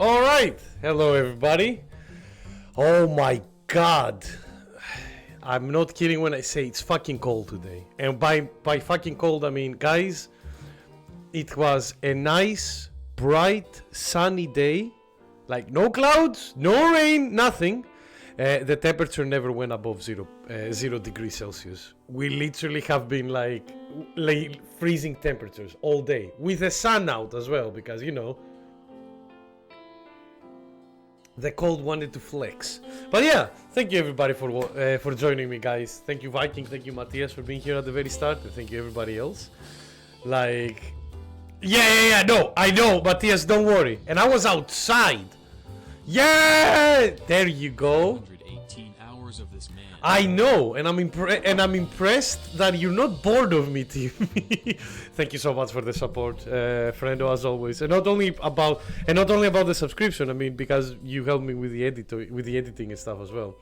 All right, hello everybody. Oh my god, I'm not kidding when I say it's fucking cold today. And by fucking cold I mean, guys, it was a nice, bright, sunny day, like no clouds, no rain, nothing. The temperature never went above 0 degrees Celsius. We literally have been like freezing temperatures all day with the sun out as well, because you know the cold wanted to flex. But yeah, thank you everybody for joining me, guys. Thank you Viking, thank you Matthias for being here at the very start, and thank you everybody else. Like, yeah, no, I know, Matthias, don't worry. And I was outside. Yeah, there you go. 118 hours of this man. I know, and I'm impressed that you're not bored of me, Tim. Thank you so much for the support, friendo, as always. And not only about the subscription. I mean, because you helped me with the editing and stuff as well.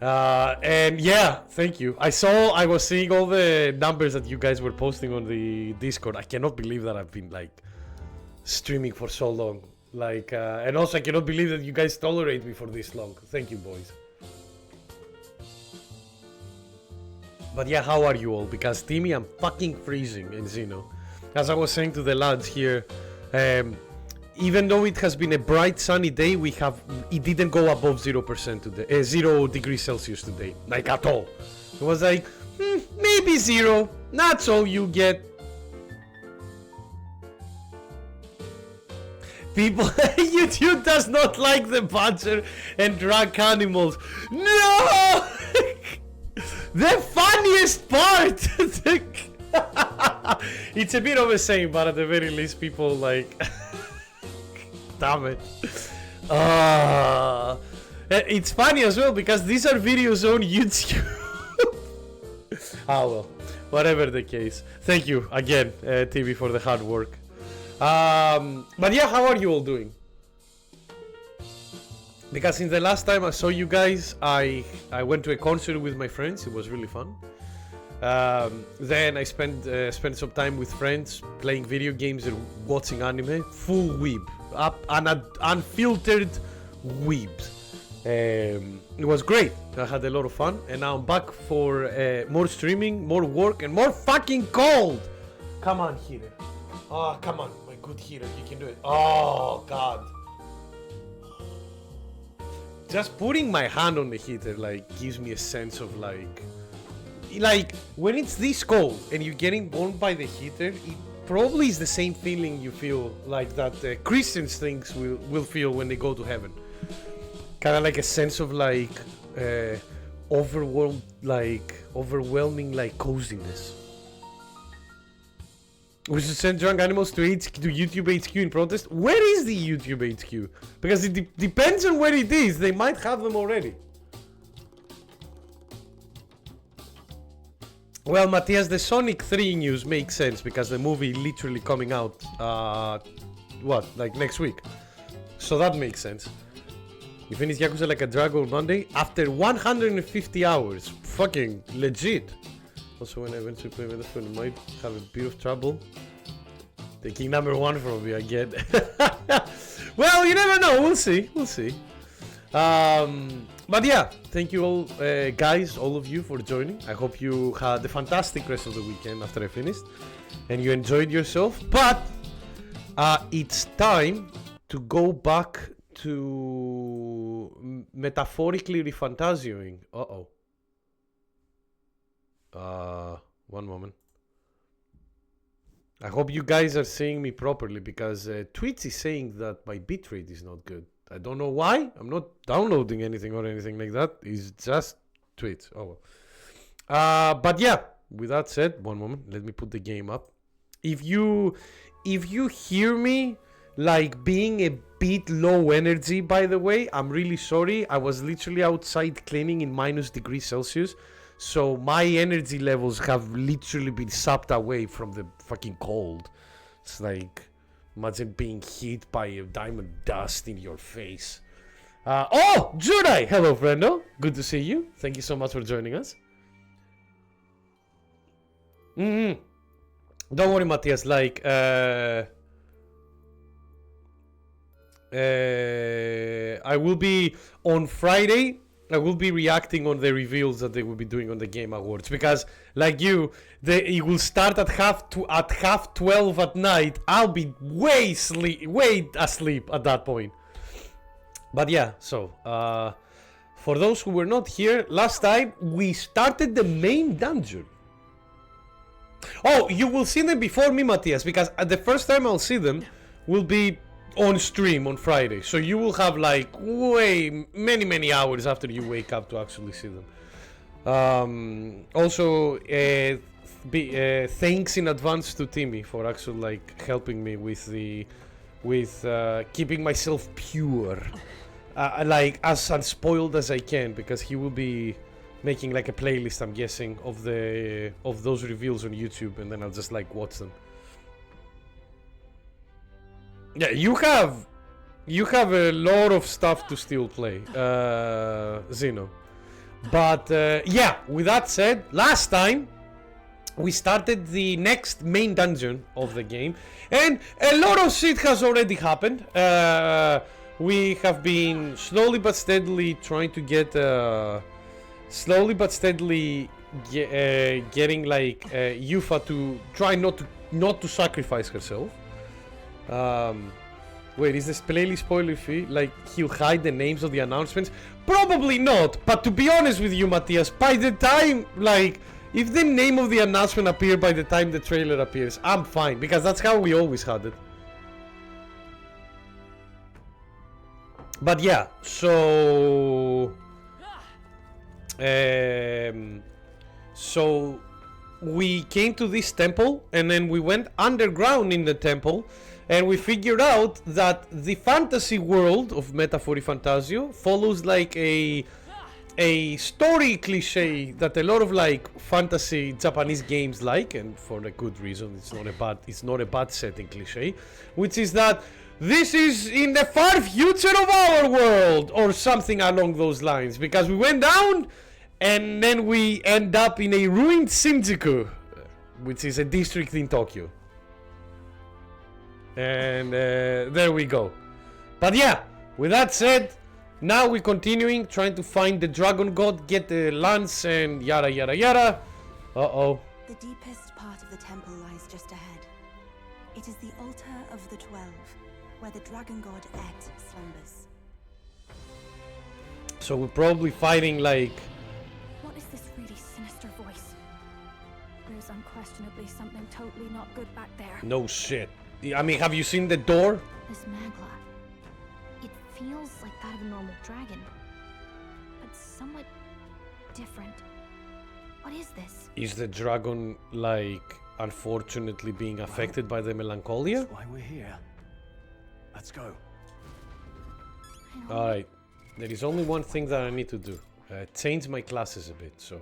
And yeah, thank you. I was seeing all the numbers that you guys were posting on the Discord. I cannot believe that I've been like streaming for so long. Like, and also I cannot believe that you guys tolerate me for this long. Thank you, boys. But yeah, how are you all? Because Timmy, I'm fucking freezing in Xeno. As I was saying to the lads here, even though it has been a bright sunny day, it didn't go above 0% today, 0 degrees Celsius today, like at all. It was like, maybe 0, that's all you get. People, YouTube does not like the badger and drunk animals. No! The funniest part! It's a bit of a saying, but at the very least people like... Damn it. It's funny as well because these are videos on YouTube. Well, whatever the case. Thank you again, TV, for the hard work. But yeah, how are you all doing? Because since the last time I saw you guys, I went to a concert with my friends. It was really fun. Then I spent some time with friends playing video games and watching anime. Full weeb, unfiltered weebs. It was great. I had a lot of fun, and now I'm back for more streaming, more work, and more fucking cold. Come on, heater. Oh, come on, my good heater. You can do it. Oh God. Just putting my hand on the heater like gives me a sense of like when it's this cold and you're getting warmed by the heater, it probably is the same feeling you feel like that Christians things will feel when they go to heaven. Kind of like a sense of like overwhelming like coziness. We should send drunk animals to YouTube HQ in protest. Where is the YouTube HQ? Because it depends on where it is. They might have them already. Well, Matthias, the Sonic 3 news makes sense because the movie literally coming out, like next week. So that makes sense. You finished Yakuza Like a Dragon on Monday after 150 hours. Fucking legit. Also, when I went to play with the phone, I might have a bit of trouble taking number 1 from me again. Well, you never know. We'll see. But yeah, thank you all, guys, all of you, for joining. I hope you had a fantastic rest of the weekend after I finished, and you enjoyed yourself. But it's time to go back to metaphorically ReFantazioing. One moment. I hope you guys are seeing me properly because Twitch is saying that my bitrate is not good. I don't know why. I'm not downloading anything or anything like that. It's just Twitch. But yeah, with that said, one moment. Let me put the game up. If you hear me like being a bit low energy, by the way, I'm really sorry. I was literally outside cleaning in -degrees Celsius. So my energy levels have literally been sapped away from the fucking cold. It's like, imagine being hit by a diamond dust in your face. Judai! Hello, friendo. Good to see you. Thank you so much for joining us. Don't worry, Matthias. Like, I will be on Friday. I will be reacting on the reveals that they will be doing on the Game Awards because, like you, it will start at half 12 at night. I'll be way asleep at that point. But yeah, so for those who were not here last time, we started the main dungeon. Oh, you will see them before me, Matthias, because the first time I'll see them will be on stream on Friday, so you will have like many hours after you wake up to actually see them. Also, thanks in advance to Timmy for actually like helping me with keeping myself pure, like as unspoiled as I can, because he will be making like a playlist, I'm guessing, of those reveals on YouTube, and then I'll just like watch them. Yeah, you have a lot of stuff to still play, Zeno. But yeah, with that said, last time we started the next main dungeon of the game, and a lot of shit has already happened. We have been slowly but steadily trying to get, getting like Yufa to try not to sacrifice herself. Wait, is this playlist spoiler free? Like, he'll hide the names of the announcements? Probably not, but to be honest with you, Matthias, by the time, like, if the name of the announcement appears by the time the trailer appears, I'm fine, because that's how we always had it. But yeah, so we came to this temple, and then we went underground in the temple, and we figured out that the fantasy world of ReFantazio follows like a story cliche that a lot of like fantasy Japanese games like, and for a good reason. It's not a bad setting cliche, which is that this is in the far future of our world or something along those lines, because we went down and then we end up in a ruined Shinjuku, which is a district in Tokyo. And there we go. But yeah, with that said, now we're continuing trying to find the dragon god, get the lance, and yada yada yada. Uh-oh. The deepest part of the temple lies just ahead. It is the altar of the 12, where the dragon god Et slumbers. So we're probably fighting like... What is this really sinister voice? There's unquestionably something totally not good back there. No shit. I mean, have you seen the door? This magla. It feels like that of a normal dragon, but somewhat different. What is this? Is the dragon, like, unfortunately being affected by the melancholia? That's why we're here. Let's go. Alright. There is only one thing that I need to do. Change my classes a bit, so...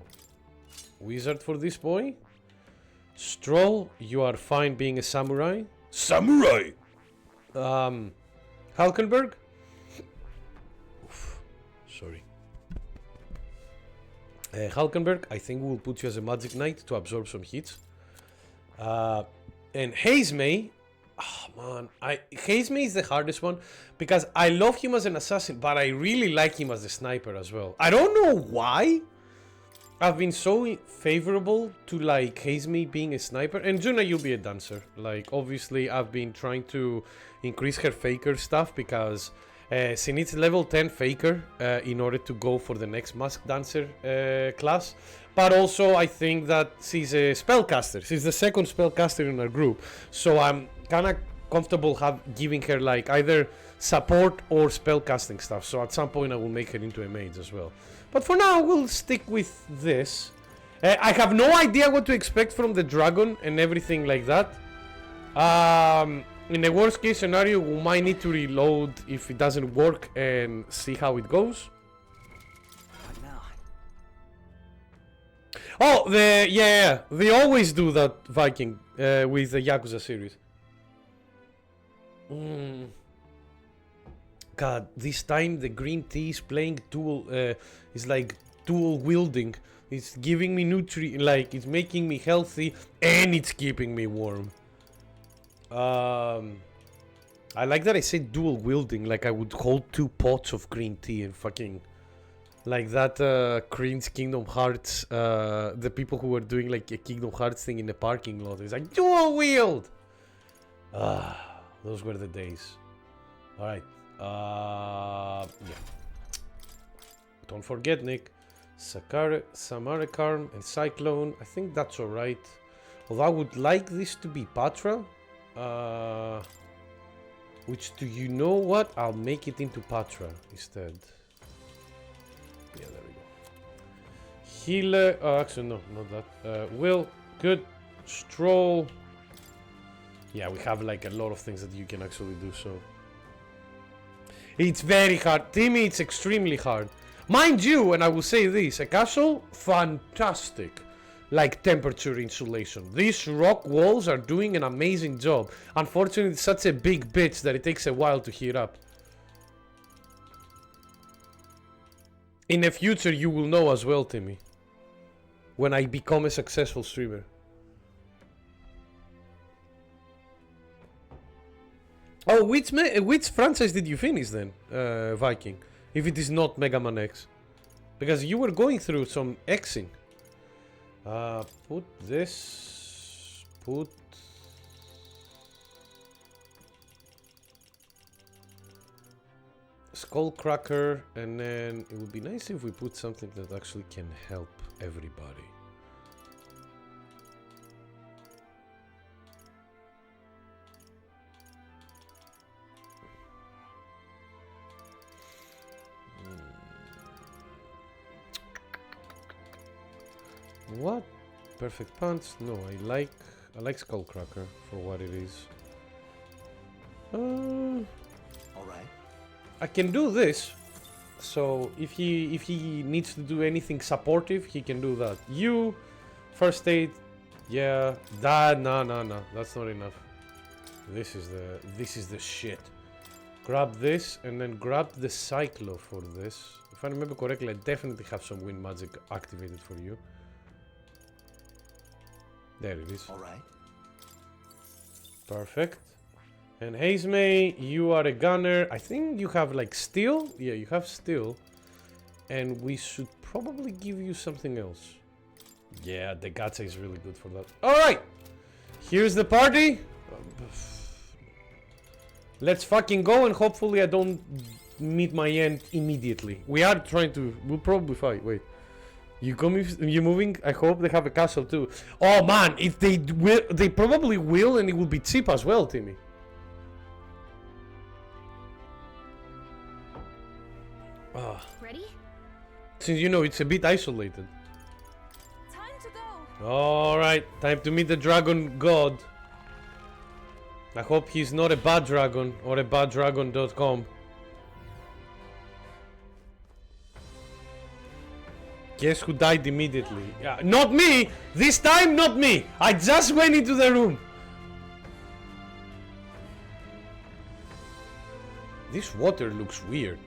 Wizard for this boy. Stroll, you are fine being a samurai. Samurai! Halkenberg? Oof, sorry. Halkenberg, I think we'll put you as a magic knight to absorb some hits. And Hazemay, oh man, Hazemay is the hardest one because I love him as an assassin, but I really like him as a sniper as well. I don't know why I've been so favorable to like Hazemay being a sniper, and Juna, you'll be a dancer. Like, obviously I've been trying to increase her faker stuff because she needs level 10 faker in order to go for the next mask dancer class. But also I think that she's a spellcaster. She's the second spellcaster in our group, so I'm kind of comfortable giving her like either support or spellcasting stuff. So at some point I will make her into a mage as well. But for now we'll stick with this. I have no idea what to expect from the dragon and everything like that. In the worst case scenario, we might need to reload if it doesn't work and see how it goes. Oh, yeah, they always do that, Viking, with the Yakuza series. God, this time the green tea is playing dual, is like dual wielding. It's giving me like it's making me healthy and it's keeping me warm. I like that I say dual wielding, like I would hold 2 pots of green tea and fucking... Like that cringe Kingdom Hearts, the people who were doing like a Kingdom Hearts thing in the parking lot. It's like, dual wield! Those were the days. Alright, yeah. Don't forget, Nick. Samarikarm and Cyclone, I think that's alright. Although I would like this to be Patra. Which, do you know what? I'll make it into Patra instead. Yeah, there we go. Healer, actually no, not that. Will, good. Stroll. Yeah, we have like a lot of things that you can actually do, so. It's very hard. Timmy, it's extremely hard. Mind you, and I will say this, a castle, fantastic. Like temperature insulation. These rock walls are doing an amazing job. Unfortunately, it's such a big bitch that it takes a while to heat up. In the future, you will know as well, Timmy. When I become a successful streamer. Oh, which franchise did you finish then, Viking? If it is not Mega Man X. Because you were going through some Xing. Put this... Put... Skullcracker, and then it would be nice if we put something that actually can help everybody. What? Perfect punch? No, I like Skullcracker for what it is. All right. I can do this. So if he needs to do anything supportive, he can do that. You, first aid, yeah. That no, that's not enough. This is the shit. Grab this and then grab the Cyclo for this. If I remember correctly, I definitely have some wind magic activated for you. There it is. All right. Perfect. And Hazemay, you are a gunner. I think you have like steel. Yeah, you have steel. And we should probably give you something else. Yeah, the gacha is really good for that. Alright! Here's the party. Let's fucking go, and hopefully I don't meet my end immediately. We are trying to... We'll probably fight. Wait. You moving? I hope they have a castle too. Oh man, if they will, they probably will, and it will be cheap as well, Timmy. Ready? Since you know it's a bit isolated. Time to go. Alright, time to meet the dragon god. I hope he's not a bad dragon or a baddragon.com. Guess who died immediately? Yeah, not me! This time, not me! I just went into the room. This water looks weird.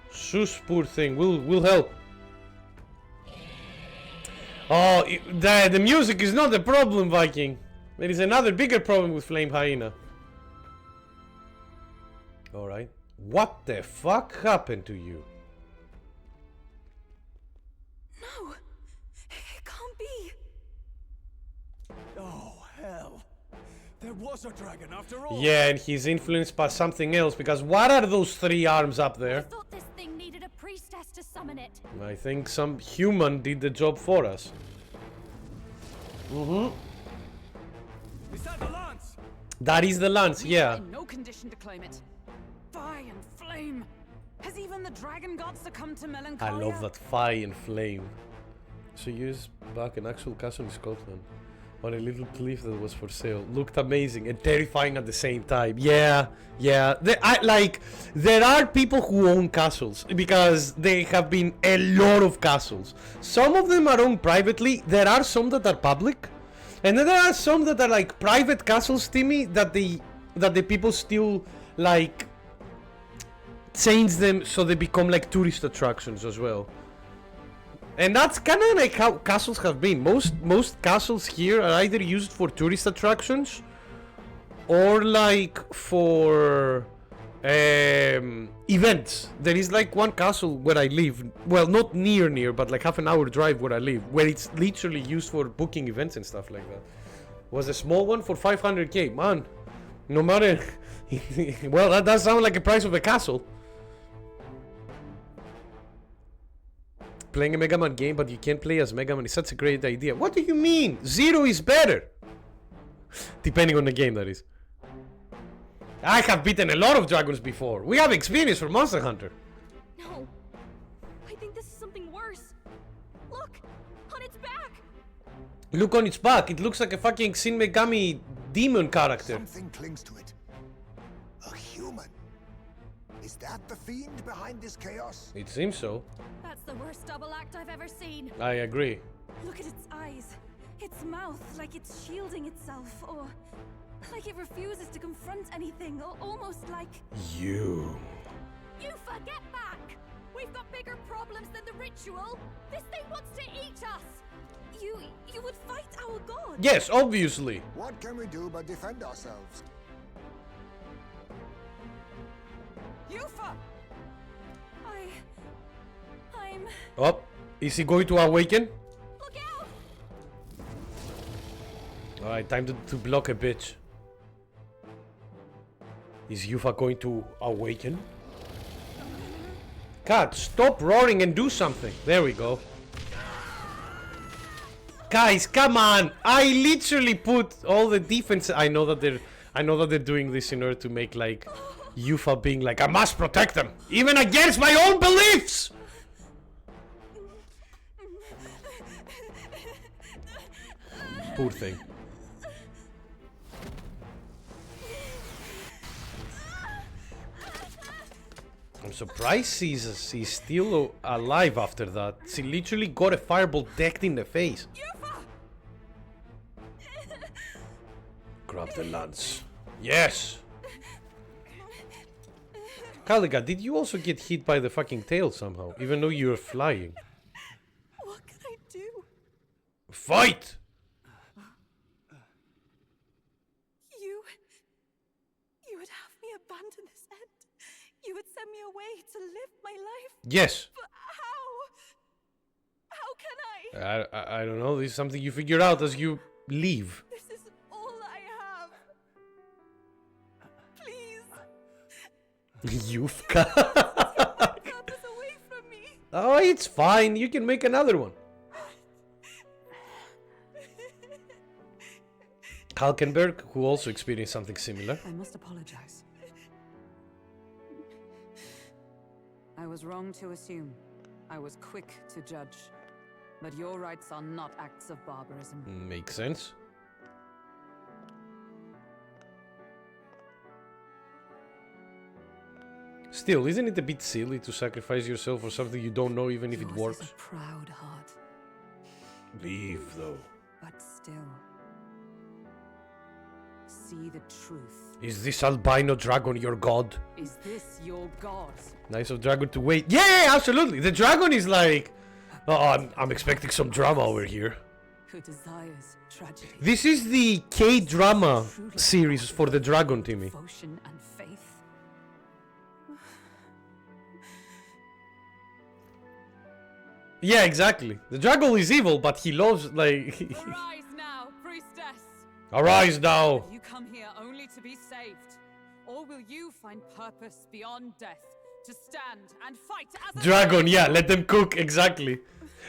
Sus, poor thing. We'll help. Oh, the music is not the problem, Viking. There is another bigger problem with Flame Hyena. Alright. What the fuck happened to you? No, it can't be. Oh, hell. There was a dragon after all. Yeah, and he's influenced by something else, because what are those 3 arms up I there? thought this thing needed a priestess to summon it. I think some human did the job for us. Is that the lance? That is the lance, yeah. In no condition to claim it. Fire and flame. Has even the dragon god succumbed to I melancholia? love that fire and flame. So years back, an actual castle in Scotland on a little cliff that was for sale. Looked amazing and terrifying at the same time. Yeah. There are people who own castles because there have been a lot of castles. Some of them are owned privately. There are some that are public, and then there are some that are like private castles, Timmy, that the people still like change them so they become like tourist attractions as well. And that's kind of like how castles have been. Most castles here are either used for tourist attractions or like for events. There is like one castle where I live, well, not near, but like half an hour drive where I live, where it's literally used for booking events and stuff like that. Was a small one for 500k, man. No matter. Well, that does sound like the price of a castle. Playing a Mega Man game, but you can't play as Mega Man is such a great idea. What do you mean? Zero is better. Depending on the game, that is. I have beaten a lot of dragons before. We have experience for Monster Hunter. No. I think this is something worse. Look! On its back! Look on its back. It looks like a fucking Shin Megami demon character. Something clings to it. A human. Is that the fiend behind this chaos? It seems so. That's the worst double act I've ever seen. I agree. Look at its eyes, its mouth, like it's shielding itself, or like it refuses to confront anything, or almost like... You. Yufa, get back! We've got bigger problems than the ritual. This thing wants to eat us. You would fight our god? Yes, obviously. What can we do but defend ourselves? Yufa! I'm... Oh, is he going to awaken? Look out! Alright, time to block a bitch. Is Yufa going to awaken? Cat, stop roaring and do something. There we go. Guys, come on! I literally put all the defense. I know that they're doing this in order to make like Yufa being like, I must protect them, even against my own beliefs. Poor thing. I'm surprised he's still alive after that. She literally got a fireball decked in the face. Grab the lance. Yes! Caliga, did you also get hit by the fucking tail somehow? Even though you were flying. What can I do? Fight! You would have me abandon this end. You would send me away to live my life. Yes! But how? How can I? I don't know, this is something you figure out as you leave. This is all I have. Please. Yufka. Purpose away from me. Oh, it's fine. You can make another one. Kalkenberg, who also experienced something similar. I must apologize. I was wrong to assume. I was quick to judge. But your rights are not acts of barbarism. Makes sense. Still, isn't it a bit silly to sacrifice yourself for something you don't know, even if it Yours works? is a proud heart. Leave, though. But still, see the truth. Is this albino dragon your god? Is this your god? Nice of dragon to wait. Yeah, absolutely. The dragon is like, oh, I'm expecting some drama over here. Who desires tragedy? This is the K-drama series for the dragon, Timmy. Devotion and faith. Yeah, exactly. The dragon is evil, but he loves, like... Arise now, priestess! Arise now! Have you come here only to be saved? Or will you find purpose beyond death? To stand and fight as a Dragon, yeah, let them cook, exactly.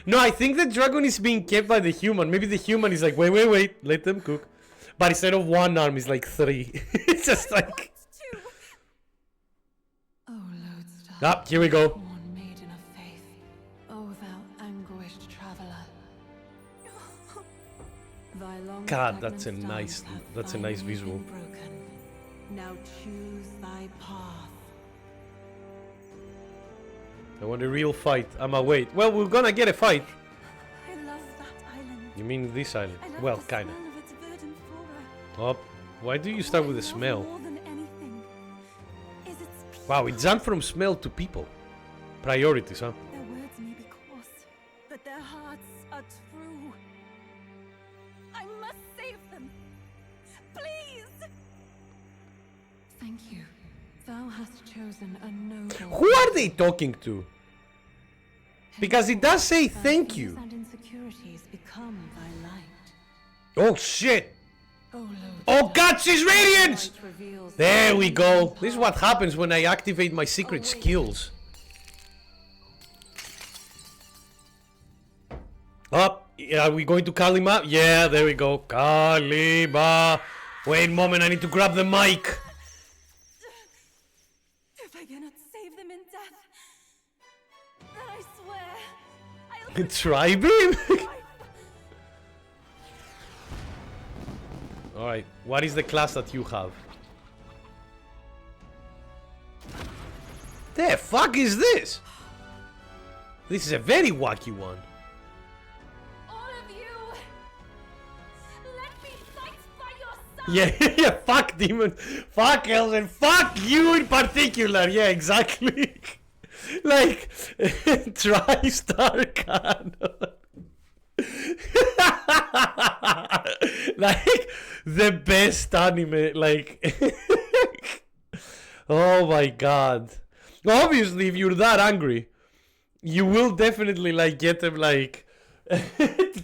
No, I think the dragon is being kept by the human. Maybe the human is like, wait, let them cook. But instead of one arm, it's like three. It's just like... Oh, Lodestar. Ah, here we go. One maiden of faith. Oh, thou anguished traveler. Thy long God, that's a Stagnant nice, stones have that's a nice finally visual. been broken. Now choose thy path. I want a real fight. I'ma wait. Well, we're gonna get a fight. I love that island. You mean this island? I love Well, the kinda. smell of its verdant flora. Oh, why do you start What with I the love smell? More than anything is its Wow, it jumped from smell to people. Priorities, huh? Their words may be coarse, but that their hearts are true. I must save them. Please! Thank you. Thou hast chosen a noble. Who are they talking to? Because it does say thank you. And insecurities become thy light. Oh shit! Oh Lord. Oh god, she's radiant! Light reveals There we go. This is what happens when I activate my secret skills. Up. Are we going to Kalima? Yeah, there we go. Kalima. Wait a moment, I need to grab the mic. If I cannot save them in death, then I swear I'll Try beam? Alright, what is the class that you have? The fuck is this? This is a very wacky one. all of you, let me fight by your side. Yeah, fuck demon, fuck hells, and fuck you in particular. Yeah, exactly. Like, try star canon. Like, the best anime, like. Oh my god. Obviously, if you're that angry, you will definitely, like, get them, like,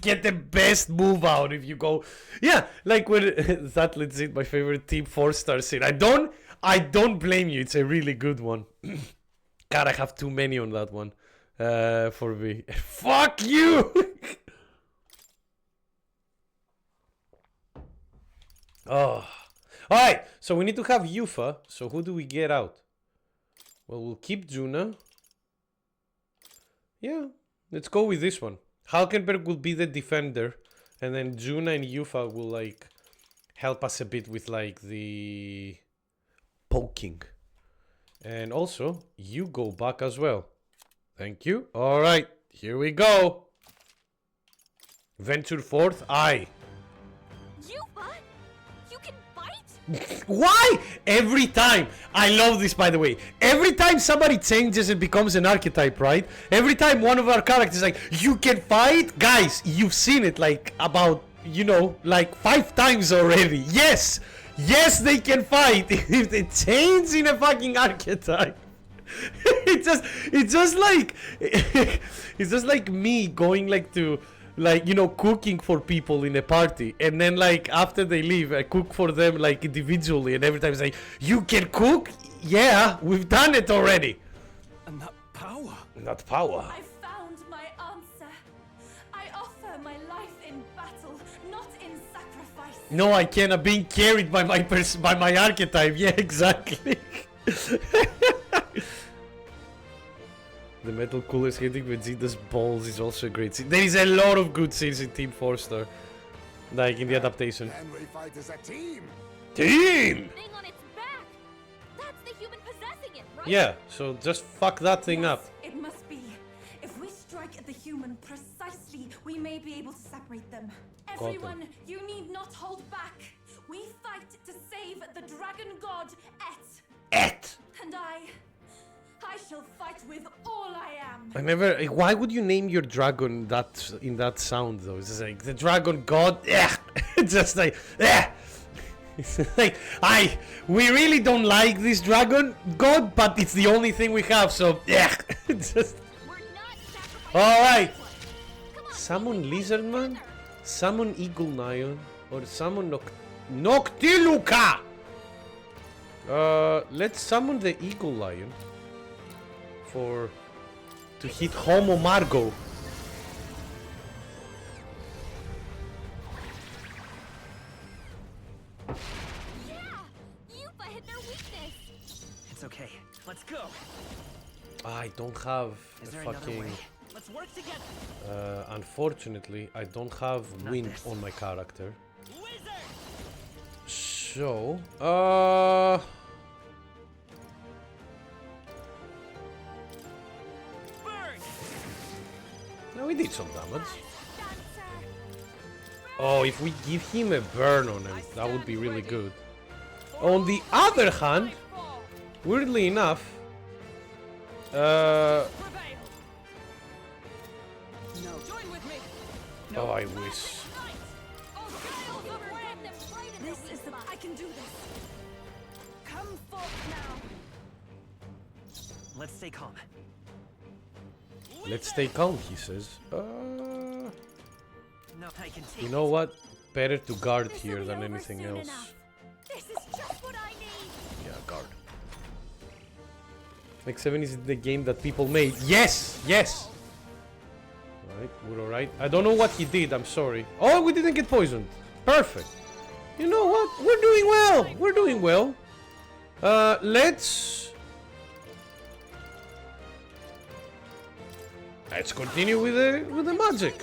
get the best move out if you go. Yeah, like when that legit my favorite team 4-star scene. I don't blame you. It's a really good one. God, I have too many on that one. For me. Fuck you. Oh. Alright, so we need to have Yufa. So who do we get out? Well, we'll keep Juna. Yeah, let's go with this one. Halkenberg will be the defender, and then Juna and Yufa will, like, help us a bit with, like, the poking. And also, you go back as well. Thank you. Alright, here we go. Venture forth, aye. Yufa, you can fight? Why? Every time. I love this, by the way. Every time somebody changes and becomes an archetype, right? Every time one of our characters is like, you can fight? Guys, you've seen it like about, you know, like 5 times already. Yes! Yes, they can fight if they change in a fucking archetype. it's just like me going like to, like, you know, cooking for people in a party, and then like after they leave I cook for them like individually, and every time it's like, you can cook? Yeah, we've done it already. And that power. Not power. I found my answer. I offer my life in battle, not in sacrifice. No, I can't. I'm being carried by my archetype. Yeah, exactly. The metal coolers hitting Vegeta's balls is also a great scene. There is a lot of good scenes in Team 4-star. Like in the adaptation. And we fight as a team. Team! Thing on its back. That's the human possessing it, right? Yeah, so just fuck that thing Yes, up. it must be. If we strike at the human precisely, we may be able to separate them. Everyone, you need not hold back. We fight to save the dragon god Et. And I shall fight with all I am. I never. Why would you name your dragon that in that sound though? It's just like the dragon god. It's just like. It's like we really don't like this dragon god, but it's the only thing we have. So It's just. We're not sacrificing All right. Come on. Summon Lizardman, summon Eagle Lion, or summon Noctiluca. Let's summon the Eagle Lion to hit Homo Margo. Yeah! Yufa hit their weakness. It's okay. Let's go. I don't have Is a there another fucking. way? Let's work together. Unfortunately, I don't have wind this. on my character. Wizard! So, Burn! no, we did some damage. Oh, if we give him a burn on him, that would be really good. On the other hand, weirdly enough, No. Join with me. Oh, I wish. This is the. I can do this. Come forth now. Let's stay calm. Let's stay calm, he says. No, I can take You know what? Better to guard This'll here be than over anything soon else. enough. This is just what I need. Yeah, guard. Like 7 is the game that people made. Yes! Yes! Alright, we're alright. I don't know what he did, I'm sorry. Oh, we didn't get poisoned. Perfect. You know what? We're doing well. We're doing well. Let's continue with the magic.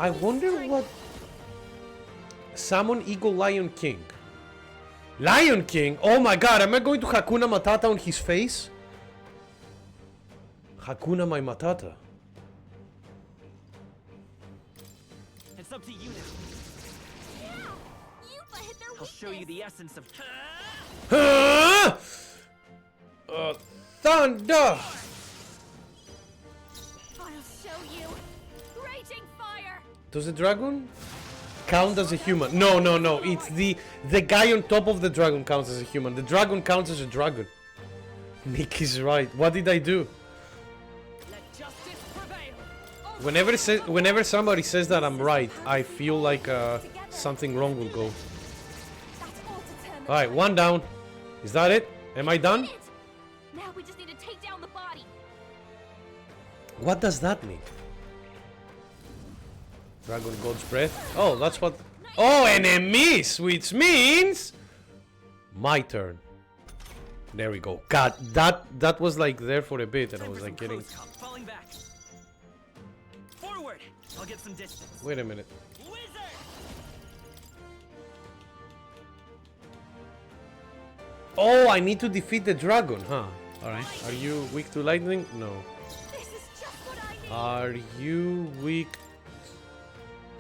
I wonder what. Summon Eagle Lion King. Lion King? Oh my god, am I going to Hakuna Matata on his face? Hakuna my Matata. It's up to you now. I'll show you the essence of. Huh? Thunder! I'll show you. Raging fire. Does the dragon count as a human? No, no, no. It's the guy on top of the dragon counts as a human. The dragon counts as a dragon. Nick is right. What did I do? Let justice prevail. Whenever somebody says that I'm right, I feel like something wrong will go. That's all to turn. All right, one down. Is that it? Am I done? Now we just need to take down the body. What does that mean? Dragon God's breath. Oh, that's what. Oh, enemies, which means my turn. There we go. God, that was like there for a bit, and I Time was for like some getting. close comp. Falling back. Forward. I'll get some distance. Wait a minute. Wizard. Oh, I need to defeat the dragon, huh? All right. Are you weak to lightning? No. This is just what I need. Are you weak?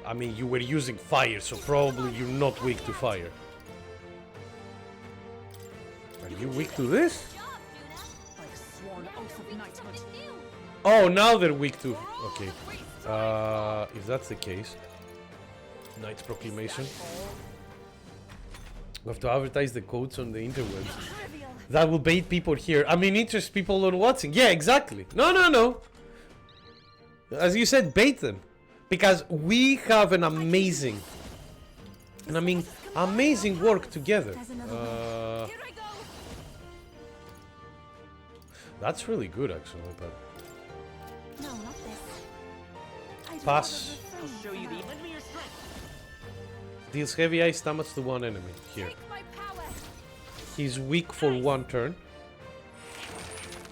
I mean, you were using fire, so probably you're not weak to fire. Are you weak to this? Like a sworn oath of knighthood. Oh, now they're weak to. Okay. If that's the case, Knight's Proclamation. We have to advertise the codes on the interwebs. That will bait people here. I mean, interest people on watching. Yeah, exactly. No, no, no. As you said, bait them. Because we have an amazing, amazing work together. There's another one. Here I go. That's really good, actually. But No, not this. I'd Pass. rather I'll refrain show you from the. that. Lend me your strength. deals heavy ice damage to one enemy. Here, Take my power. he's weak for one turn.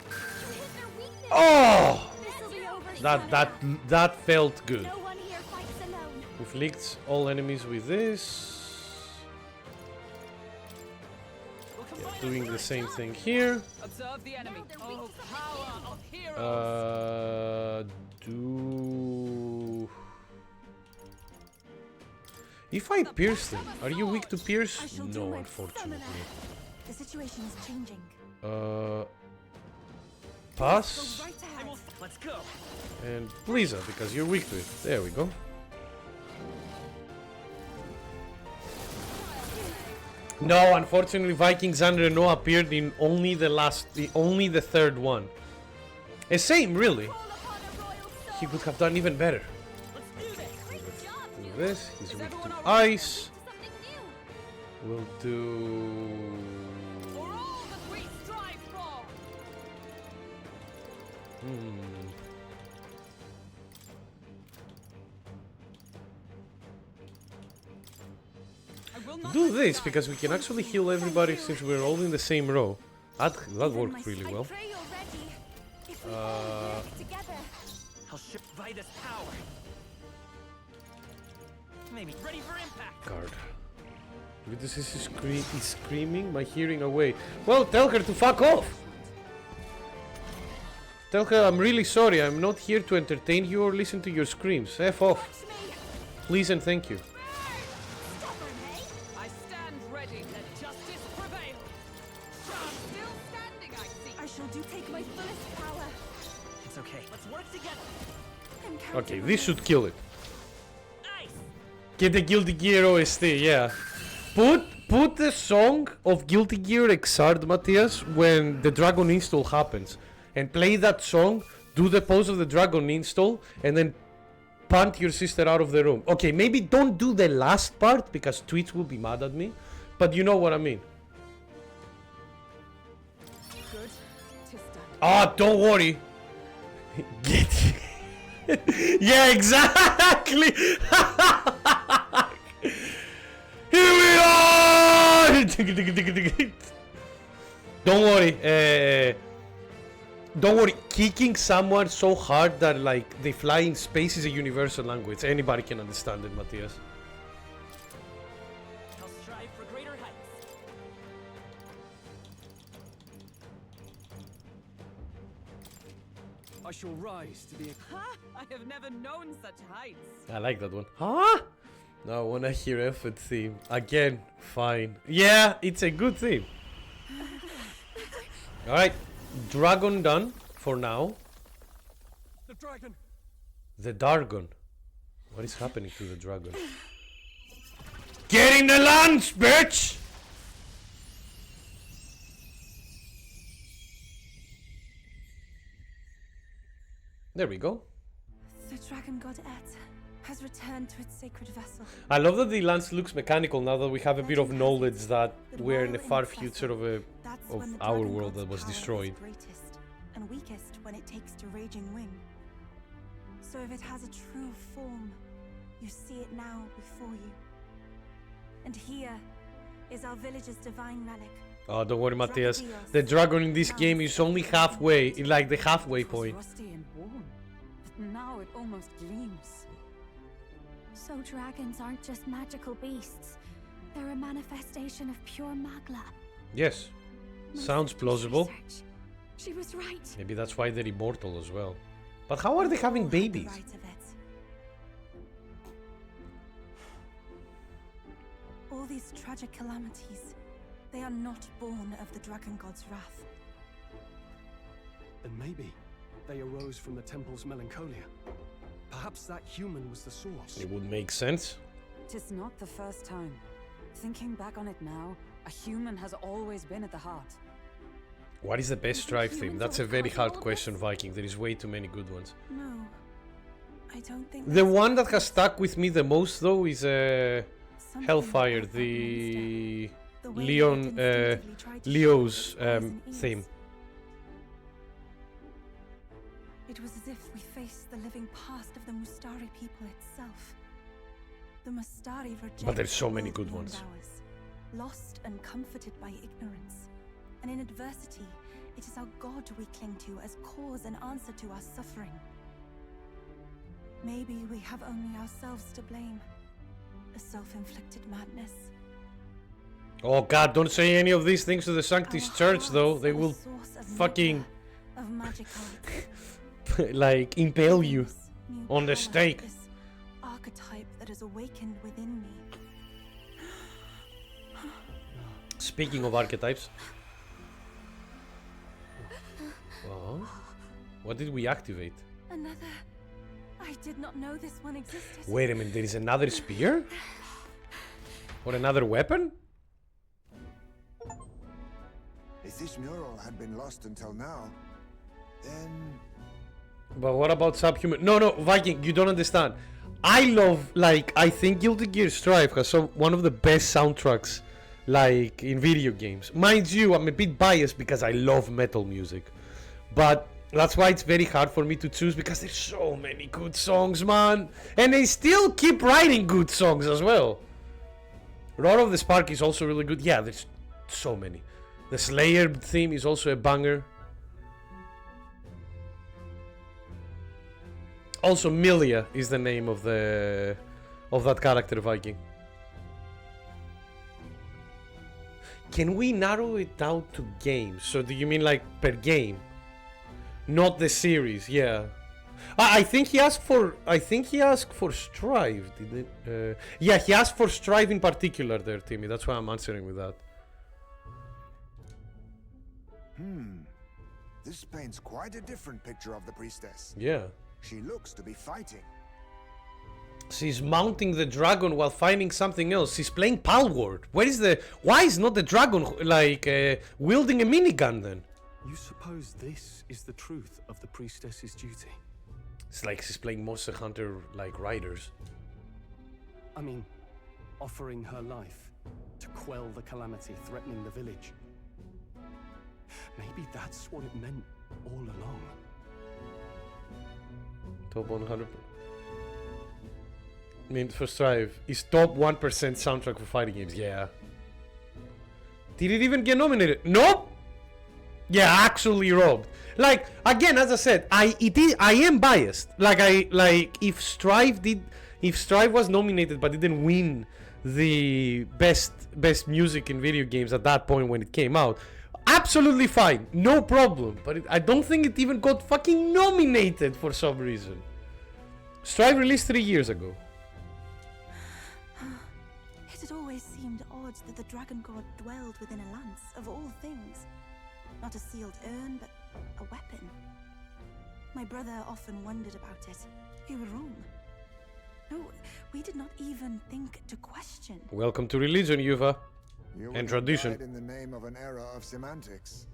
You hit their weakness. Oh, This'll be over soon that enough. that felt good. No one here fights alone. Inflicts all enemies with this. We'll Yeah, combine doing our the strength. same thing here. Observe the enemy. Oh, power of heroes. Do. If I pierce them, are you weak to pierce? I shall do No, my unfortunately. summoner. The situation is changing. Pass Go right ahead. Let's go. and Blizzard because you're weak to it. There we go. No, unfortunately, Vikings and Renault appeared in only the third one. A shame, really. Call upon a royal soul. He could have done even better. Let's do this. Great job, Do Nuna. this. He's weak everyone to all right? ice. Something new. We'll do. For all that we strive for. I will not Do let you this die. because we can actually heal everybody since we're all in the same row. That Even worked my- really I well. pray you're ready. If we all work together. I'll show Vitus power. Maybe ready for impact. Guard. This is screaming my hearing away. Well, tell her to fuck off. Tell her I'm really sorry. I'm not here to entertain you or listen to your screams. F off. Watch me. Please and thank you. Stubborn, eh? I stand ready. Let justice prevail. Still standing, I see. I shall do take my fullest power. It's okay. Let's work together. I'm counting Okay, on this should kill it. Nice. Get the Guilty Gear OST, yeah. Put the song of Guilty Gear Xrd, Matthias, when the Dragon install happens. And play that song, do the pose of the Dragon install, and then punt your sister out of the room. Okay, maybe don't do the last part, because Twitch will be mad at me. But you know what I mean. Good. Tis done. Ah, don't worry. Get yeah, exactly. Here we are. Don't worry. Don't worry. Kicking someone so hard that like they fly in space is a universal language. Anybody can understand it, Matthias. I'll strive for greater heights. I shall rise to be a... Ha! I have never known such heights. I like that one. Huh? Now I wanna hear effort theme. Again, fine. Yeah, it's a good theme. Alright, Dragon done for now. The dragon! The Dargon. What is happening to the dragon? Get in the lunch, bitch! There we go. The dragon god Et has returned to its sacred vessel. I love that the lance looks mechanical now that we have a bit of knowledge that we're in the far future of That's of when the our dragon world god's that was power is destroyed. greatest and weakest when it takes to raging wing. So if it has a true form, you see it now before you. And here is our village's divine relic. Oh, don't worry, Matthias. The dragon in this game is only halfway, in like the halfway It was point. rusty and worn, but now it almost gleams. So dragons aren't just magical beasts. They're a manifestation of pure magla. Yes, My sounds sister's plausible. research. She was right. Maybe that's why they're immortal as well. But how are they having All had the babies? right of it. All these tragic calamities, they are not born of the dragon god's wrath. And maybe they arose from the temple's melancholia. Perhaps that human was the source. It would make sense. Tis not the first time. Thinking back on it now, a human has always been at the heart. What is the best strive theme? That's a very hard question, Viking. There is way too many good ones. No, I don't think The that's one that it. has stuck with me the most, though, is Something Hellfire, I felt when we the stepped. The way Leon, it instinctively tried to Leo's show its eyes and ears. theme. It was as if we faced the living past of the Mustari people itself. The Mustari reject But there's so the many world good beyond ones. ours, lost and comforted by ignorance. And in adversity, it is our God we cling to as cause and answer to our suffering. Maybe we have only ourselves to blame. A self-inflicted madness. Oh god, don't say any of these things to the Sanctus Our Church, though. hearts They are the will source of fucking nature, of magic art. like impale you This new on the power, stake. This archetype that has awakened within me. Speaking of archetypes. Oh, what did we activate? Another. I did not know this one existed. Wait a minute, there is another spear? Or another weapon? If this mural had been lost until now, then But what about subhuman? No, Viking, you don't understand. I love, like, I think Guilty Gear Strive has one of the best soundtracks, like, in video games. Mind you, I'm a bit biased because I love metal music. But that's why it's very hard for me to choose, because there's so many good songs, man. And they still keep writing good songs as well. Roar of the Spark is also really good. Yeah, there's so many. The Slayer theme is also a banger. Also, Milia is the name of that character, Viking. Can we narrow it down to games? So do you mean like per game? Not the series, yeah. I think he asked for Strive, didn't it? Yeah, he asked for Strive in particular there, Timmy. That's why I'm answering with that. this paints quite a different picture of the priestess. Yeah. She looks to be fighting. She's mounting the dragon while fighting something else. She's playing Palworld. Why is not the dragon like wielding a minigun then? You suppose this is the truth of the priestess's duty? It's like she's playing Monster Hunter like riders. I mean, offering her life to quell the calamity threatening the village. Maybe that's what it meant all along. Top 100. I mean, for Strive is top 1% soundtrack for fighting games. Yeah. Did it even get nominated? Nope. Yeah, actually robbed. Like again, as I said, I am biased. If Strive was nominated but didn't win the best music in video games at that point when it came out, absolutely fine, no problem. But I don't think it even got fucking nominated for some reason. Strive released 3 years ago. It had always seemed odd that the dragon god dwelled within a lance of all things. Not a sealed urn, but a weapon. My brother often wondered about it. We were wrong. No, we did not even think to question. Welcome to religion, Yuva. You And tradition. died in the name of an era of semantics.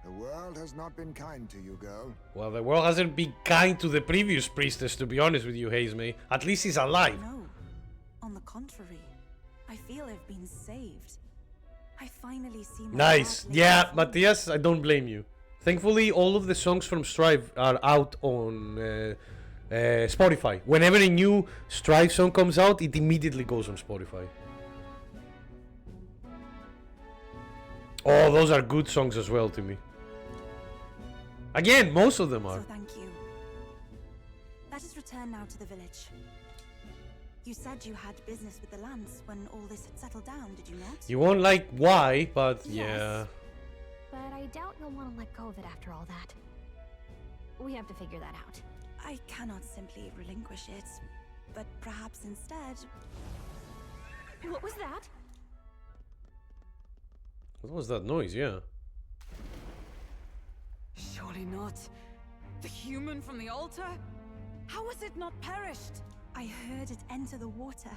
The world has not been kind to you, girl. Well, the world hasn't been kind to the previous priestess, to be honest with you, Hazemay. At least he's alive. No, on the contrary, I feel I've been saved. I finally see my Nice. path Yeah, laid out. Matthias, I don't blame you. Thankfully, all of the songs from Strive are out on Spotify. Whenever a new Strive song comes out, it immediately goes on Spotify. Oh, those are good songs as well to me. Again, most of them are. So thank you. Let us return now to the village. You said you had business with the lance when all this had settled down, did you not? You won't like why, but Yes. yeah. But I doubt you'll want to let go of it after all that. We have to figure that out. I cannot simply relinquish it, but perhaps instead... What was that? What was that noise? Yeah. Surely not. The human from the altar? How has it not perished? I heard it enter the water.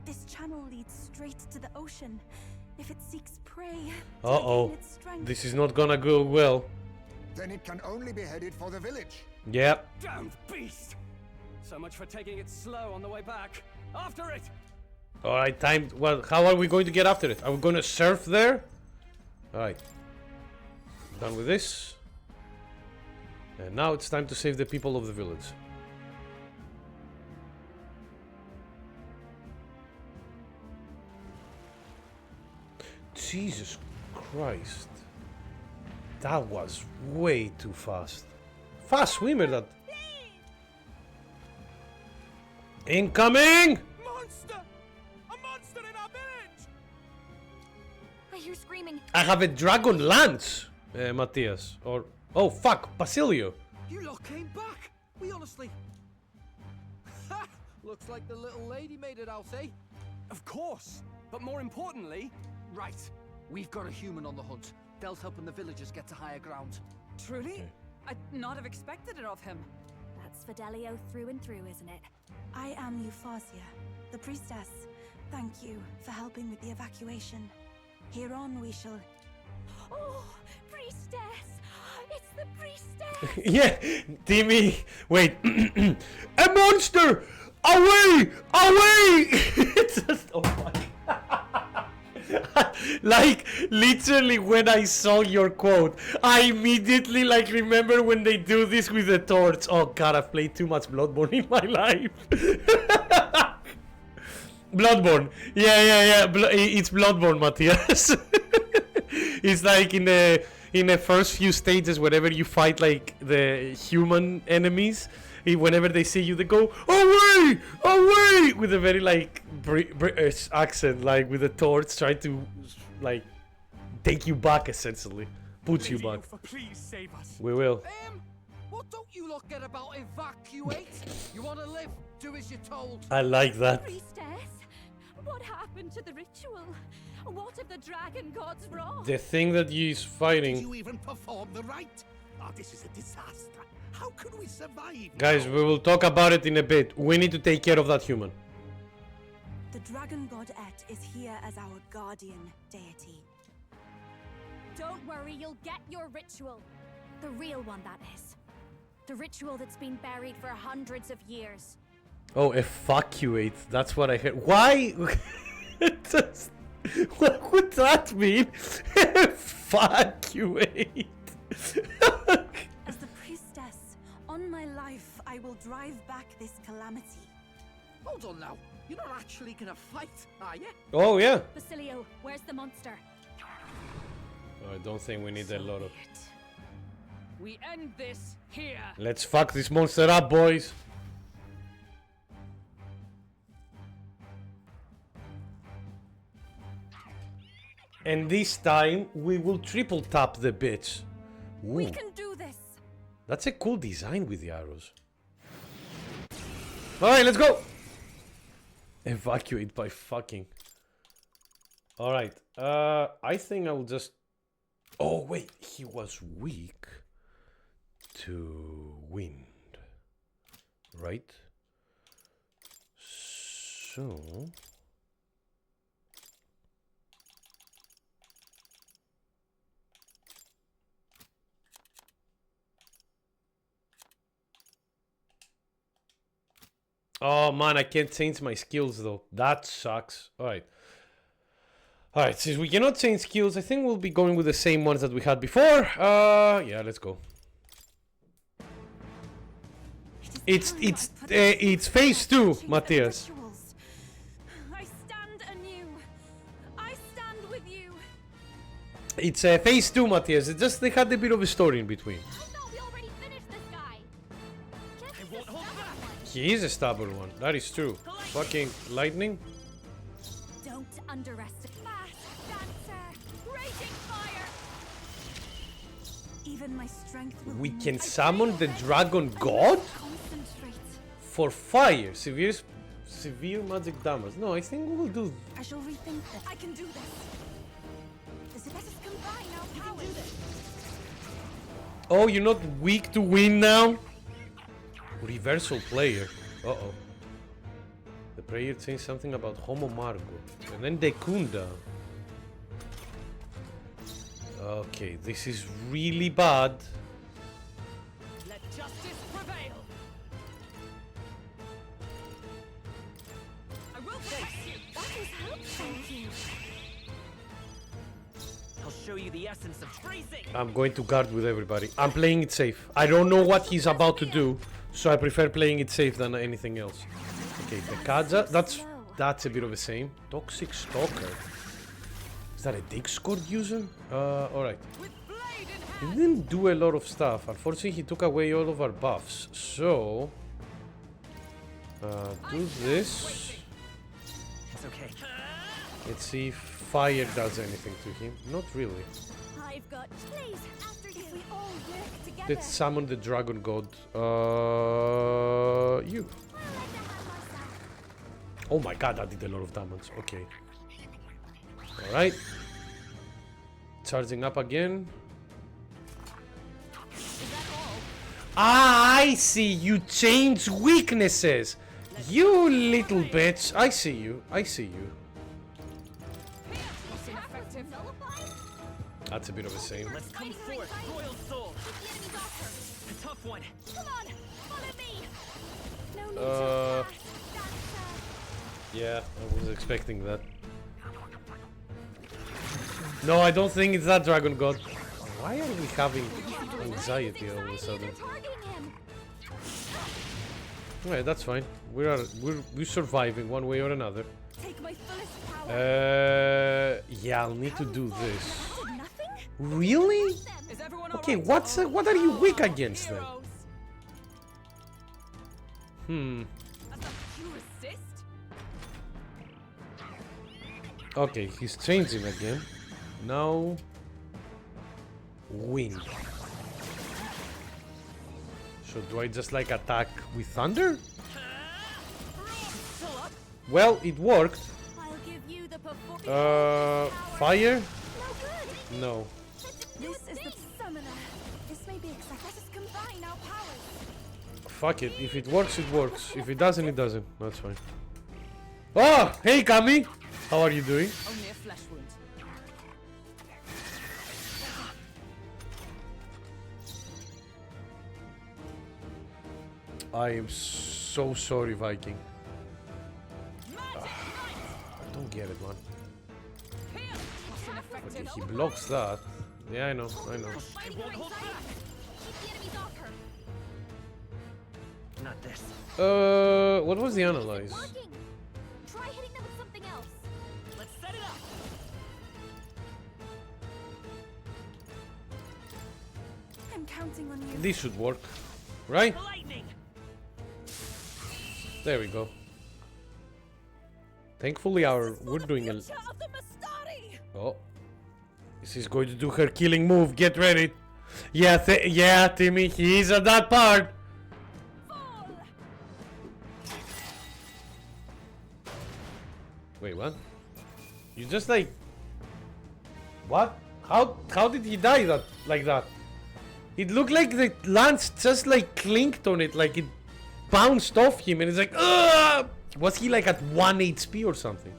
This channel leads straight to the ocean. If it seeks prey, to Uh-oh. regain its strength. This is not gonna go well. Then it can only be headed for the village. Yep. Damned beast! So much for taking it slow on the way back. After it! Alright, time. Well, how are we going to get after it? Are we going to surf there? Alright. Done with this. And now it's time to save the people of the village. Jesus Christ. That was way too fast. Fast swimmer that. Incoming! Monster! A monster in our village! I hear screaming. I have a dragon lance, Matthias. Or oh fuck, Basilio. You lot came back! We honestly... Ha! Looks like the little lady made it out, eh? Of course! But more importantly... Right. We've got a human on the hunt. Del's helping the villagers get to higher ground. Truly? I'd not have expected it of him. That's Fidelio through and through, isn't it? I am Euphausia, the priestess. Thank you for helping with the evacuation. Here on we shall... Oh, priestess! It's the priestess! Yeah, Timmy. Wait, a monster! Away! Away! It's just oh my. Like literally when I saw your quote, I immediately like remember when they do this with the torch. Oh god, I've played too much Bloodborne in my life. Bloodborne, yeah. It's Bloodborne, Matthias. It's like in the first few stages, whenever you fight like the human enemies. Whenever they see you, they go away, away, with a very like British accent, like with a torch, trying to like take you back, essentially, put you back. Please save us. We will. What don't you lot get about evacuate? You want to live? Do as you're told. I like that. Priestess, what happened to the ritual? What if the dragon god's wrong? The thing that he's fighting. You even perform the rite? Oh, this is a disaster. How can we survive? Guys, we will talk about it in a bit. We need to take care of that human. The dragon godette is here as our guardian deity. Don't worry, you'll get your ritual. The real one, that is. The ritual that's been buried for hundreds of years. Oh, evacuate. That's what I heard. Why? What would that mean? Evacuate. As the priestess, on my life, I will drive back this calamity. Hold on now. You're not actually gonna fight, are you? Oh, yeah. Basilio, where's the monster? I don't think we need a lot of... We end this here. Let's fuck this monster up, boys. And this time, we will triple tap the bitch. Ooh. We can do this. That's a cool design with the arrows. Alright, let's go. Evacuate by fucking. Alright, I think I will just... Oh, wait, he was weak to wind, right? So... Oh man, I can't change my skills though. That sucks. Alright. Alright, since we cannot change skills, I think we'll be going with the same ones that we had before. Yeah, let's go. It's phase 2, Matthias. I stand anew. I stand with you. It's phase 2, Matthias. It's just they had a bit of a story in between. I thought we already finished this guy. I won't hold back. He is a stubborn one. That is true. Fucking lightning. Don't underestimate. Fast dancer, raging fire. Even my strength will We be can moved. summon the dragon god Concentrate. for fire. Severe magic damage. No, I think we will do. I shall rethink this. I can do this. Let us combine our powers. Oh, you're not weak to win now? Reversal player. Uh-oh. The player changed something about Homo Margo. And then Dekunda. Okay, this is really bad. Let justice prevail. I will face you. That is help. Thank you. I'll show you the essence of tracing. I'm going to guard with everybody. I'm playing it safe. I don't know what he's about to do, so I prefer playing it safe than anything else. Okay, the Kaja, that's a bit of a shame. Toxic Stalker. Is that a Discord user? Alright. He didn't do a lot of stuff. Unfortunately, he took away all of our buffs. So... do this. It's okay. Let's see if fire does anything to him. Not really. I've got please after you. If we all work together. Let's summon the dragon god. You. Oh my god, that did a lot of damage. Okay. Alright. Charging up again. Ah, I see. You change weaknesses. You little bitch. I see you. I see you. That's a bit of a shame. Let's come forth, royal soul. A tough one. Come on, follow me. No need to fast dancer. Yeah, I was expecting that. No, I don't think it's that dragon god. Why are we having anxiety all of a sudden? They're targeting him. Alright, that's fine. We're surviving one way or another. Take my fullest power. Yeah, I'll need to do this. Did nothing? Really? Is everyone Okay, alright? what are you weak against then? Heroes. Hmm. You resist? Okay, he's changing again. Now... wind. So do I just like attack with thunder? Well, it worked. I'll give you the performance. Fire? No good. No. This is the summoner. This may be excessive. combine our powers. Fuck it. If it works, it works. If it doesn't, it doesn't. That's fine. Oh! Hey, Kami! How are you doing? Only a flesh wound. I am so sorry, Viking. I don't get it, man. Okay, he blocks that. Yeah, I know, I know. Not this. What was the analyze? Try hitting them with something else. Let's set it up. I'm counting on you. This should work, right? Lightning. There we go. Thankfully, we're doing a. Oh, this is going to do her killing move. Get ready. Yeah, yeah, Timmy, he's at that part. Wait, what? You just like. What? How did he die like that? It looked like the lance just like clinked on it, like it bounced off him, and it's like, ugh! Was he like at 1 HP or something?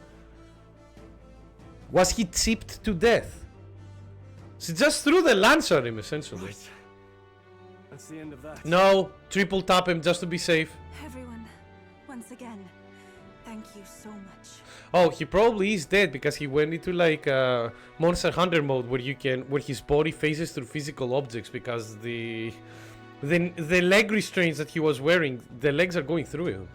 Was he chipped to death? She just threw the lance at him, essentially. Right. That's the end of that. No, triple tap him just to be safe. Everyone, once again, thank you so much. Oh, he probably is dead because he went into like Monster Hunter mode where his body phases through physical objects because the leg restraints that he was wearing, the legs are going through him.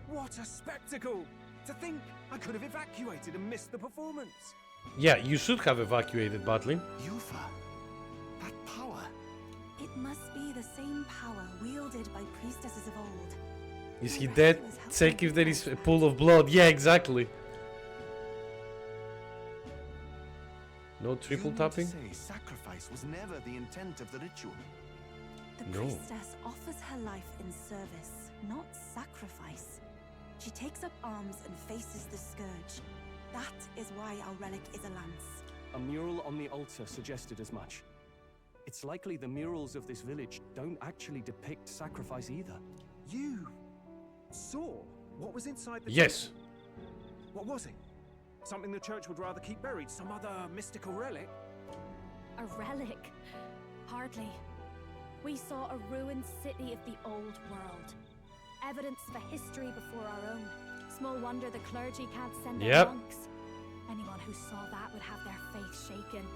What a spectacle! To think I could have evacuated and missed the performance. Yeah, you should have evacuated, Batlin. Yufa, that power. It must be the same power wielded by priestesses of old. Is he dead? Check if there is a pool of blood. Yeah, exactly. No triple tapping? You mean to say sacrifice was never the intent of the ritual? The No. priestess offers her life in service, not sacrifice. She takes up arms and faces the scourge. That is why our relic is a lance. A mural on the altar suggested as much. It's likely the murals of this village don't actually depict sacrifice either. You saw what was inside the Yes. temple? What was it? Something the church would rather keep buried? Some other mystical relic? A relic? Hardly. We saw a ruined city of the old world. Evidence of a history before our own. Small wonder the clergy can't send their monks. Anyone who saw that would have their faith shaken.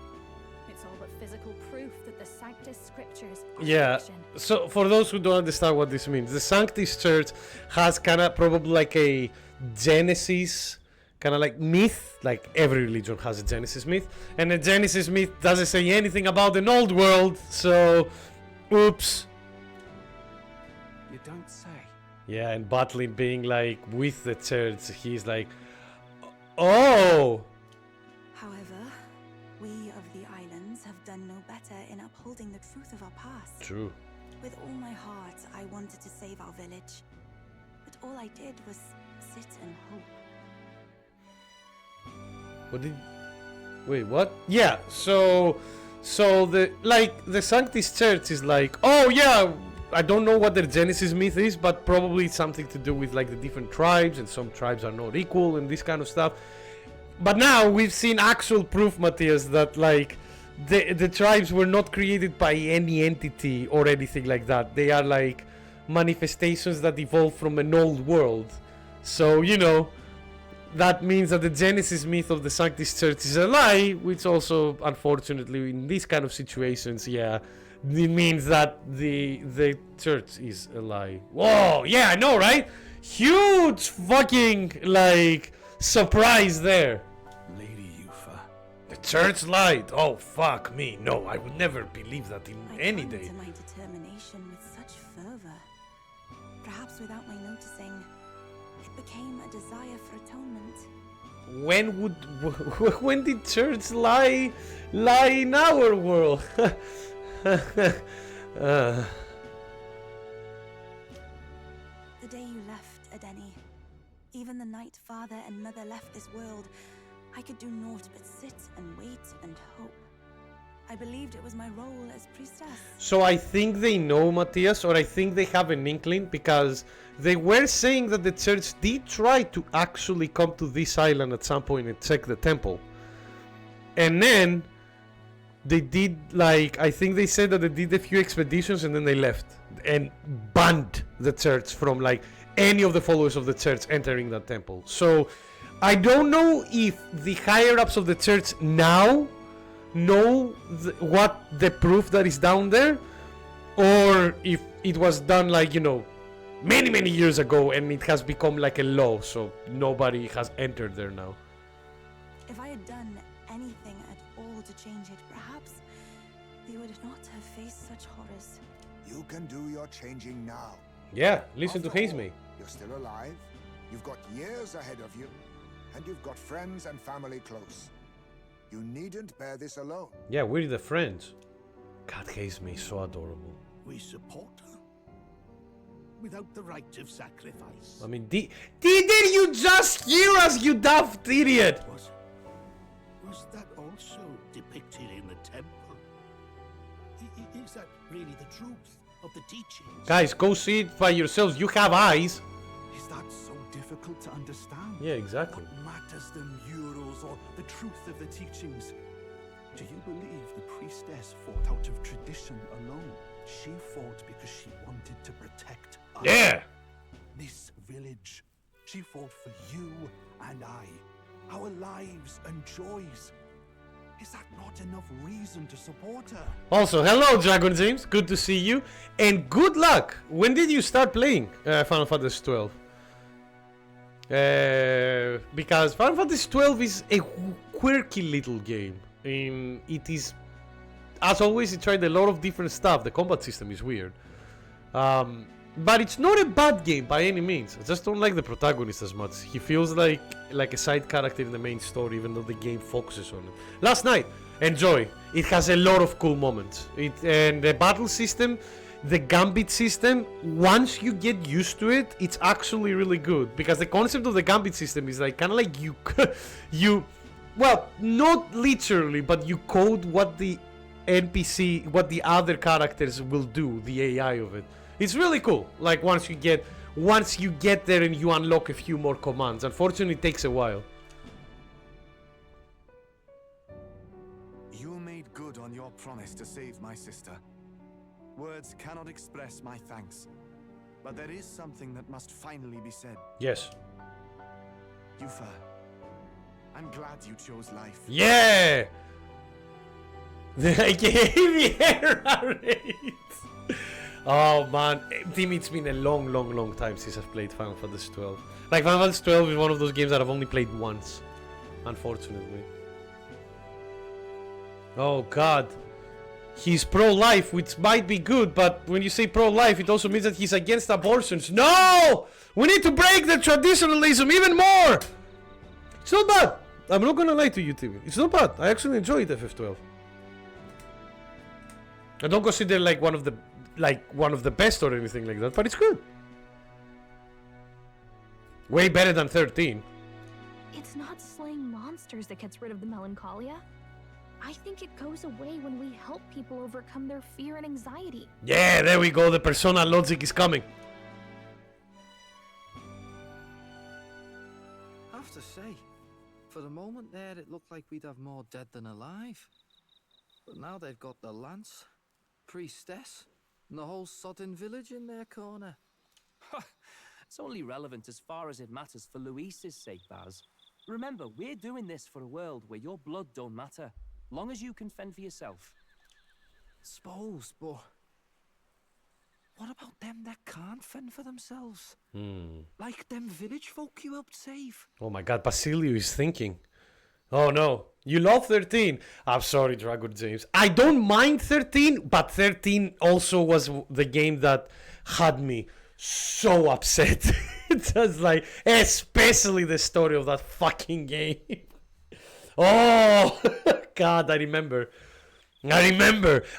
It's all but physical proof that the Sanctus Scriptures are fiction. So for those who don't understand what this means, the Sanctus Church has kind of probably like a Genesis kind of like myth, like every religion has a Genesis myth, and the Genesis myth doesn't say anything about an old world, so oops. You don't say. Yeah, and Batlin being like with the church, he's like, oh! However, we of the islands have done no better in upholding the truth of our past. True. With all my heart, I wanted to save our village. But all I did was sit and hope. What did... Wait, what? Yeah, so the Sanctus Church is like, oh yeah, I don't know what their Genesis myth is, but probably it's something to do with like the different tribes, and some tribes are not equal and this kind of stuff. But now we've seen actual proof, Matthias, that like the tribes were not created by any entity or anything like that. They are like manifestations that evolved from an old world. So, you know, that means that the Genesis myth of the Sanctus Church is a lie, which also, unfortunately, in these kind of situations, yeah, it means that the church is a lie. Whoa, yeah, I know, right? Huge fucking, like, surprise there. Lady Yufa. The church lied. Oh, fuck me. No, I would never believe that in any I clung day. to my determination with such fervor. Perhaps without my noticing, it became a desire for atonement. When did church lie in our world? The day you left, Adeni, even the night father and mother left this world, I could do naught but sit and wait and hope. I believed it was my role as priestess. So I think they know, Matthias, or I think they have an inkling, because they were saying that the church did try to actually come to this island at some point and check the temple. And then they did, like, I think they said that they did a few expeditions and then they left and banned the church from, like, any of the followers of the church entering that temple. So I don't know if the higher ups of the church now know what the proof that is down there, or if it was done, like, you know, many years ago and it has become like a law, so nobody has entered there now. If I had done anything at all to change it, perhaps they would not have faced such horrors. You can do your changing now. Yeah, listen to After all, Hazeme. You're still alive, you've got years ahead of you, and you've got friends and family close. You needn't bear this alone. Yeah, we're the friends. God, Hazeme is so adorable. We support her without the right of sacrifice. I mean, didn't you just hear us, you daft idiot? Was that also depicted in the temple? Is that really the truth of the teachings? Guys, go see it by yourselves. You have eyes. Is that so difficult to understand? Yeah, exactly. What matters the murals or the truth of the teachings? Do you believe the priestess fought out of tradition alone? She fought because she wanted to protect us. Yeah! This village. She fought for you and I. Our lives and joys. Is that not enough reason to support her? Also, hello, Dragon James. Good to see you. And good luck. When did you start playing Final Fantasy 12? Because Final Fantasy 12 is a quirky little game. It is, as always, it tried a lot of different stuff. The combat system is weird. But it's not a bad game by any means. I just don't like the protagonist as much. He feels like a side character in the main story, even though the game focuses on it. Last night, enjoy. It has a lot of cool moments. And the battle system, the gambit system, once you get used to it, it's actually really good. Because the concept of the gambit system is like kind of like you, well, not literally, but you code what the NPC, what the other characters will do, the AI of it. It's really cool. Like once you get there and you unlock a few more commands. Unfortunately, it takes a while. You made good on your promise to save my sister. Words cannot express my thanks. But there is something that must finally be said. Yes. Yufa, I'm glad you chose life. Yeah! I gave the error rate. Oh man, Tim, it's been a long time since I've played Final Fantasy 12. Like, Final Fantasy 12 is one of those games that I've only played once, unfortunately. Oh god. He's pro-life, which might be good, but when you say pro-life, it also means that he's against abortions. No! We need to break the traditionalism even more! It's not bad. I'm not gonna lie to you, Tim. It's not bad. I actually enjoyed FF12. I don't consider like one of the best or anything like that, but it's good. Way better than 13. It's not slaying monsters that gets rid of the melancholia. I think it goes away when we help people overcome their fear and anxiety. Yeah, there we go. The persona logic is coming. I have to say, for the moment there, it looked like we'd have more dead than alive. But now they've got the lance, priestess, and the whole sodden village in their corner. It's only relevant as far as it matters for Luis's sake, Baz. Remember, we're doing this for a world where your blood don't matter, long as you can fend for yourself. Suppose, but what about them that can't fend for themselves? Like them village folk you helped save? Oh my god, Basilio is thinking. Oh no, you love 13. I'm sorry, Dragon James. I don't mind 13, but 13 also was the game that had me so upset. It's just like, especially the story of that fucking game. Oh, god, I remember.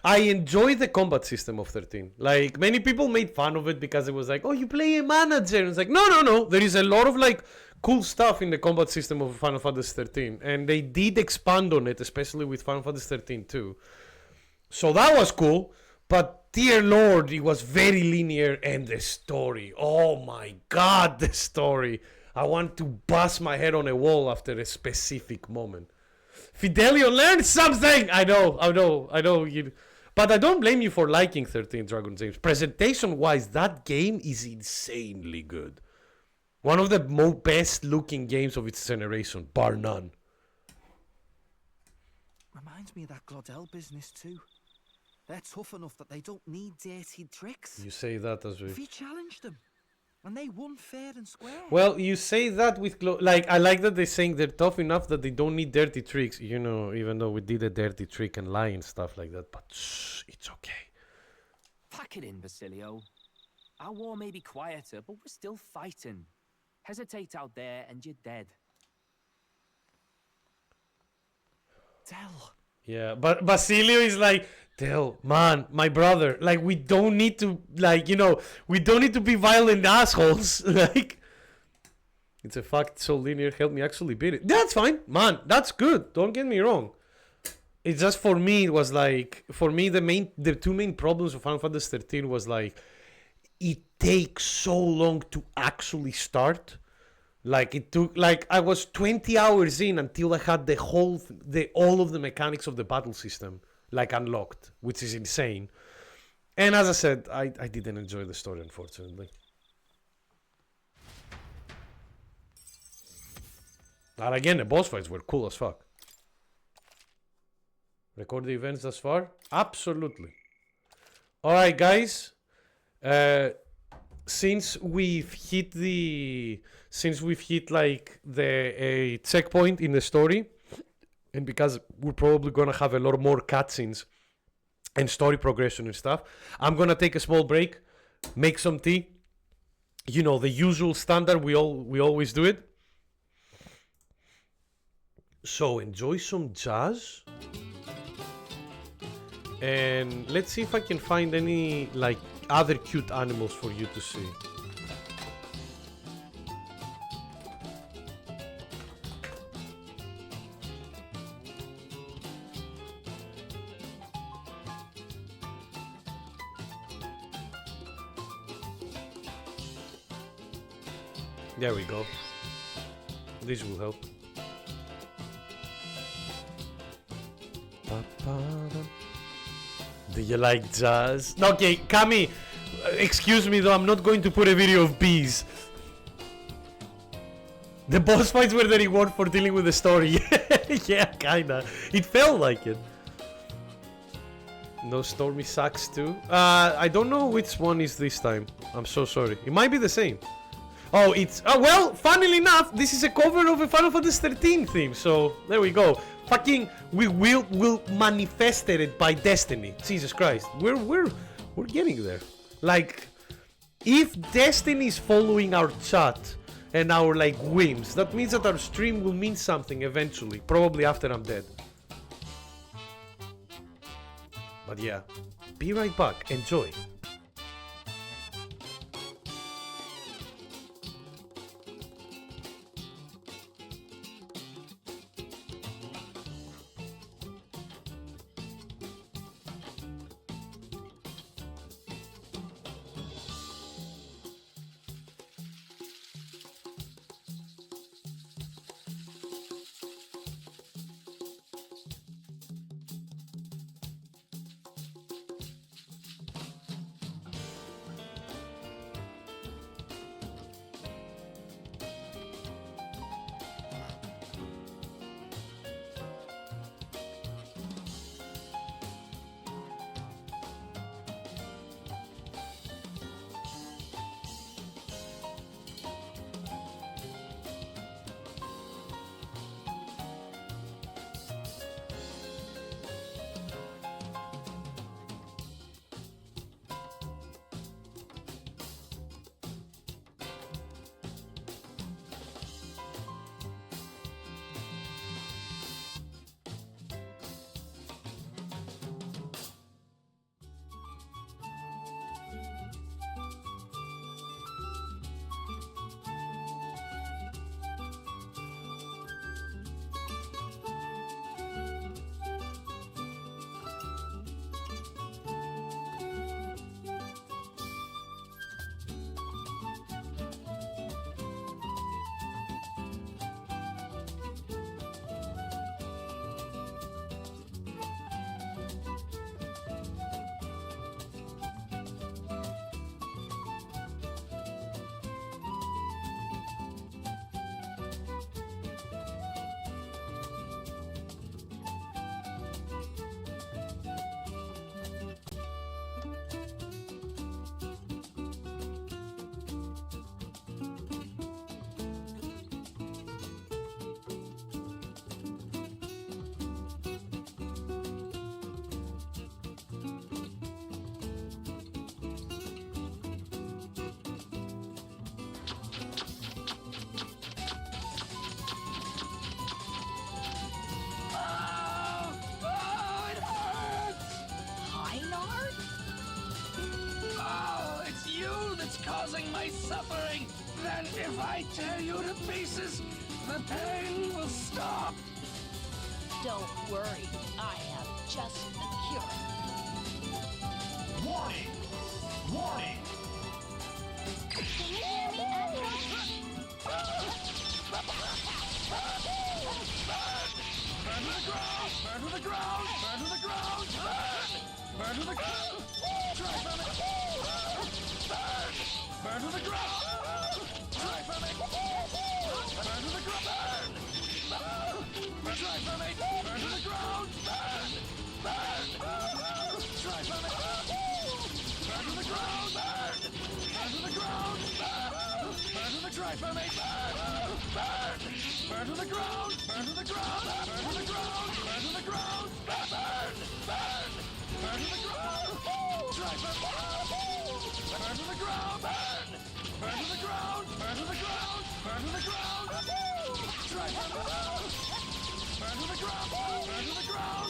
I enjoy the combat system of 13. Like, many people made fun of it because it was like, oh, you play a manager. And it's like, no. There is a lot of like cool stuff in the combat system of Final Fantasy 13. And they did expand on it, especially with Final Fantasy 13 too. So that was cool. But dear Lord, it was very linear, and the story. Oh my God, the story. I want to bust my head on a wall after a specific moment. Fidelio learned something. I know. But I don't blame you for liking 13 Dragon James. Presentation-wise, that game is insanely good. One of the best-looking games of its generation, bar none. Reminds me of that Glodell business too. They're tough enough that they don't need dirty tricks. You say that as well. If you challenged them, and they won fair and square. Well, you say that with like, I like that they're saying they're tough enough that they don't need dirty tricks. You know, even though we did a dirty trick and lie and stuff like that, but it's okay. Pack it in, Basilio. Our war may be quieter, but we're still fighting. Hesitate out there and you're dead. Del. Yeah, but Basilio is like, Del, man, my brother, like, we don't need to, like, you know, we don't need to be violent assholes. Like, it's a fact, so linear, help me actually beat it. That's fine, man, that's good, don't get me wrong. It's just, for me, it was like, for me, the two main problems of Final Fantasy 13 was like, it takes so long to actually start. Like, it took, like, I was 20 hours in until I had all of the mechanics of the battle system, like, unlocked, which is insane. And as I said, I didn't enjoy the story, unfortunately. But again, the boss fights were cool as fuck. Record the events thus far? Absolutely. Alright, guys. Since we've hit like the checkpoint in the story, and because we're probably gonna have a lot more cutscenes and story progression and stuff, I'm gonna take a small break, make some tea, you know, the usual standard, we always do it. So enjoy some jazz, and let's see if I can find any like other cute animals for you to see. There we go. This will help. Do you like jazz? Okay, Kami, excuse me though, I'm not going to put a video of bees. The boss fights were the reward for dealing with the story. Yeah, kinda. It felt like it. No, Stormy sucks too. I don't know which one is this time. I'm so sorry. It might be the same. Oh, it's... Oh, well, funnily enough, this is a cover of a Final Fantasy 13 theme. So, there we go. Fucking... We'll manifest it by destiny. Jesus Christ. We're getting there. Like, if destiny is following our chat and our, like, whims, that means that our stream will mean something eventually. Probably after I'm dead. But yeah. Be right back. Enjoy. causing my suffering, then if I tear you to pieces, the pain will stop. Don't worry, I have just the cure. Warning! Warning! Can you hear me, anyone? Burn to the ground! Burn to the ground! Burn to the ground! Burn to the ground! Try from it! Burn! Burn to the ground! Try from it! Burn to the ground! Burn! Try from it! Burn to the ground! Burn! Burn! Try from it! Burn to the ground! Burn! Burn to the ground! Burn! Burn to the try from it! Burn! Burn! Burn to the ground! Burn to the ground! Burn to the ground! Burn to the ground! Burn! Burn! Burn to the ground! Try from it! Burn to the ground! Burn! Burn to the ground! Burn to the ground! Burn to the ground! Try from it! Burn to the ground! Burn to the ground! Burn to the ground!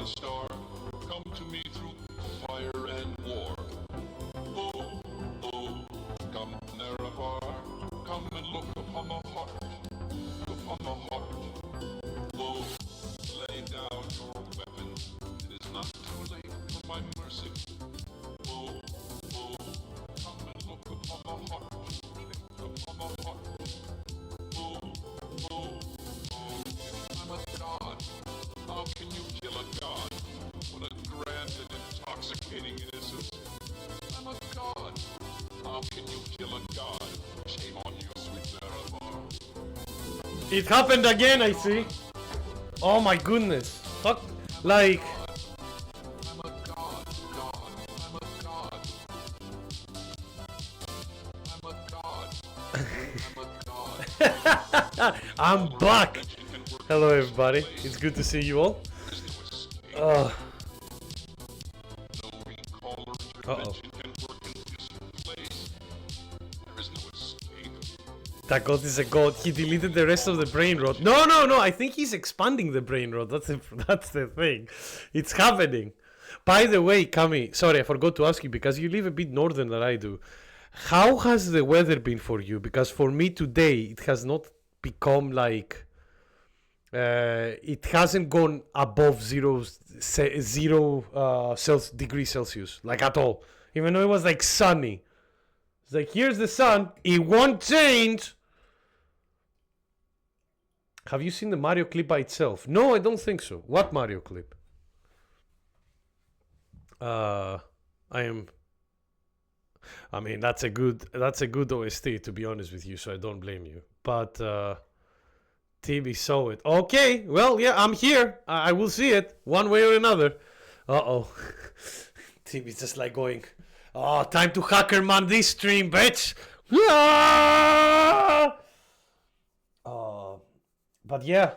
Star, come to me through fire and war. Oh, oh, come Nerevar, come and look upon the heart, upon the heart. Oh, lay down your weapon, it is not too late for my mercy. Oh, oh, come and look upon the heart, upon the heart. Oh, oh, oh, I'm a god. How can you kill a god? What a grand and intoxicating innocence. I'm a god. How can you kill a god? Shame on you, sweet Nerevar. It happened again, I see. Oh my goodness. Fuck. Like. I'm back. Hello everybody. It's good to see you all. Uh-oh. That god is a god. He deleted the rest of the brain rot. No. I think he's expanding the brain rot. That's the thing. It's happening. By the way, Kami, sorry, I forgot to ask you because you live a bit northern than I do. How has the weather been for you? Because for me today, it has not become like... it hasn't gone above zero degrees Celsius, like at all. Even though it was like sunny. It's like, here's the sun. It won't change. Have you seen the Mario clip by itself? No, I don't think so. What Mario clip? I mean, that's a good OST, to be honest with you, so I don't blame you. But TV saw it. Okay, well, yeah, I'm here. I will see it one way or another. Uh-oh. TV's just like going, oh, time to hacker man this stream, bitch. But yeah,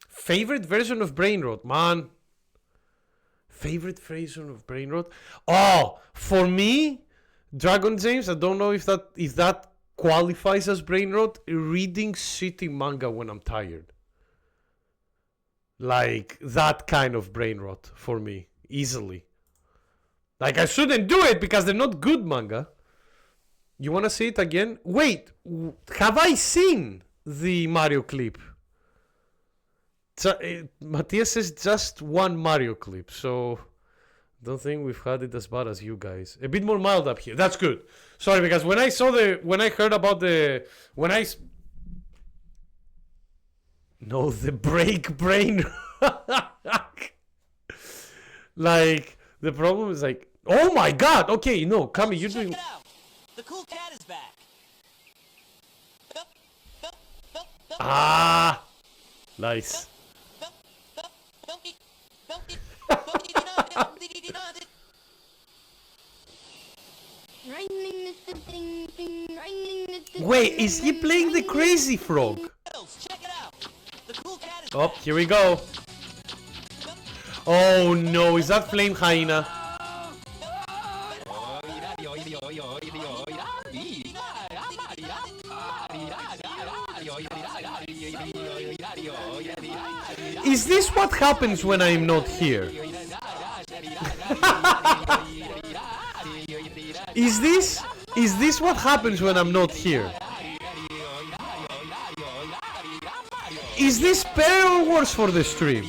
favorite version of brain rot, man. Favorite version of brain rot? Oh, for me, Dragon James, I don't know if that qualifies as brain rot. Reading shitty manga when I'm tired. Like that kind of brain rot for me, easily. Like I shouldn't do it because they're not good manga. You wanna see it again? Wait, have I seen the Mario clip? Matthias says just one Mario clip, so don't think we've had it as bad as you guys. A bit more mild up here. That's good. Sorry, because when I heard about the break brain. Like the problem is like, oh my god. Okay, no, Kami, you're doing. The cool cat is back. Ah, nice. Wait, is he playing the crazy frog? Oh, here we go. Oh no, is that Flame Hyena? Is this what happens when I'm not here? Is this what happens when I'm not here? Is this better or worse for the stream?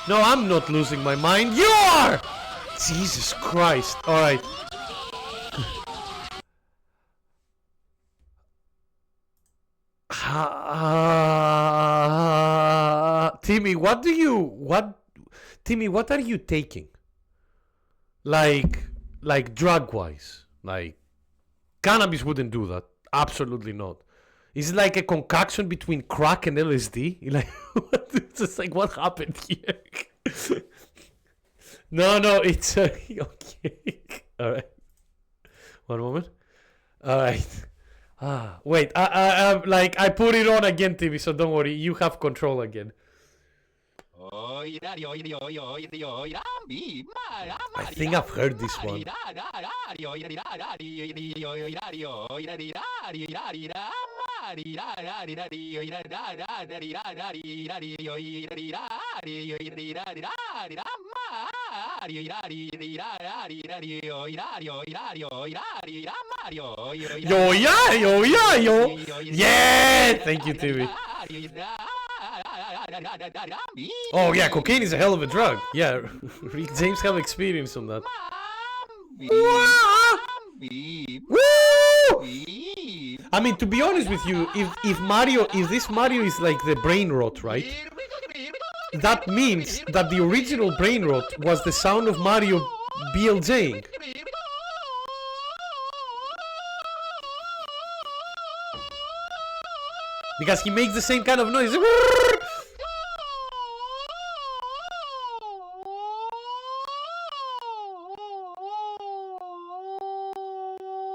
No, I'm not losing my mind. You are! Jesus Christ. Alright. Timmy, Timmy, what are you taking? Like drug-wise? Like, cannabis wouldn't do that. Absolutely not. Is it like a concoction between crack and LSD? Like, it's just like, what happened here? No, it's okay. All right. One moment. All right. Wait. I put it on again, TV. So don't worry. You have control again. I think I've heard this one. Yo. Yeah! Thank you, TV. Oh yeah, cocaine is a hell of a drug. Yeah, Rick James have experience on that. I mean, to be honest with you, if this Mario is like the brain rot, right? That means that the original brain rot was the sound of Mario BLJing. Because he makes the same kind of noise.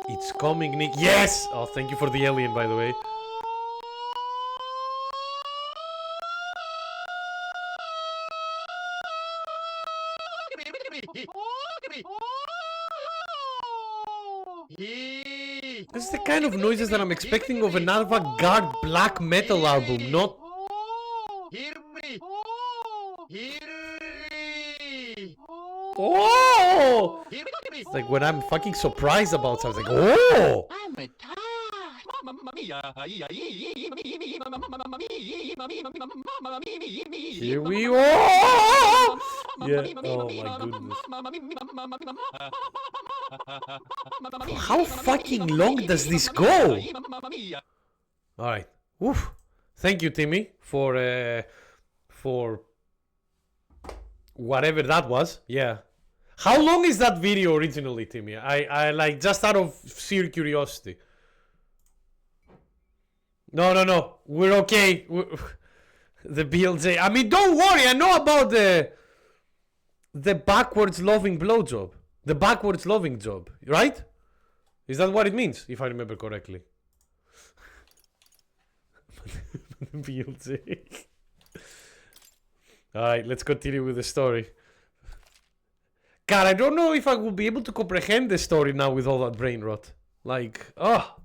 It's coming, Nick. Yes! Oh, thank you for the alien, by the way. This is the kind of noises that I'm expecting of an avant-garde black metal album, not... Oh! It's like when I'm fucking surprised about something, like, oh! Here we are! Yeah, oh my goodness. How fucking long does this go? Alright. Oof. Thank you, Timmy, for whatever that was. Yeah. How long is that video originally, Timmy? I like, just out of sheer curiosity. No. We're okay. The BLJ. I mean, don't worry. I know about the backwards loving blowjob. The backwards loving job, right? Is that what it means, if I remember correctly? BLJ. Alright, let's continue with the story. God, I don't know if I will be able to comprehend the story now with all that brain rot. Like, oh.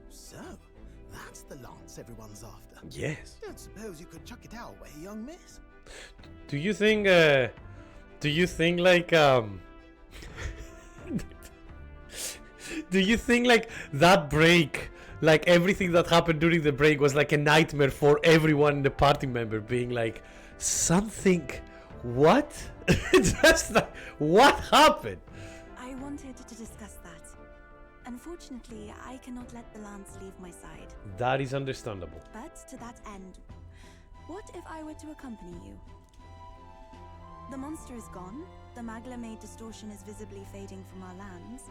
So, that's the lance everyone's after. Yes. Don't suppose you could chuck it our way, young miss? Do you think like, do you think like that break, like everything that happened during the break was like a nightmare for everyone in the party member, being like, something, what? Just like, what happened? I wanted to discuss that. Unfortunately, I cannot let the lance leave my side. That is understandable. But to that end, what if I were to accompany you? The monster is gone, the Magla-made distortion is visibly fading from our lands,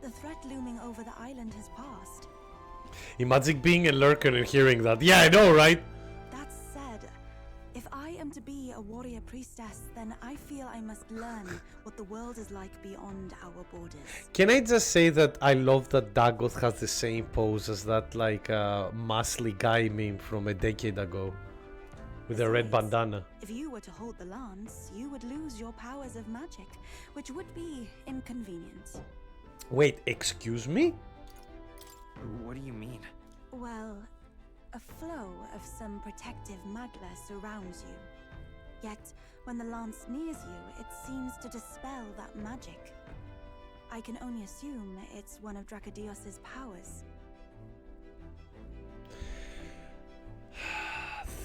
the threat looming over the island has passed. Imagine being a lurker and hearing that. Yeah, I know, right? That said, if I am to be a warrior priestess, then I feel I must learn what the world is like beyond our borders. Can I just say that I love that Dagoth has the same pose as that like muscly guy meme from a decade ago with a red bandana. If you were to hold the lance, you would lose your powers of magic, which would be inconvenient. Wait, excuse me? What do you mean? Well, a flow of some protective magla surrounds you. Yet, when the lance nears you, it seems to dispel that magic. I can only assume it's one of Dracodios's powers.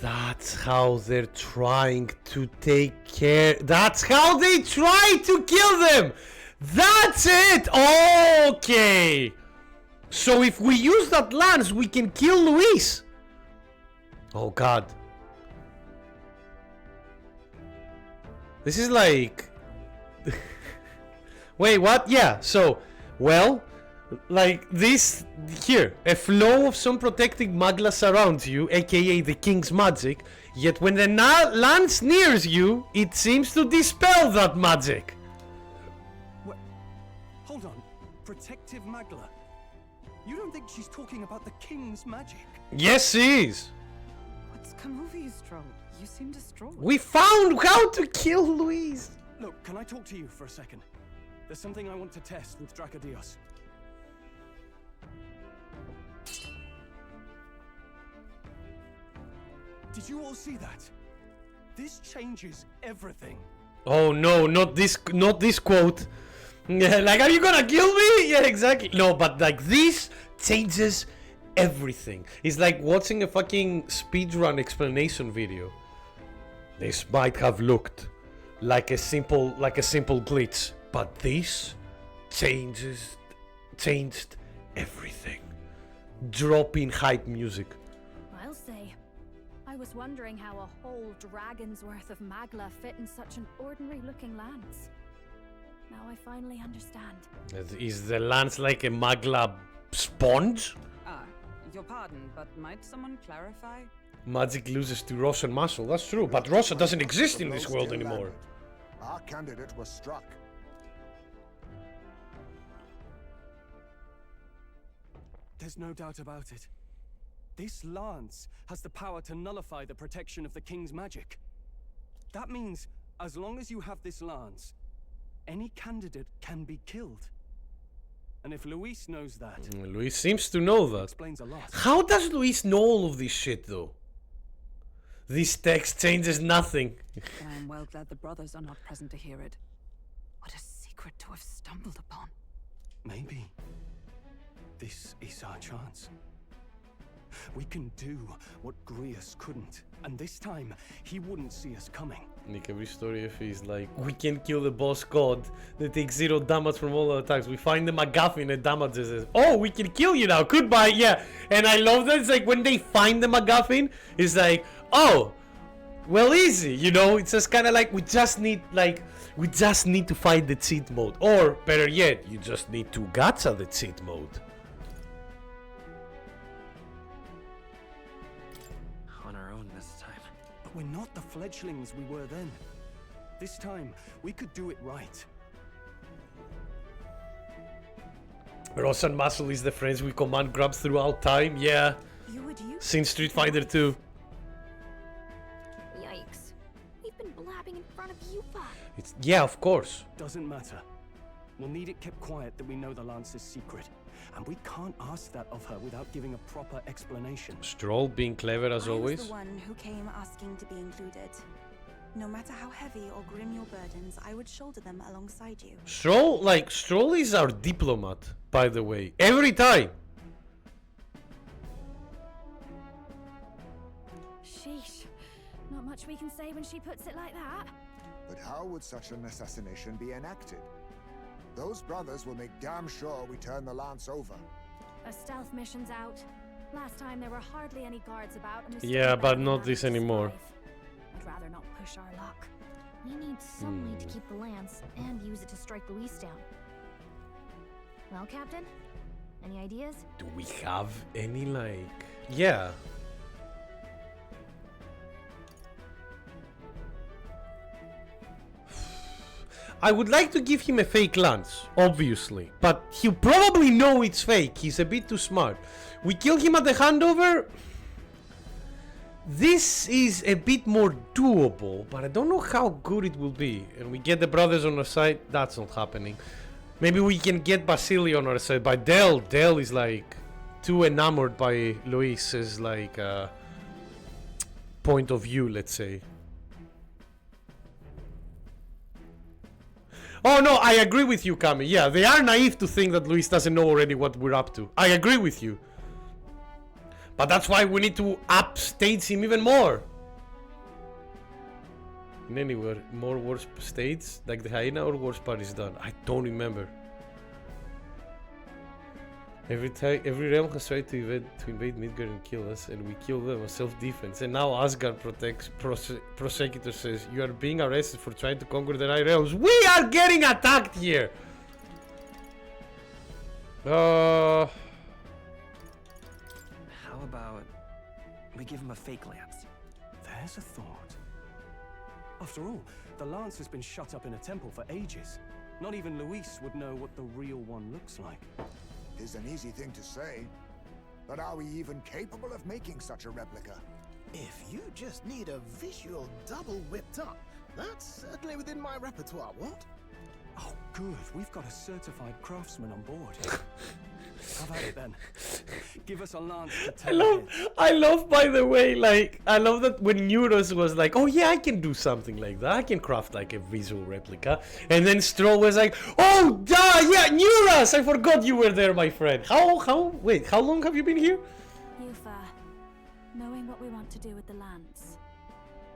That's how they're trying to take care. That's how they try to kill them! That's it! Okay! So if we use that lance, we can kill Luis! Oh god. This is like... Wait, what? Yeah, so... Well... Like this... Here. A flow of some protecting magla surrounds you, aka the king's magic. Yet when the lance nears you, it seems to dispel that magic. What? Hold on. Protective magla? You don't think she's talking about the king's magic? Yes, she is. What's come over you, Strode? You seem distraught. We found how to kill Luis. Look, can I talk to you for a second? There's something I want to test with Dracodios. Did you all see that? This changes everything. Oh no, not this quote. Yeah, like, are you gonna kill me? Yeah, exactly. No, but like this changes everything. It's like watching a fucking speedrun explanation video. This might have looked like a simple glitch, but this changed everything. Drop in hype music. I'll say. I was wondering how a whole dragon's worth of magla fit in such an ordinary looking lance. Now I finally understand. Is the lance like a magla sponge? Your pardon, but might someone clarify? Magic loses to Ross and muscle, that's true, but Rossa doesn't exist in this world anymore. Our candidate was struck. There's no doubt about it. This lance has the power to nullify the protection of the king's magic. That means, as long as you have this lance, any candidate can be killed. And if Luis knows that... Luis seems to know that. Explains a lot. How does Luis know all of this shit, though? This text changes nothing. I am well glad the brothers are not present to hear it. What a secret to have stumbled upon. Maybe this is our chance. We can do what Grius couldn't, and this time he wouldn't see us coming. Nick, every story of his like, we can kill the boss god that takes 0 damage from all the attacks. We find the MacGuffin and damages it. Oh, we can kill you now. Goodbye. Yeah, and I love that. It's like when they find the MacGuffin, it's like, oh, well, easy. You know, it's just kind of like we just need to find the cheat mode, or better yet, you just need to gacha the cheat mode. We're not the fledglings we were then. This time, we could do it right. Ross and Muscle is the friends we command grabs throughout time, yeah. Since Street Fighter 2. Yikes. We've been blabbing in front of Yupa. Yeah, of course. Doesn't matter. We'll need it kept quiet that we know the Lance's secret. And we can't ask that of her without giving a proper explanation. Stroll being clever as always. I was the one who came asking to be included. No matter how heavy or grim your burdens, I would shoulder them alongside you. Stroll is our diplomat, by the way. Every time. Sheesh. Not much we can say when she puts it like that. But how would such an assassination be enacted? Those brothers will make damn sure we turn the lance over. A stealth mission's out. Last time there were hardly any guards about. And yeah, but not this anymore. I'd rather not push our luck. We need some way to keep the lance and use it to strike Luis down. Well, Captain, any ideas? Do we have any Yeah. I would like to give him a fake lance, obviously, but he'll probably know it's fake. He's a bit too smart. We kill him at the handover. This is a bit more doable, but I don't know how good it will be. And we get the brothers on our side. That's not happening. Maybe we can get Basili on our side. But Del is like too enamored by Luis's like point of view, let's say. Oh no, I agree with you, Kami. Yeah, they are naive to think that Luis doesn't know already what we're up to. I agree with you. But that's why we need to upstage him even more. In anywhere, more worse states, like the hyena or worse part is done. I don't remember. Every realm has tried to invade Midgard and kill us, and we kill them as self-defense. And now Asgard protects. Prosecutor says, you are being arrested for trying to conquer the Nine Realms. We are getting attacked here! How about we give him a fake lance? There's a thought. After all, the lance has been shut up in a temple for ages. Not even Luis would know what the real one looks like. It's an easy thing to say, but are we even capable of making such a replica? If you just need a visual double whipped up, that's certainly within my repertoire, what? Oh, good. We've got a certified craftsman on board. Have at it then. Give us a lance to tell I love, by the way, like, I love that when Neuros was like, oh yeah, I can do something like that. I can craft like a visual replica. And then Stroll was like, oh, duh, yeah, Neuros! I forgot you were there, my friend. Wait, how long have you been here? Yufa, knowing what we want to do with the lance,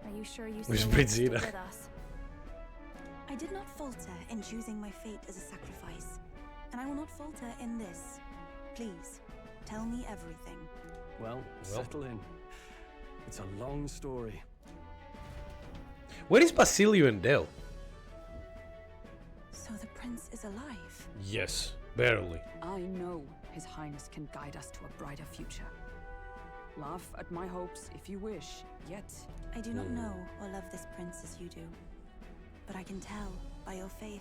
are you sure you Where's still want to stay Brizina? with us? I did not falter in choosing my fate as a sacrifice, and I will not falter in this. Please, tell me everything. Well, settle in. It's a long story. Where is Basilio and Del? So the prince is alive? Yes, barely. I know His Highness can guide us to a brighter future. Laugh at my hopes if you wish, yet... I do not know or love this prince as you do. But I can tell, by your faith,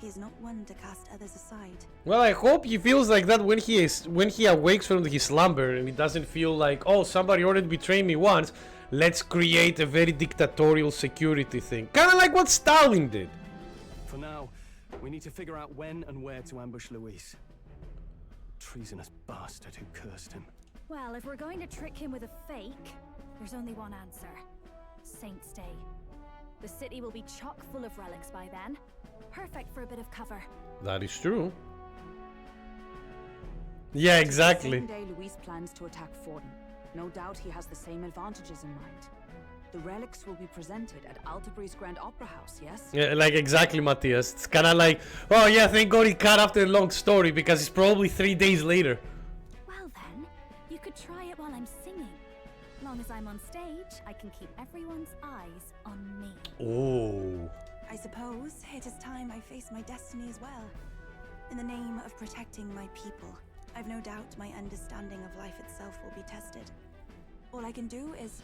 he is not one to cast others aside. Well, I hope he feels like that when he awakes from his slumber and he doesn't feel like, oh, somebody already betrayed me once. Let's create a very dictatorial security thing. Kind of like what Stalin did. For now, we need to figure out when and where to ambush Luis. Treasonous bastard who cursed him. Well, if we're going to trick him with a fake, there's only one answer. Saint's Day. The city will be chock full of relics by then. Perfect for a bit of cover. That is true. Yeah, exactly. The same day Luis plans to attack Forden. No doubt he has the same advantages in mind. The relics will be presented at Altabri's Grand Opera House, yes? Yeah, like exactly, Matthias. It's kind of like, oh yeah, thank God he cut after a long story because it's probably 3 days later. Well then, you could try it while I'm singing. Long as I'm on stage, I can keep everyone's eyes on me. Oh. I suppose it is time I face my destiny as well. In the name of protecting my people, I've no doubt my understanding of life itself will be tested. All I can do is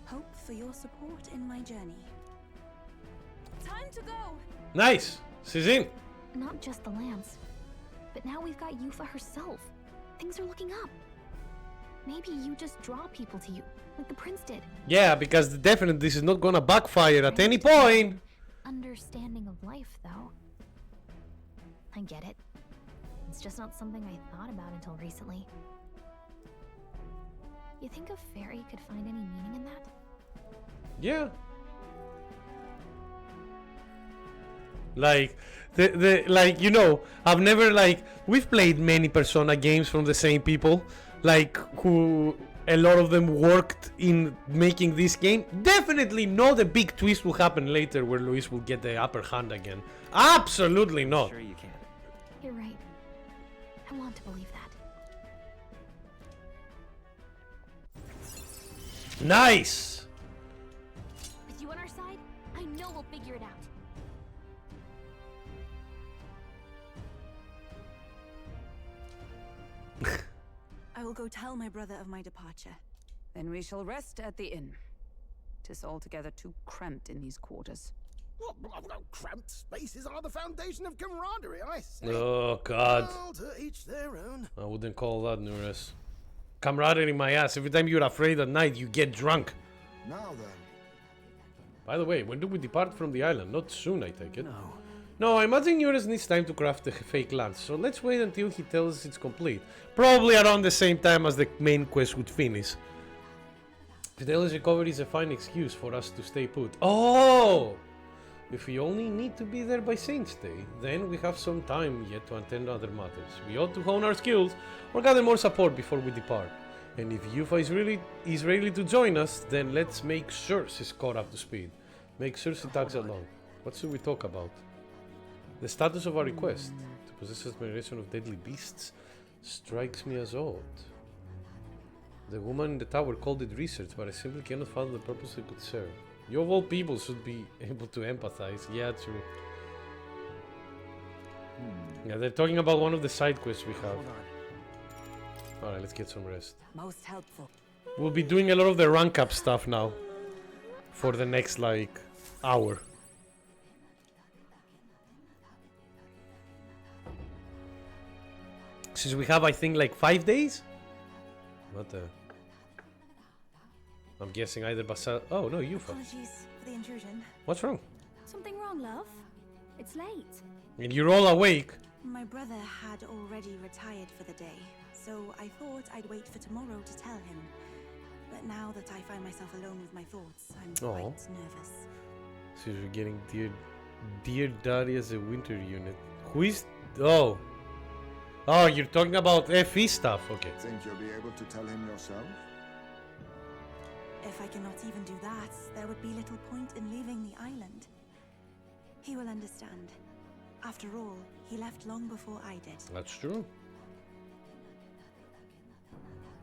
hope for your support in my journey. Time to go! Nice! She's in. Not just the lance, but now we've got Yufa herself. Things are looking up. Maybe you just draw people to you, like the prince did. Yeah, because definitely this is not gonna backfire at any point. Understanding of life, though. I get it. It's just not something I thought about until recently. You think a fairy could find any meaning in that? Yeah. Like like, you know, I've never, like, we've played many Persona games from the same people, like, who a lot of them worked in making this game. Definitely not a big twist will happen later where Luis will get the upper hand again. Absolutely not. Sure you can. You're right. I want to believe that. Nice. With you on our side, I know we'll figure it out. I will go tell my brother of my departure. Then we shall rest at the inn. 'Tis altogether too cramped in these quarters. Cramped spaces are the foundation of camaraderie, I say. Oh, God. Well, to each their own. I wouldn't call that Nuris. Camaraderie my ass. Every time you're afraid at night, you get drunk. Now then. By the way, when do we depart from the island? Not soon, I take it. No, I imagine Nuris needs time to craft the fake lance, so let's wait until he tells us it's complete. Probably around the same time as the main quest would finish. Fideli's recovery is a fine excuse for us to stay put. Oh! If we only need to be there by Saint's Day, then we have some time yet to attend to other matters. We ought to hone our skills or gather more support before we depart. And if Yufa is ready to join us, then let's make sure she's caught up to speed. Make sure she tags along. What should we talk about? The status of our request to possess admiration of deadly beasts strikes me as odd. The woman in the tower called it research, but I simply cannot fathom the purpose it could serve. You of all people should be able to empathize. Yeah, true. Yeah, they're talking about one of the side quests we have. Alright, let's get some rest. Most helpful. We'll be doing a lot of the rank up stuff now. For the next, like, hour. Since we have, I think, like 5 days? What the... I'm guessing either Basal... Oh, no, Yufa. Apologies for the intrusion. What's wrong? Something wrong, love? It's late. And you're all awake. My brother had already retired for the day, so I thought I'd wait for tomorrow to tell him. But now that I find myself alone with my thoughts, I'm quite nervous. So you're getting Dear Daddy as a winter unit. Who is... Oh, you're talking about FE stuff, okay. Think you'll be able to tell him yourself? If I cannot even do that, there would be little point in leaving the island. He will understand. After all, he left long before I did. That's true.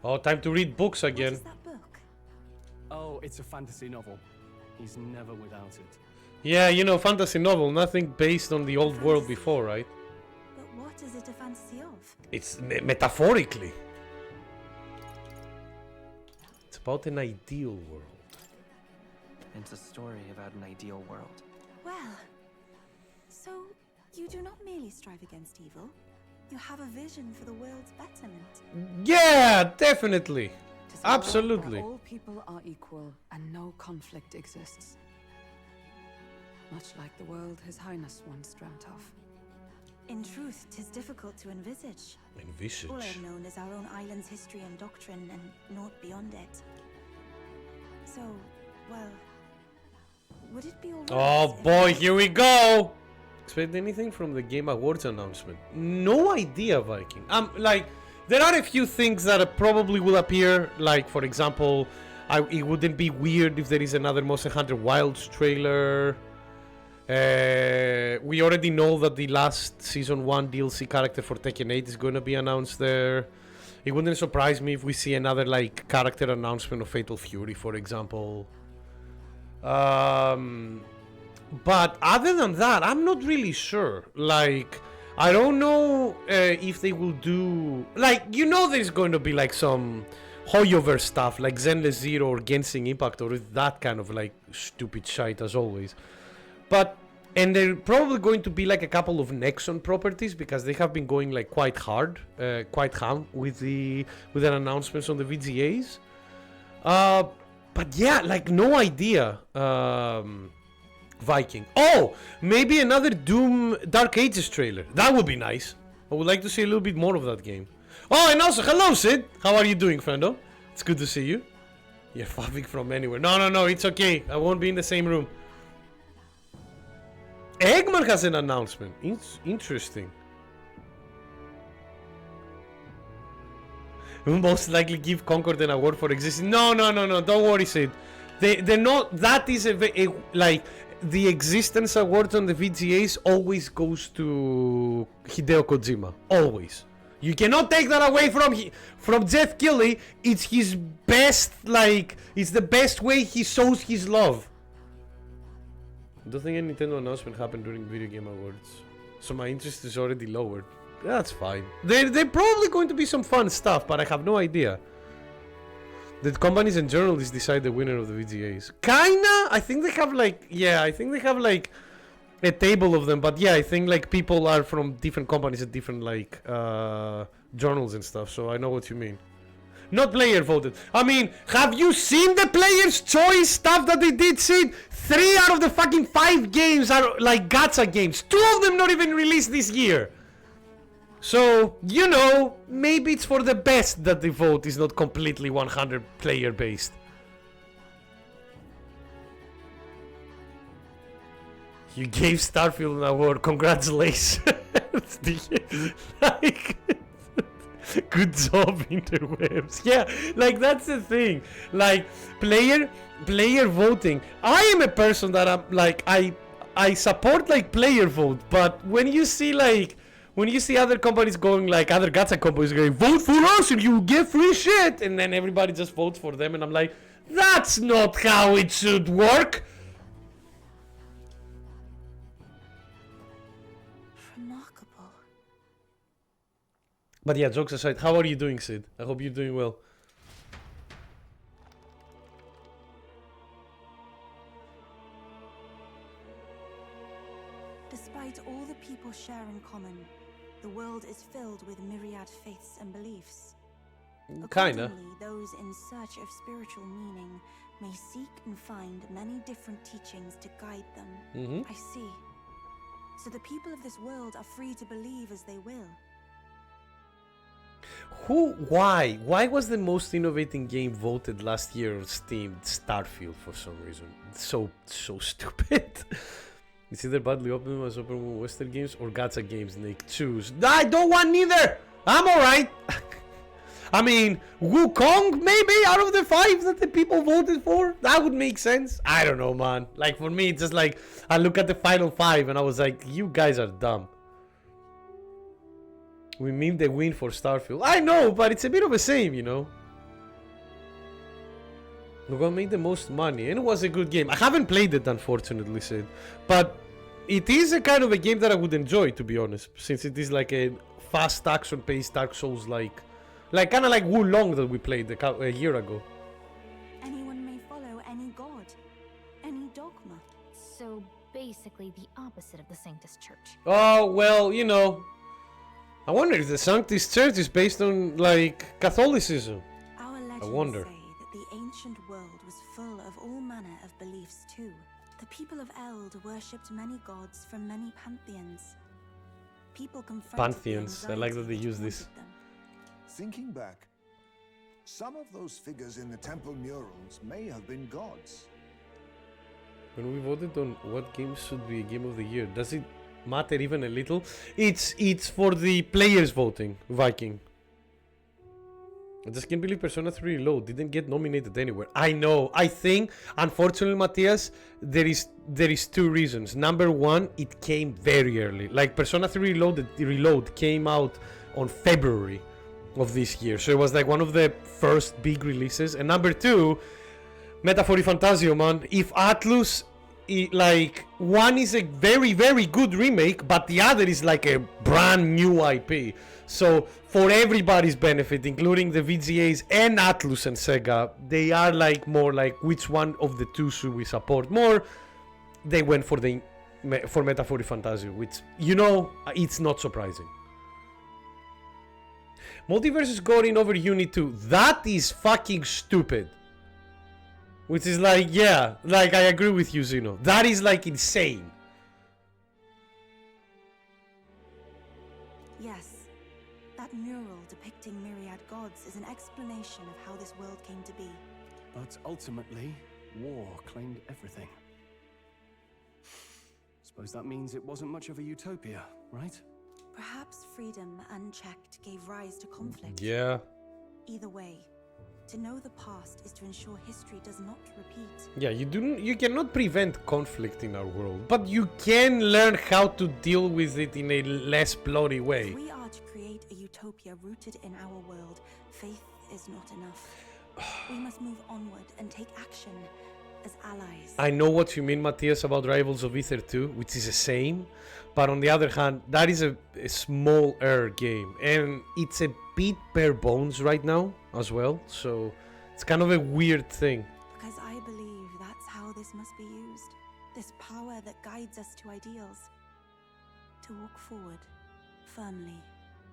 Oh, time to read books again. What is that book? Oh, it's a fantasy novel. He's never without it. Yeah, you know, fantasy novel, nothing based on the old world before, right? But what is it a fantasy of? It's metaphorically. It's about an ideal world. It's a story about an ideal world. Well, so you do not merely strive against evil. You have a vision for the world's betterment. Yeah, definitely. It is a world Absolutely. where all people are equal and no conflict exists. Much like the world His Highness once dreamt of. In truth, 'tis difficult to envisage. Envisage? All I have known is our own island's history and doctrine, and naught beyond it. So, well, would it be alright? Oh boy, here we go! Expect anything from the Game Awards announcement? No idea, Viking. Like, there are a few things that probably will appear. Like, for example, it wouldn't be weird if there is another Monster Hunter Wilds trailer. We already know that the last Season 1 DLC character for Tekken 8 is going to be announced there. It wouldn't surprise me if we see another, like, character announcement of Fatal Fury, for example. But other than that, I'm not really sure. Like, I don't know if they will do... Like, you know there's going to be, like, some Hoyoverse stuff, like Zenless Zero or Genshin Impact, or that kind of, like, stupid shite as always. But... And they're probably going to be, like, a couple of Nexon properties, because they have been going, like, quite hard, quite ham with their announcements on the VGAs. But yeah, like, no idea. Viking. Oh, maybe another Doom Dark Ages trailer. That would be nice. I would like to see a little bit more of that game. Oh, and also, hello, Sid. How are you doing, friendo? It's good to see you. You're fabbing from anywhere. No, it's okay. I won't be in the same room. Eggman has an announcement. Interesting. We'll most likely give Concord an award for existing. No. Don't worry, Sid. They're not. That is like the existence award on the VGAs always goes to Hideo Kojima. Always. You cannot take that away from Jeff Keighley. It's his best. Like, it's the best way he shows his love. I don't think any Nintendo announcement happened during Video Game Awards, so my interest is already lowered. That's fine. They're probably going to be some fun stuff, but I have no idea. The companies and journalists decide the winner of the VGAs. Kinda? I think they have like... Yeah, I think they have like a table of them, but yeah, I think like people are from different companies and different like journals and stuff, so I know what you mean. Not player voted. I mean, have you seen the player's choice stuff that they did, Sid? 3 out of the fucking 5 games are like gacha games. 2 of them not even released this year. So, you know, maybe it's for the best that the vote is not completely 100 player based. You gave Starfield an award. Congratulations. Like... Good job, interwebs. Yeah, like that's the thing. Like player voting. I am a person that I'm like I support like player vote, but when you see other companies going like other gacha companies going vote for us and you get free shit, and then everybody just votes for them, and I'm like, that's not how it should work. But yeah, jokes aside, how are you doing, Sid? I hope you're doing well. Despite all the people share in common, the world is filled with myriad faiths and beliefs. Kinda. Accordingly, those in search of spiritual meaning may seek and find many different teachings to guide them. I see. so the people of this world are free to believe as they will. Why? Why was the most innovating game voted last year on Steam Starfield for some reason? So stupid. It's either badly open as open world Western games or gacha games, Nick. Choose. I don't want neither! I'm alright! I mean, Wukong maybe out of the 5 that the people voted for? That would make sense. I don't know, man. Like, for me, it's just like, I look at the final 5 and I was like, you guys are dumb. We mean the win for Starfield. I know, but it's a bit of a shame, you know. Look what made the most money, and it was a good game. I haven't played it, unfortunately, Sid, but it is a kind of a game that I would enjoy, to be honest, since it is like a fast action-paced Dark Souls like kind of like Wulong that we played a year ago. Anyone may follow any god, any dogma. So basically the opposite of the Sanctus Church. Oh, well, you know, I wonder if the Sanctus Church is based on, like, Catholicism. Our legends I wonder. say that the ancient world was full of all manner of beliefs too. The people of Eld worshipped many gods from many pantheons. People confronted Pantheons, I like that they use this. Thinking back, some of those figures in the temple murals may have been gods. When we voted on what game should be a game of the year, does it matter even a little? It's for the players voting, Viking. I just can't believe Persona 3 Reload didn't get nominated anywhere. I know. I think, unfortunately, Matthias, there is 2 reasons. Number 1, it came very early. Like, Persona 3 Reload came out on February of this year, so it was like one of the first big releases. And number 2, ReFantazio, man. If Atlus, like, one is a very, very good remake, but the other is like a brand new IP. So for everybody's benefit, including the VGAs and Atlus and Sega, they are like more like which one of the 2 should we support more. They went for ReFantazio, which, you know, it's not surprising. Multiverse is going over Unit 2. That is fucking stupid. Which is like, yeah, like I agree with you, Zeno. That is like insane. Yes, that mural depicting myriad gods is an explanation of how this world came to be. But ultimately, war claimed everything. Suppose that means it wasn't much of a utopia, right? Perhaps freedom unchecked gave rise to conflict. Yeah. Either way, to know the past is to ensure history does not repeat. Yeah, you cannot prevent conflict in our world, but you can learn how to deal with it in a less bloody way. If we are to create a utopia rooted in our world, faith is not enough. We must move onward and take action as allies. I know what you mean, Matthias, about Rivals of Ether 2, which is the same, but on the other hand, that is a smaller game, and it's a bit bare bones right now as well, so it's kind of a weird thing. Because I believe that's how this must be used. This power that guides us to ideals. To walk forward, firmly,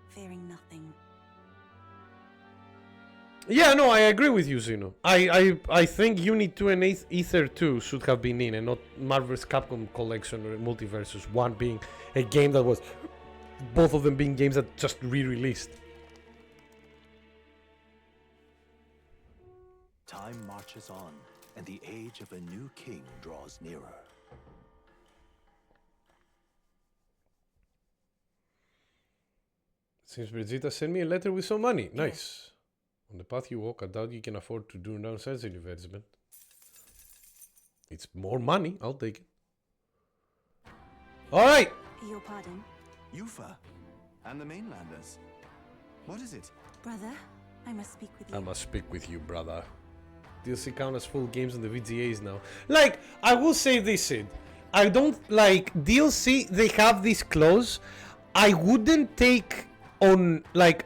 fearing nothing. Yeah, no, I agree with you, Zeno. I think Unit 2 and Ether 2 should have been in, and not Marvel's Capcom Collection or Multiversus 1 being a game that was... both of them being games that just re-released. Time marches on, and the age of a new king draws nearer. Since Brigitta sent me a letter with some money. Nice. On the path you walk, I doubt you can afford to do nonsense investment. It's more money, I'll take it. Alright! Your pardon? Yufa and the mainlanders. What is it? Brother, I must speak with you. I must speak with you, brother. DLC count as full games on the VGAs now. Like, I will say this, Sid. I don't like DLC, they have this clause. I wouldn't take on, like,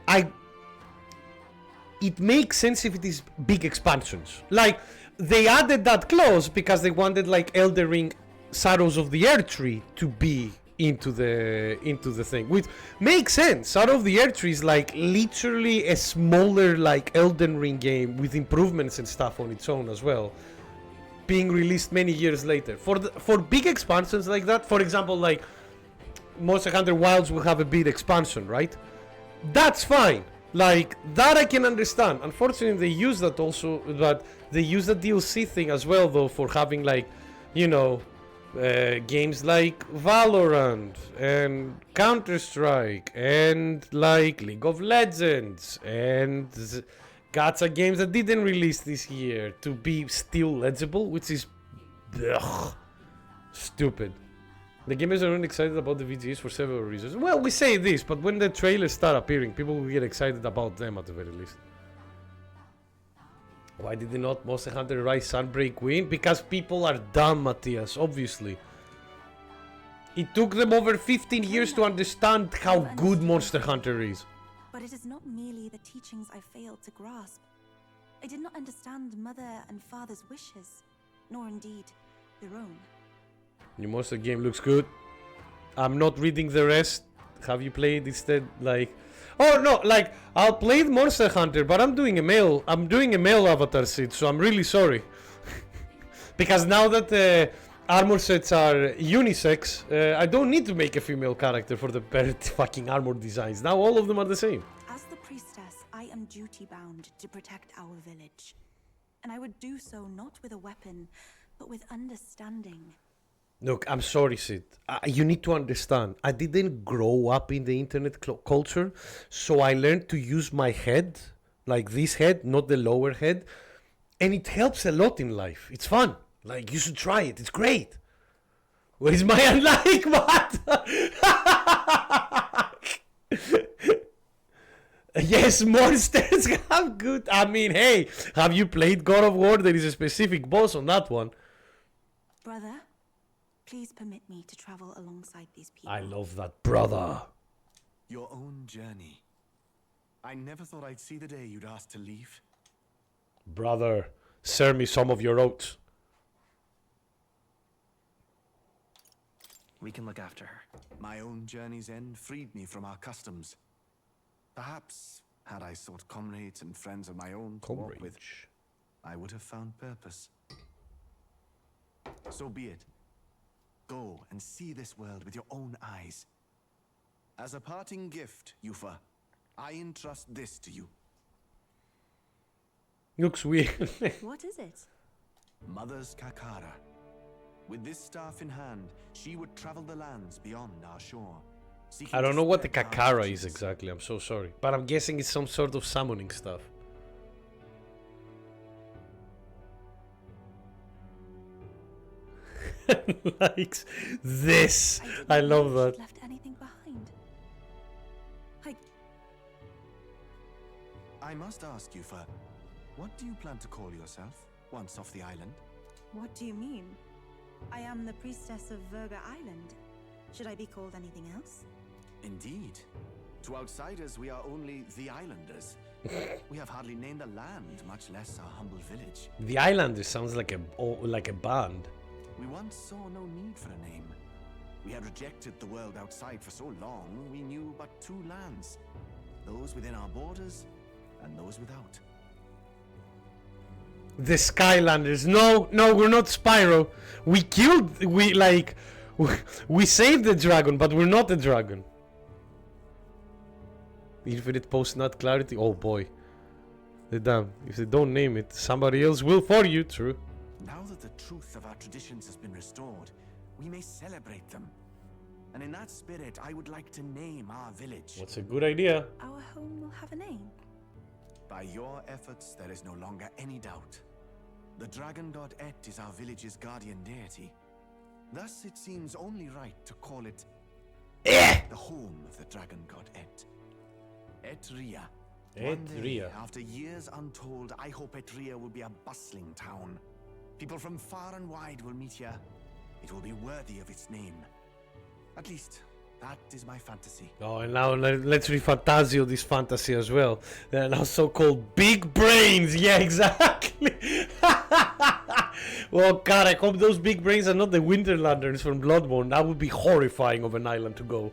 it makes sense if it is big expansions. Like, they added that clause because they wanted, like, Elden Ring Shadows of the Erdtree to be into the thing, which makes sense. Shadow of the Erdtree is like literally a smaller, like, Elden Ring game with improvements and stuff on its own as well, being released many years later. For big expansions like that, for example, like Monster Hunter Wilds will have a big expansion, right? That's fine. Like, that I can understand. Unfortunately, they use that also, but they use the DLC thing as well, though, for having, like, you know, games like Valorant and Counter-Strike and, like, League of Legends and gacha games that didn't release this year to be still legible, which is stupid. The gamers are really excited about the VGs for several reasons. Well, we say this, but when the trailers start appearing, people will get excited about them at the very least. Why did not Monster Hunter Rise Sunbreak win? Because people are dumb, Matthias, obviously. It took them over 15 years to understand how good Monster Hunter is. But it is not merely the teachings I failed to grasp. I did not understand Mother and Father's wishes, nor indeed their own. New monster game looks good. I'm not reading the rest. Have you played instead? Like, oh no, like I'll play Monster Hunter, but I'm doing a male avatar set, so I'm really sorry. Because now that armor sets are unisex, I don't need to make a female character for the fucking armor designs. Now all of them are the same. As the priestess, I am duty-bound to protect our village. And I would do so not with a weapon, but with understanding. Look, I'm sorry, Sid. You need to understand. I didn't grow up in the internet culture, so I learned to use my head, like this head, not the lower head, and it helps a lot in life. It's fun. Like, you should try it. It's great. Where is my unlike what? Yes, monsters have good. I mean, hey, have you played God of War? There is a specific boss on that one. Brother, please permit me to travel alongside these people. I love that, brother. Your own journey. I never thought I'd see the day you'd ask to leave. Brother, serve me some of your oats. We can look after her. My own journey's end freed me from our customs. Perhaps, had I sought comrades and friends of my own to walk with, I would have found purpose. So be it. Go and see this world with your own eyes. As a parting gift, Yufa, I entrust this to you. Looks weird. What is it? Mother's Kakara. With this staff in hand, she would travel the lands beyond our shore. I don't know what the Kakara is exactly, I'm so sorry. But I'm guessing it's some sort of summoning stuff. Likes this. I love that. Left anything behind? I must ask Yufa, what do you plan to call yourself once off the island? What do you mean? I am the priestess of Verga Island. Should I be called anything else? Indeed. To outsiders, we are only the Islanders. We have hardly named a land, much less our humble village. The Islanders sounds like a band. We once saw no need for a name. We had rejected the world outside for so long, we knew but two lands. Those within our borders, and those without. The Skylanders. No, we're not Spyro. We saved the dragon, but we're not the dragon. Infinite post-nut clarity. Oh boy. Damn, if they don't name it, somebody else will for you, true. Now that the truth of our traditions has been restored, we may celebrate them. And in that spirit, I would like to name our village. What's a good idea? Our home will have a name. By your efforts, there is no longer any doubt. The dragon god Et is our village's guardian deity. Thus, it seems only right to call it the home of the dragon god Et. Etria. One day, after years untold, I hope Etria will be a bustling town. People from far and wide will meet here. It will be worthy of its name. At least, that is my fantasy. Oh, and now let's ReFantazio this fantasy as well. They're now so-called big brains. Yeah, exactly. Well, God, I hope those big brains are not the Winter Lanterns from Bloodborne. That would be horrifying of an island to go.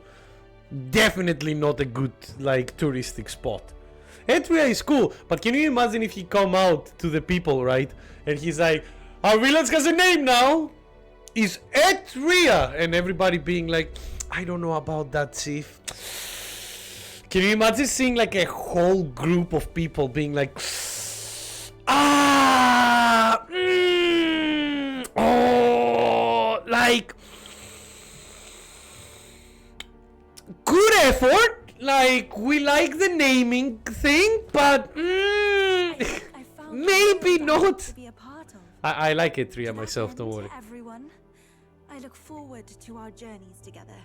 Definitely not a good, like, touristic spot. Etria is cool, but can you imagine if he come out to the people, right? And he's like, our village has a name now. Is Etria. And everybody being like, I don't know about that, Chief. Can you imagine seeing like a whole group of people being like, oh, like, good effort. Like, we like the naming thing, but maybe not. I like it, Tria, myself, don't worry. Everyone, I look forward to our journeys together.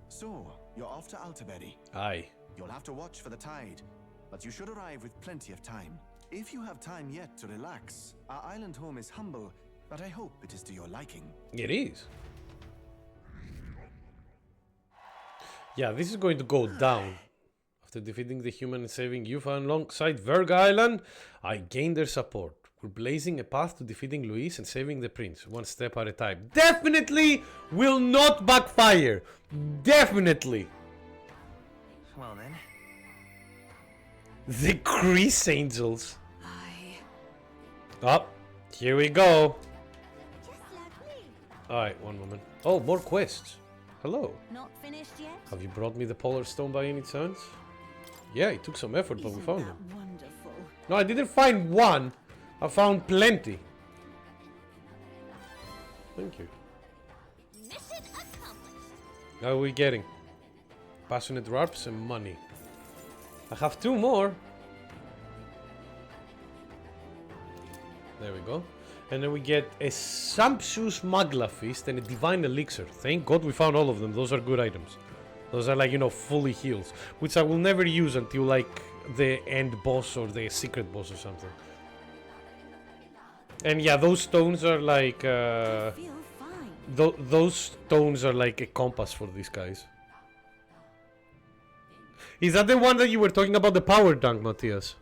So, you're off to Altaberry. Aye. You'll have to watch for the tide, but you should arrive with plenty of time. If you have time yet to relax, our island home is humble, but I hope it is to your liking. It is. Yeah, this is going to go down. After defeating the human and saving Yufa alongside Verga Island, I gained their support. We're blazing a path to defeating Luis and saving the prince, one step at a time. Definitely will not backfire. Definitely. Well then. The Crease Angels. Oh, here we go. Alright, one moment. Oh, more quests. Hello. Not finished yet? Have you brought me the Polar Stone by any chance? Yeah, it took some effort, but we found it. Wonderful. No, I didn't find one. I found plenty. Thank you. Mission accomplished. How are we getting? Passionate Warps and money. I have 2 more. There we go. And then we get a Sumptuous Magla Feast and a Divine Elixir. Thank God we found all of them. Those are good items. Those are like, you know, fully heals. Which I will never use until like the end boss or the secret boss or something. And yeah, those stones are like... those stones are like a compass for these guys. Is that the one that you were talking about, the power dunk, Matthias?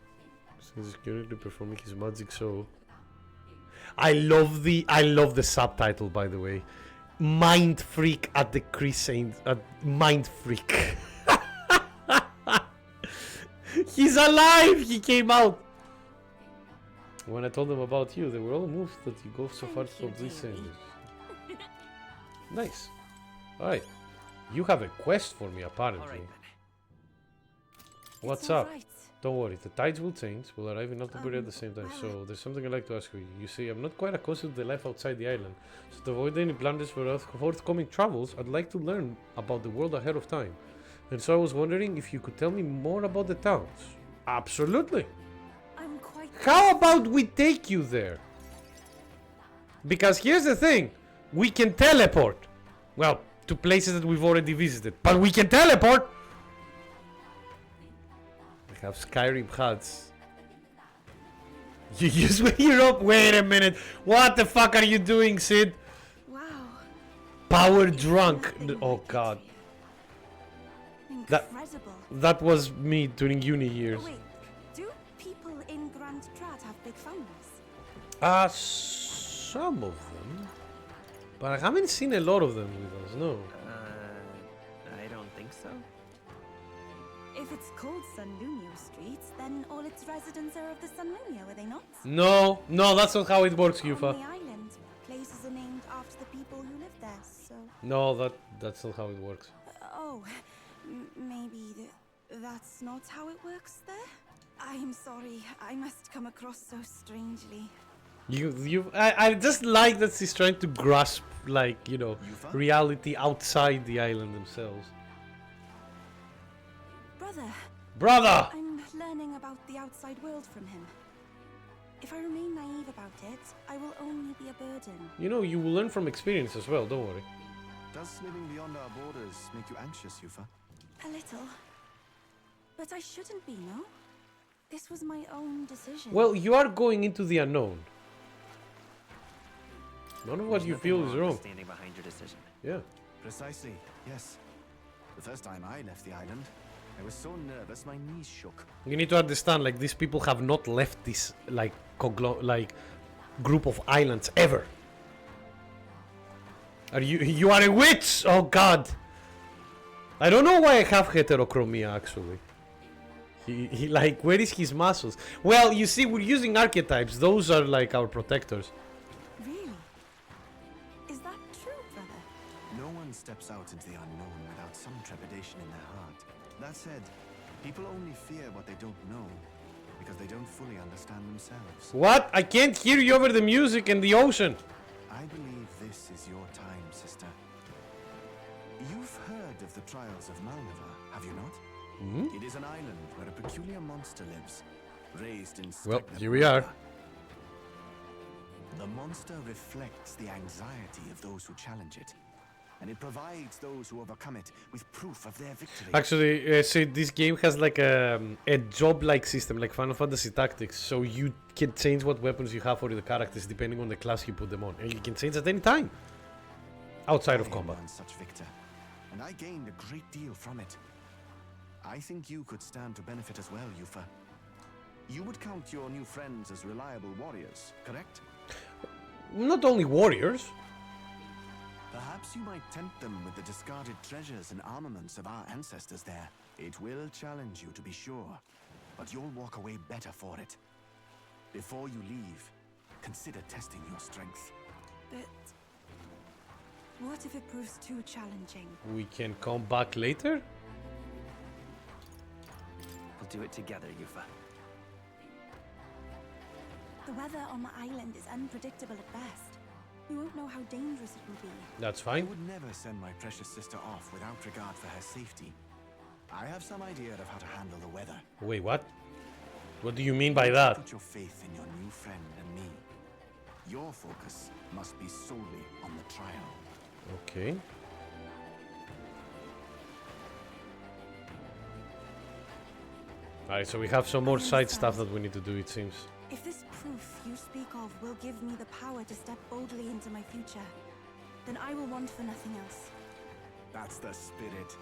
Since currently performing his magic show. I love the subtitle, by the way. Mind Freak at the Crusade. Mind Freak. He's alive! He came out! When I told them about you, they were all moved that you go so far from this end. Nice. Alright. You have a quest for me, apparently. What's up? Don't worry, the tides will change. We'll arrive in Altaberry at the same time. So, there's something I'd like to ask you. You see, I'm not quite accustomed to the life outside the island. So, to avoid any blunders for our forthcoming travels, I'd like to learn about the world ahead of time. And so I was wondering if you could tell me more about the towns. Absolutely. How about we take you there? Because here's the thing. We can teleport. Well, to places that we've already visited. But we can teleport! We have Skyrim huts. You use Europe? Wait a minute. What the fuck are you doing, Sid? Wow. Power drunk. Oh god. Incredible. That was me during uni years. Oh, wait. Do people in Grand Trat have big families? Some of them. But I haven't seen a lot of them with us, no. I don't think so. If it's called Sunlunio Streets, then all its residents are of the Sunlunio, are they not? No, that's not how it works, Yufa. On the island, places are named after the people who live there, so... No, that's not how it works. Oh, maybe that's not how it works there? I am sorry, I must come across so strangely. I just like that she's trying to grasp, like, you know, reality outside the island themselves. Brother! I'm learning about the outside world from him. If I remain naive about it, I will only be a burden. You know, you will learn from experience as well, don't worry. Does living beyond our borders make you anxious, Yufa? A little. But I shouldn't be, no? This was my own decision. Well, you are going into the unknown. None of what you feel is wrong. Standing behind your decision. Yeah. Precisely, yes. The first time I left the island, I was so nervous my knees shook. You need to understand, like, these people have not left this, like, group of islands ever. You are a witch! Oh god! I don't know why I have heterochromia, actually. He like, where is his muscles? Well, you see, we're using archetypes. Those are, like, our protectors. Really? Is that true, brother? No one's steps out into the unknown without some trepidation in their heart. That said, people only fear what they don't know because they don't fully understand themselves. What? I can't hear you over the music and the ocean. I believe this is your time, sister. You've heard of the trials of Malnova, have you not? Mm-hmm. It is an island where a peculiar monster lives, raised in Well, stagnant here we are. water. The monster reflects the anxiety of those who challenge it, and it provides those who overcome it with proof of their victory. Actually, so this game has like a job-like system, like Final Fantasy Tactics. So you can change what weapons you have for the characters depending on the class you put them on, and you can change at any time outside of combat. Such victor, and I gained a great deal from it. I think you could stand to benefit as well, Yufa. You would count your new friends as reliable warriors, correct? Not only warriors. Perhaps you might tempt them with the discarded treasures and armaments of our ancestors there. It will challenge you, to be sure, but you'll walk away better for it. Before you leave, consider testing your strength. But what if it proves too challenging? We can come back later? We'll do it together, Yufa. The weather on the island is unpredictable at best. We won't know how dangerous it will be. That's I fine. would never send my precious sister off without regard for her safety. I have some idea of how to handle the weather. Wait, what? What do you mean by that? Put your faith in your new friend and me. Your focus must be solely on the trial. Okay. Alright, so we have some more side stuff that we need to do, it seems. If this proof you speak of will give me the power to step boldly into my future, then I will want for nothing else. That's the spirit.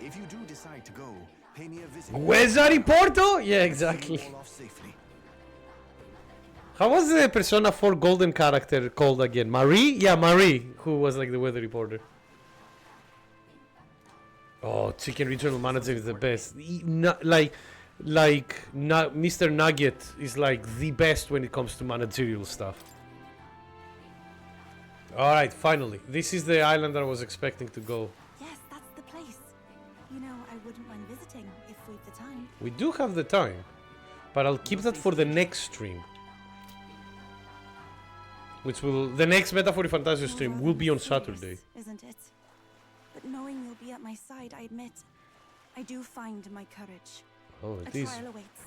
If you do decide to go, pay me a visit. Weather Porto? Yeah, exactly. All off safely. How was the Persona 4 golden character called again? Marie? Yeah, Marie, who was like the weather reporter. Oh, Chicken Regional Manager is the best. Mr. Nugget is like the best when it comes to managerial stuff. Alright, finally. This is the island I was expecting to go. Yes, that's the place. You know, I wouldn't mind visiting if we've the time. We do have the time, but I'll keep that for the next stream. Which will... The next Metaphor ReFantazio stream will be on Saturday. Isn't it? But knowing you'll be at my side, I admit, I do find my courage. Oh, A it is. trial awaits.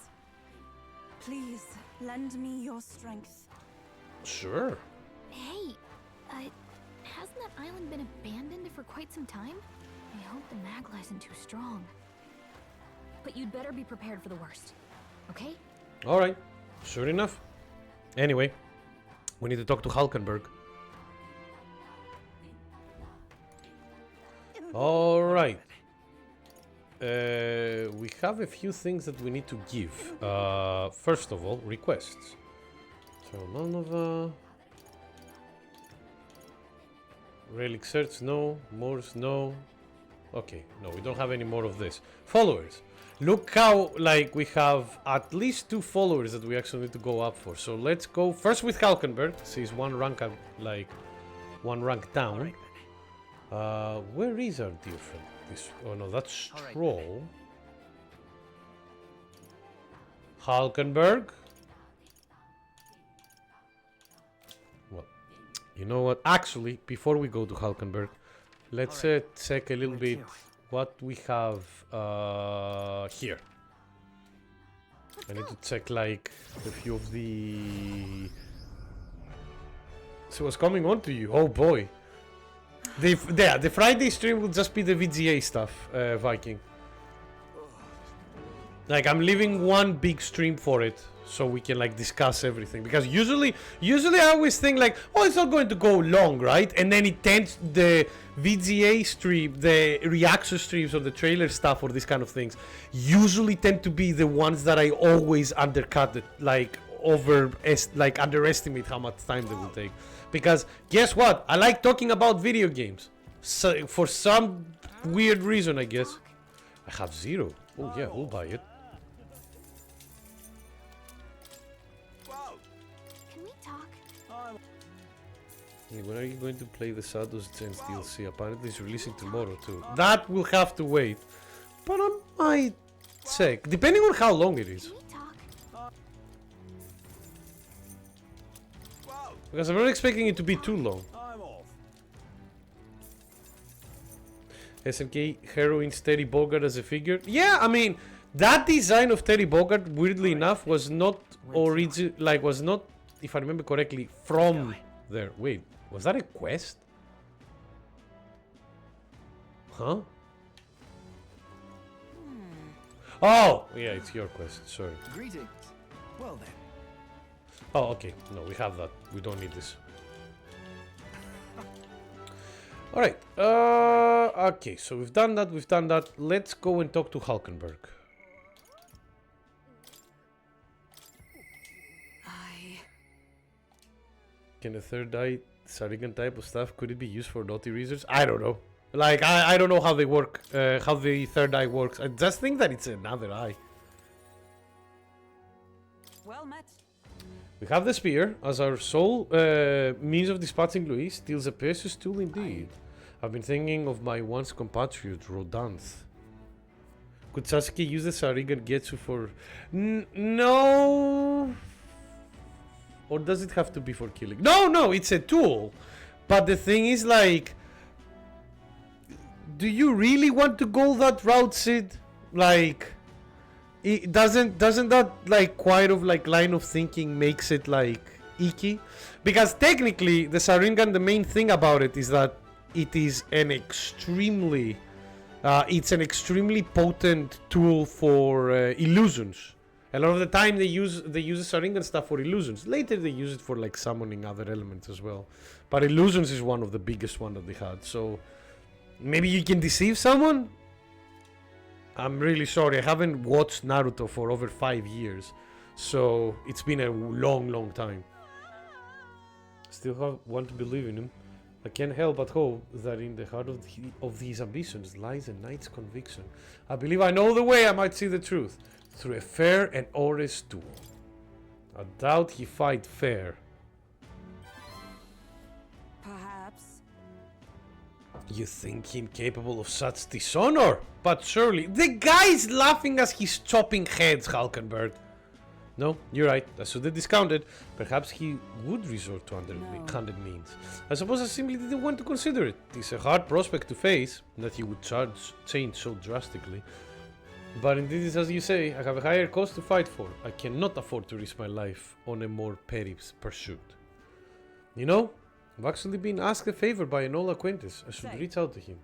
Please, lend me your strength. Sure. Hey, hasn't that island been abandoned for quite some time? I hope the Magla isn't too strong. But you'd better be prepared for the worst, okay? Alright, sure enough. Anyway, we need to talk to Hulkenberg. Alright. We have a few things that we need to give. First of all, requests. So, Malnova. Relic search, no. Moors, no. Okay, no, we don't have any more of this. Followers. Look how, like, we have at least 2 followers that we actually need to go up for. So let's go first with Hulkenberg. He's one rank up, like, one rank down. Where is our dear friend? This, oh no, that's Stroll. Hulkenberg. Well, you know what? Actually, before we go to Hulkenberg, let's check a little bit what we have here. I need to check like a few of the... So what's coming on to you? Oh boy. The Friday stream will just be the VGA stuff, Viking. Like, I'm leaving one big stream for it, so we can like discuss everything. Because usually I always think like, oh, it's not going to go long, right? And then it tends, the VGA stream, the reaction streams or the trailer stuff or these kind of things, usually tend to be the ones that I always undercut it, like underestimate how much time they will take. Because guess what? I like talking about video games. So for some weird reason, I guess. I have 0. Oh yeah, we'll buy it. Can we talk? When are you going to play the Shadows Gens DLC? Apparently it's releasing tomorrow too. That will have to wait. But I might check, depending on how long it is. Because I'm not expecting it to be too long. SNK heroines Terry Bogard as a figure. Yeah, I mean, that design of Terry Bogard, weirdly enough, was not was not, if I remember correctly, from there. Wait, was that a quest? Huh? Oh, yeah, it's your quest. Sorry. Greetings. Well then. Oh, okay. No, we have that. We don't need this. Alright. Okay, so we've done that. We've done that. Let's go and talk to Hulkenberg. Can a third eye Sarrigan type of stuff, could it be used for naughty reasons? I don't know. Like, I don't know how they work, how the third eye works. I just think that it's another eye. Well met. We have the spear as our sole means of dispatching Louis. Steals a precious tool indeed. I've been thinking of my once compatriot, Rodanth. Could Sasuke use the Sarrigan Getsu for... no... Or does it have to be for killing? No, it's a tool. But the thing is, like... do you really want to go that route, Sid? Like... it doesn't that, like, quite of, like, line of thinking makes it, like, icky? Because technically, the Sharingan, the main thing about it is that it is an extremely... it's an extremely potent tool for illusions. A lot of the time they use the Sharingan stuff for illusions. Later they use it for, like, summoning other elements as well. But illusions is one of the biggest one that they had. So maybe you can deceive someone? I'm really sorry. I haven't watched Naruto for over 5 years. So it's been a long time. Still want to believe in him. I can't help but hope that in the heart of these ambitions lies a knight's conviction. I believe I know the way I might see the truth. Through a fair and honest duel. I doubt he fight fair. Perhaps. You think him capable of such dishonor? But surely... the guy's laughing as he's chopping heads, Hulkenberg. No, you're right. I should have discounted. Perhaps he would resort to underhanded means. I suppose I simply didn't want to consider it. It's a hard prospect to face, that he would change so drastically. But indeed, it's as you say, I have a higher cause to fight for. I cannot afford to risk my life on a more petty pursuit. You know, I've actually been asked a favor by an old acquaintance. I should reach out to him.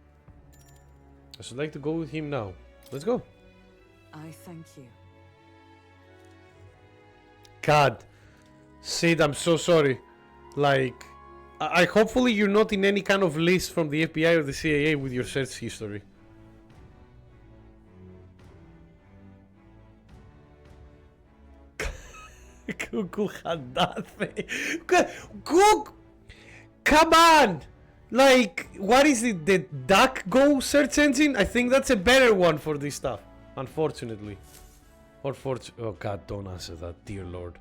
I should like to go with him now. Let's go. I thank you. God, Sid, I'm so sorry. Like, I hopefully you're not in any kind of list from the FBI or the CIA with your search history. Google had nothing. Google, come on! Like, what is it? The DuckGo search engine? I think that's a better one for this stuff. Unfortunately. Or oh God, don't answer that, dear Lord.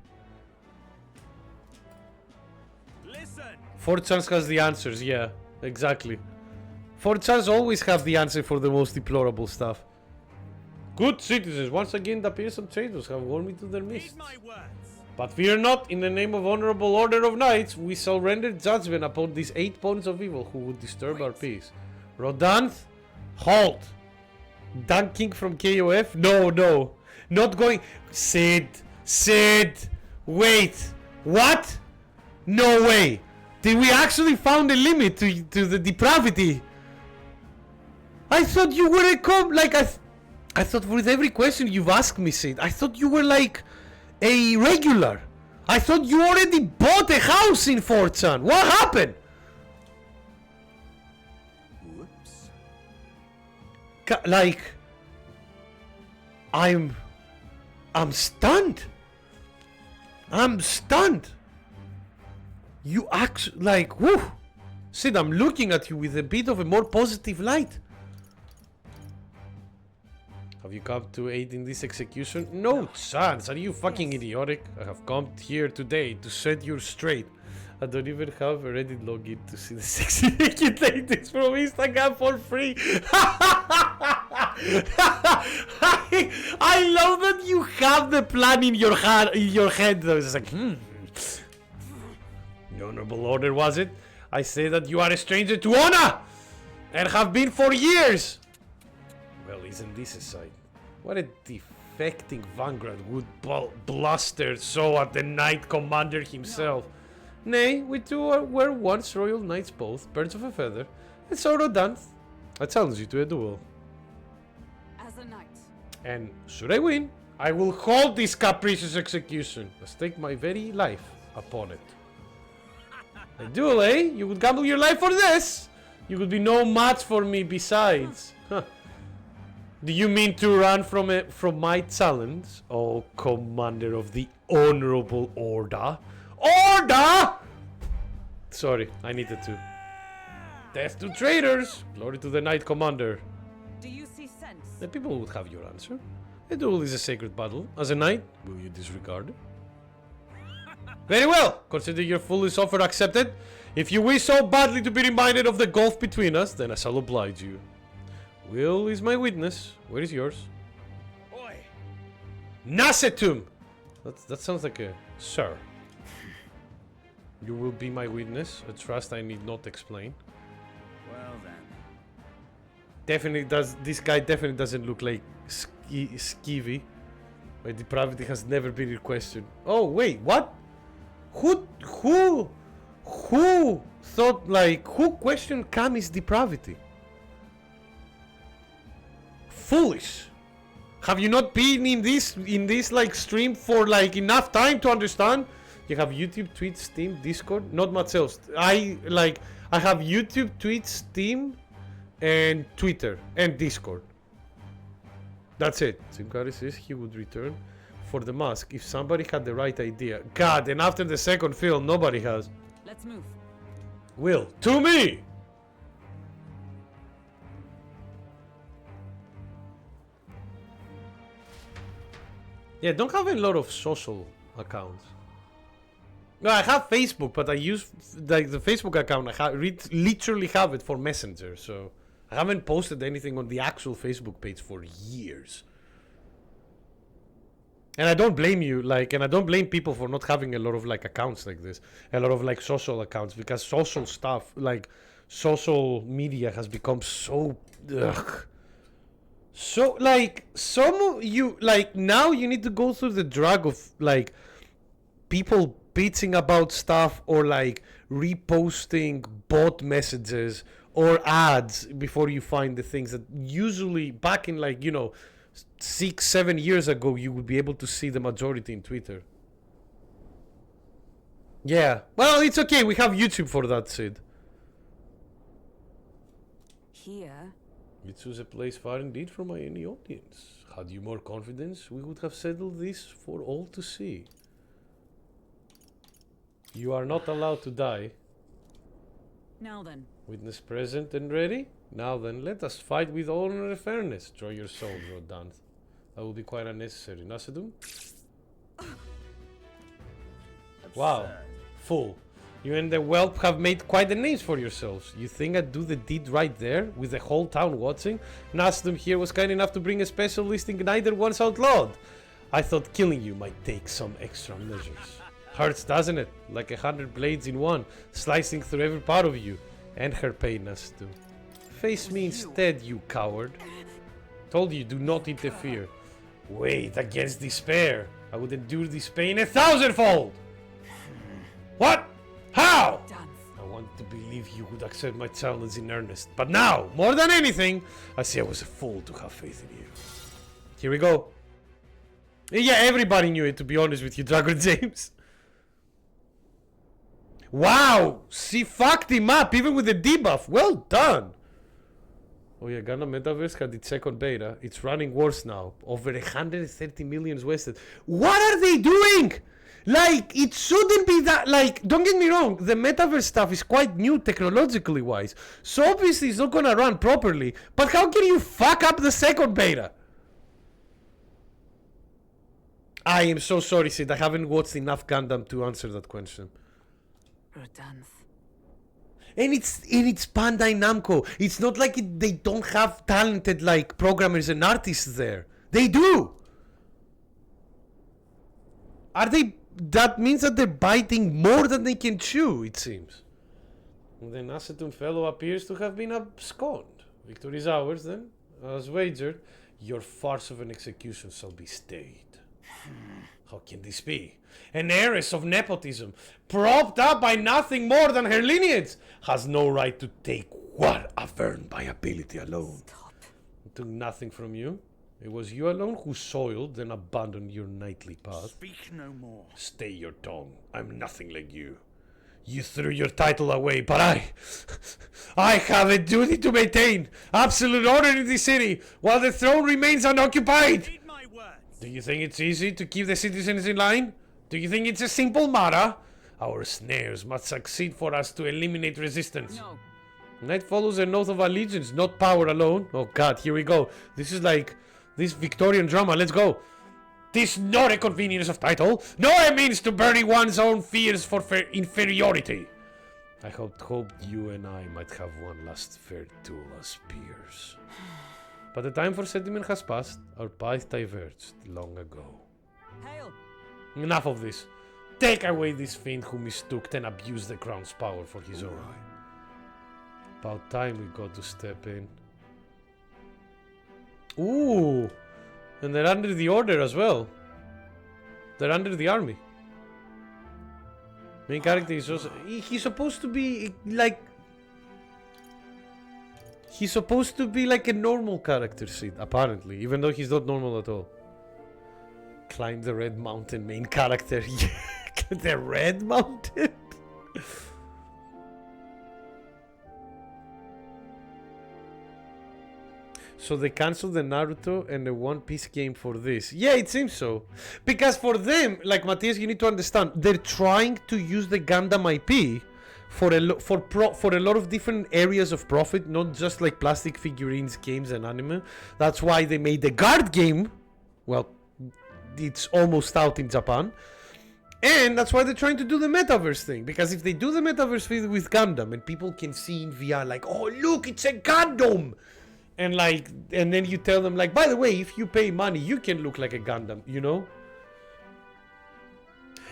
Listen. 4chans has the answers, yeah, exactly. 4chans always have the answer for the most deplorable stuff. Good citizens, once again the fearsome traitors have worn me to their midst. But fear not, in the name of honorable order of knights, we shall render judgment upon these 8 points of evil who would disturb our peace. Rodanth, halt! Dunking from KOF? No. Not going... Sid, wait, what? No way! Did we actually found a limit to the depravity? I thought you were I thought with every question you've asked me, Sid, I thought you were like a regular. I thought you already bought a house in 4chan. What happened? Whoops. Like, I'm stunned. I'm stunned. You actually, like, whoo. Sid, I'm looking at you with a bit of a more positive light. Have you come to aid in this execution? No chance. Are you fucking idiotic? I have come here today to set you straight. I don't even have a Reddit login to see the sexy naked ladies from Instagram for free. I love that you have the plan in your head. Though. It's like, The honorable order, was it? I say that you are a stranger to honor, and have been for years. Well, isn't this a sight? What a defecting vanguard would bluster so at the Knight Commander himself. Nay, we two were once royal knights both, birds of a feather, and so done. I challenge you to a duel. As a knight. And should I win, I will hold this capricious execution, and stake my very life upon it. A duel, eh? You would gamble your life for this? You would be no match for me besides. Huh. Do you mean to run from my challenge, oh commander of the honorable order? Order! Sorry, I needed to. Death to traitors! Glory to the Knight Commander. Do you see sense? The people would have your answer. A duel is a sacred battle. As a knight, will you disregard it? Very well! Consider your foolish offer accepted. If you wish so badly to be reminded of the gulf between us, then I shall oblige you. Will is my witness. Where is yours? Oi! Nasetum! That sounds like a sir. You will be my witness, a trust I need not explain. Well then. Definitely does. This guy definitely doesn't look like skeevy. My depravity has never been in question. Oh wait, what? Who thought like who questioned Kami's depravity? Foolish. Have you not been in this like stream for like enough time to understand? You have YouTube, Twitch, Steam, Discord, not much else. I have YouTube, Twitch, Steam, and Twitter and Discord. That's it. Simkari says he would return for the mask if somebody had the right idea. God, and after the second film, nobody has. Let's move. Will, to me! Yeah, don't have a lot of social accounts. No, I have Facebook, but I use like the Facebook account. I literally have it for Messenger, so I haven't posted anything on the actual Facebook page for years. And I don't blame you, like, and I don't blame people for not having a lot of like accounts like this, a lot of like social accounts, because social stuff, like social media, has become so, so like some of you like now you need to go through the drag of like people bitching about stuff or like reposting bot messages or ads before you find the things that usually back in like 6-7 years ago you would be able to see the majority in Twitter. Yeah, well, it's okay, we have YouTube for that, Sid. Here. You choose a place far indeed from any audience. Had you more confidence, we would have settled this for all to see. You are not allowed to die. Now then. Witness present and ready? Now then, let us fight with honor and fairness. Draw your sword, Rodant. That will be quite unnecessary. Nasedum? Wow. Fool. You and the whelp have made quite the names for yourselves. You think I'd do the deed right there, with the whole town watching? Nasedum here was kind enough to bring a special listing neither once outlawed. I thought killing you might take some extra measures. Hurts, doesn't it? Like 100 blades in one, slicing through every part of you. And her pain, Nasedum. Face me instead, you coward. Told you, do not interfere. Wait, against despair. I would endure this pain 1,000-fold! What? How? I want to believe you would accept my challenge in earnest. But now, more than anything, I see I was a fool to have faith in you. Here we go. Yeah, everybody knew it, to be honest with you, Dragon James. Wow! She fucked him up, even with the debuff. Well done! Oh yeah, Ghana Metaverse had its second beta. It's running worse now. Over 130 million wasted. What are they doing? Like, it shouldn't be that, like, don't get me wrong, the Metaverse stuff is quite new technologically wise. So obviously it's not gonna run properly. But how can you fuck up the second beta? I am so sorry, Sid. I haven't watched enough Gundam to answer that question. Rudanth. And it's Bandai Namco. It's not like they don't have talented like programmers and artists there. They do. Are they? That means that they're biting more than they can chew. It seems. And then Acetum Fellow appears to have been absconded. Victory is ours then, as wagered. Your farce of an execution shall be stayed. How can this be? An heiress of nepotism, propped up by nothing more than her lineage, has no right to take what I've earned by ability alone. Stop. I took nothing from you. It was you alone who soiled and abandoned your knightly path. Speak no more. Stay your tongue. I'm nothing like you. You threw your title away, but I have a duty to maintain absolute order in this city while the throne remains unoccupied. Read my words. Do you think it's easy to keep the citizens in line? Do you think it's a simple matter? Our snares must succeed for us to eliminate resistance. No. Knight follows an oath of allegiance, not power alone. Oh god, here we go. This is like this Victorian drama. Let's go. This not a convenience of title, nor a means to bury one's own fears for inferiority. I hoped you and I might have one last fair duel as peers. But the time for sentiment has passed. Our path diverged long ago. Hail! Enough of this. Take away this fiend who mistook and abused the crown's power for his own. About time we got to step in. Ooh! And they're under the order as well. They're under the army. Main character is also... He's supposed to be like... He's supposed to be like a normal character, Sid, apparently. Even though he's not normal at all. Climb the Red Mountain, main character. The Red Mountain? So they canceled the Naruto and the One Piece game for this. Yeah, it seems so. Because for them, like Matthias, you need to understand, they're trying to use the Gundam IP for a lot of different areas of profit, not just like plastic figurines, games, and anime. That's why they made the Guard game. Well, it's almost out in Japan. And that's why they're trying to do the metaverse thing. Because if they do the metaverse with Gundam and people can see in VR like, oh look, it's a Gundam! And then you tell them like, by the way, if you pay money, you can look like a Gundam, you know?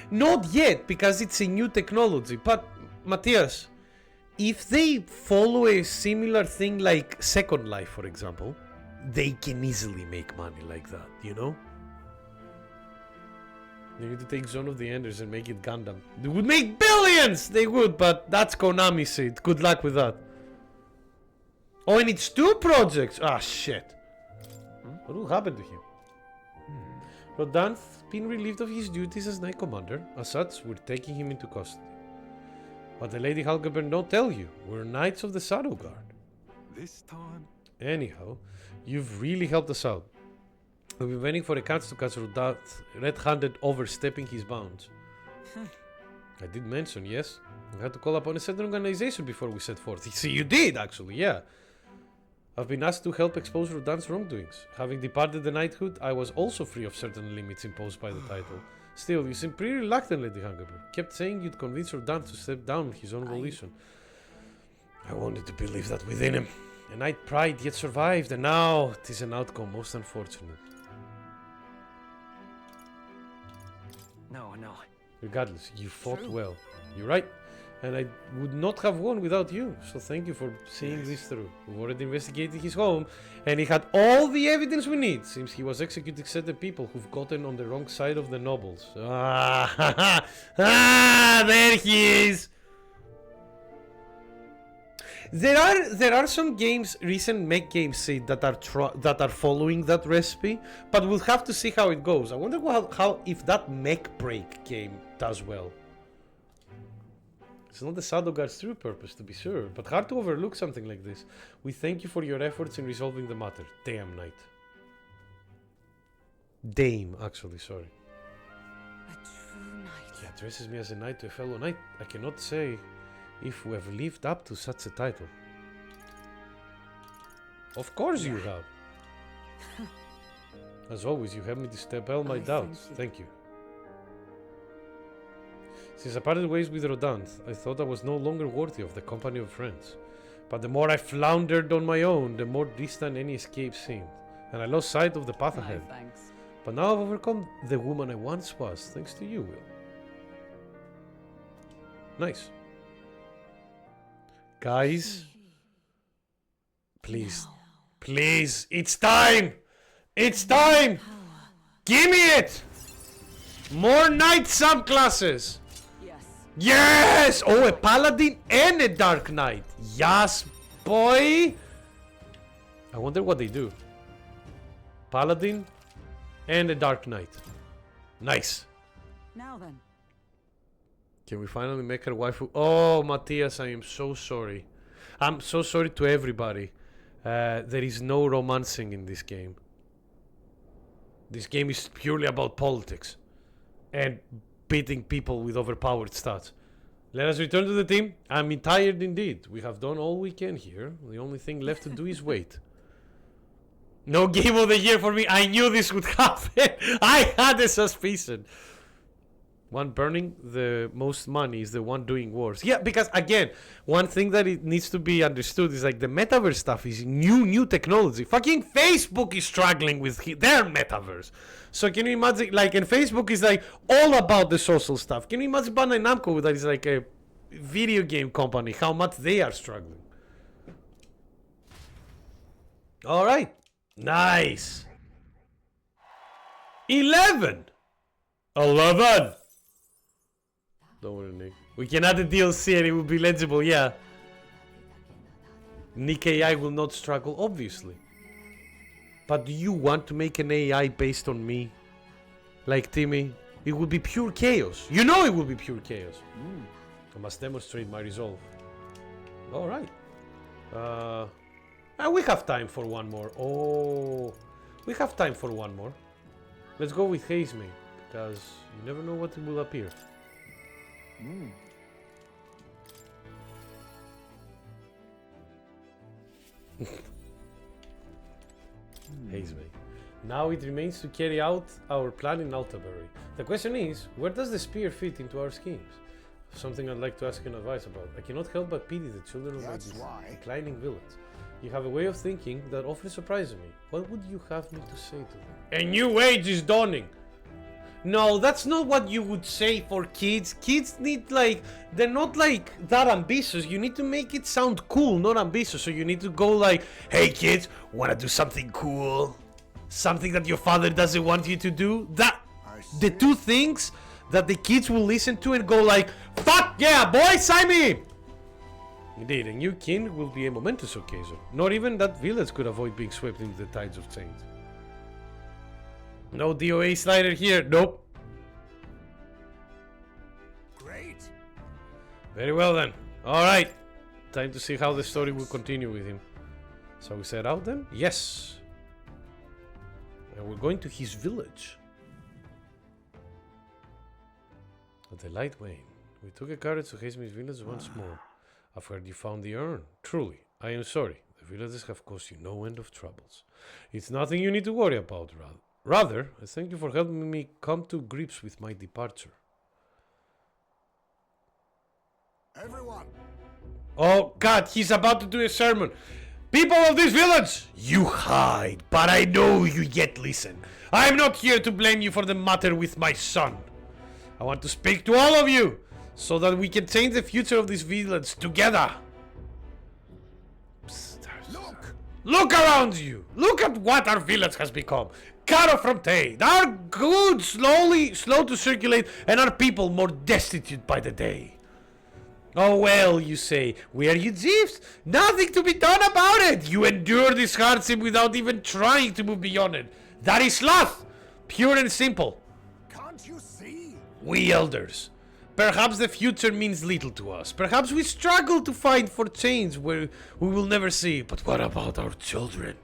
Not yet, because it's a new technology. But, Matthias, if they follow a similar thing like Second Life, for example, they can easily make money like that, you know? They need to take Zone of the Enders and make it Gundam. They would make billions! They would, but that's Konami, Sid. Good luck with that. Oh, and it's 2 projects! Ah, shit. What will happen to him? Rodan's been relieved of his duties as Knight Commander. As such, we're taking him into custody. But the Lady Halgeber don't tell you. We're Knights of the Shadow Guard. This time? Anyhow, you've really helped us out. We've been waiting for a chance to catch Rodan red-handed overstepping his bounds. I did mention, yes. We had to call upon a certain organization before we set forth. See, you did, actually, yeah. I've been asked to help expose Rodan's wrongdoings. Having departed the knighthood, I was also free of certain limits imposed by the title. Still, you seem pretty reluctant, Lady Halgeber. Kept saying you'd convince Rodan to step down on his own volition. I wanted to believe that within him. A knight pride yet survived, and now it is an outcome most unfortunate. No. Regardless, you fought well. You're right. And I would not have won without you. So thank you for seeing this through. We've already investigated his home, and he had all the evidence we need. Seems he was executing certain people who've gotten on the wrong side of the nobles. There he is. There are some games, recent mech games, say that are following that recipe, but we'll have to see how it goes. I wonder how if that mech break game does well. It's not the Shadow Guard's true purpose, to be sure, but hard to overlook something like this. We thank you for your efforts in resolving the matter. Damn Knight. Dame, actually, sorry. A true knight. He addresses me as a knight to a fellow knight. I cannot say if we have lived up to such a title. Of course you have. As always, you helped me dispel my doubts. Thank you. Since I parted ways with Rodant, I thought I was no longer worthy of the company of friends. But the more I floundered on my own, the more distant any escape seemed, and I lost sight of the path ahead. Thanks. But now I've overcome the woman I once was, thanks to you, Will. Nice. Guys, please, please, it's time! It's time! Give me it! More knight subclasses! Yes! Oh, a paladin and a dark knight. Yes, boy! I wonder what they do. Paladin and a dark knight. Nice. Now then. Can we finally make her waifu? Oh, Matthias, I am so sorry. I'm so sorry to everybody. There is no romancing in this game. This game is purely about politics and beating people with overpowered stats. Let us return to the team. I'm tired indeed. We have done all we can here. The only thing left to do is wait. No game of the year for me. I knew this would happen. I had a suspicion. One burning the most money is the one doing wars. Yeah, because again, one thing that it needs to be understood is like the metaverse stuff is new technology. Fucking Facebook is struggling with their metaverse. So can you imagine, like, and Facebook is like all about the social stuff. Can you imagine Bandai Namco that is like a video game company, how much they are struggling? All right, nice. 11. Don't worry, Nick. We can add a DLC and it will be legible, yeah. Nick AI will not struggle, obviously. But do you want to make an AI based on me? Like Timmy? It will be pure chaos. You know it will be pure chaos. I must demonstrate my resolve. Alright. We have time for one more. Oh, we have time for one more. Let's go with Haze Me, because you never know what will appear. Haze me. Now it remains to carry out our plan in Altabury. The question is, where does the spear fit into our schemes? Something I'd like to ask you advice about. I cannot help but pity the children of my declining village. You have a way of thinking that often surprises me. What would you have me to say to them? A new age is dawning! No, that's not what you would say for kids. Kids need, like, they're not like that ambitious. You need to make it sound cool, not ambitious. So you need to go like, hey kids, wanna do something cool? Something that your father doesn't want you to do? That, the two things that the kids will listen to and go like, fuck yeah, boy, sign me! Indeed, a new king will be a momentous occasion. Not even that village could avoid being swept into the tides of change. No DOA slider here. Nope. Great. Very well then. Alright. Time to see how the story will continue with him. So we set out then? Yes. And we're going to his village. At the light wane, we took a carriage to Hazeme's village once more. I've heard you found the urn. Truly, I am sorry. The villagers have caused you no end of troubles. It's nothing you need to worry about, Rather, I thank you for helping me come to grips with my departure. Everyone. Oh God, he's about to do a sermon. People of this village, you hide, but I know you yet listen. I am not here to blame you for the matter with my son. I want to speak to all of you, so that we can change the future of this village together. Look around you. Look at what our village has become. Cut off from trade. Our goods slow to circulate, and our people more destitute by the day. Oh well, you say, were you thieves? Nothing to be done about it. You endure this hardship without even trying to move beyond it. That is sloth, pure and simple. Can't you see? We elders. Perhaps the future means little to us. Perhaps we struggle to fight for change where we will never see. But what about our children?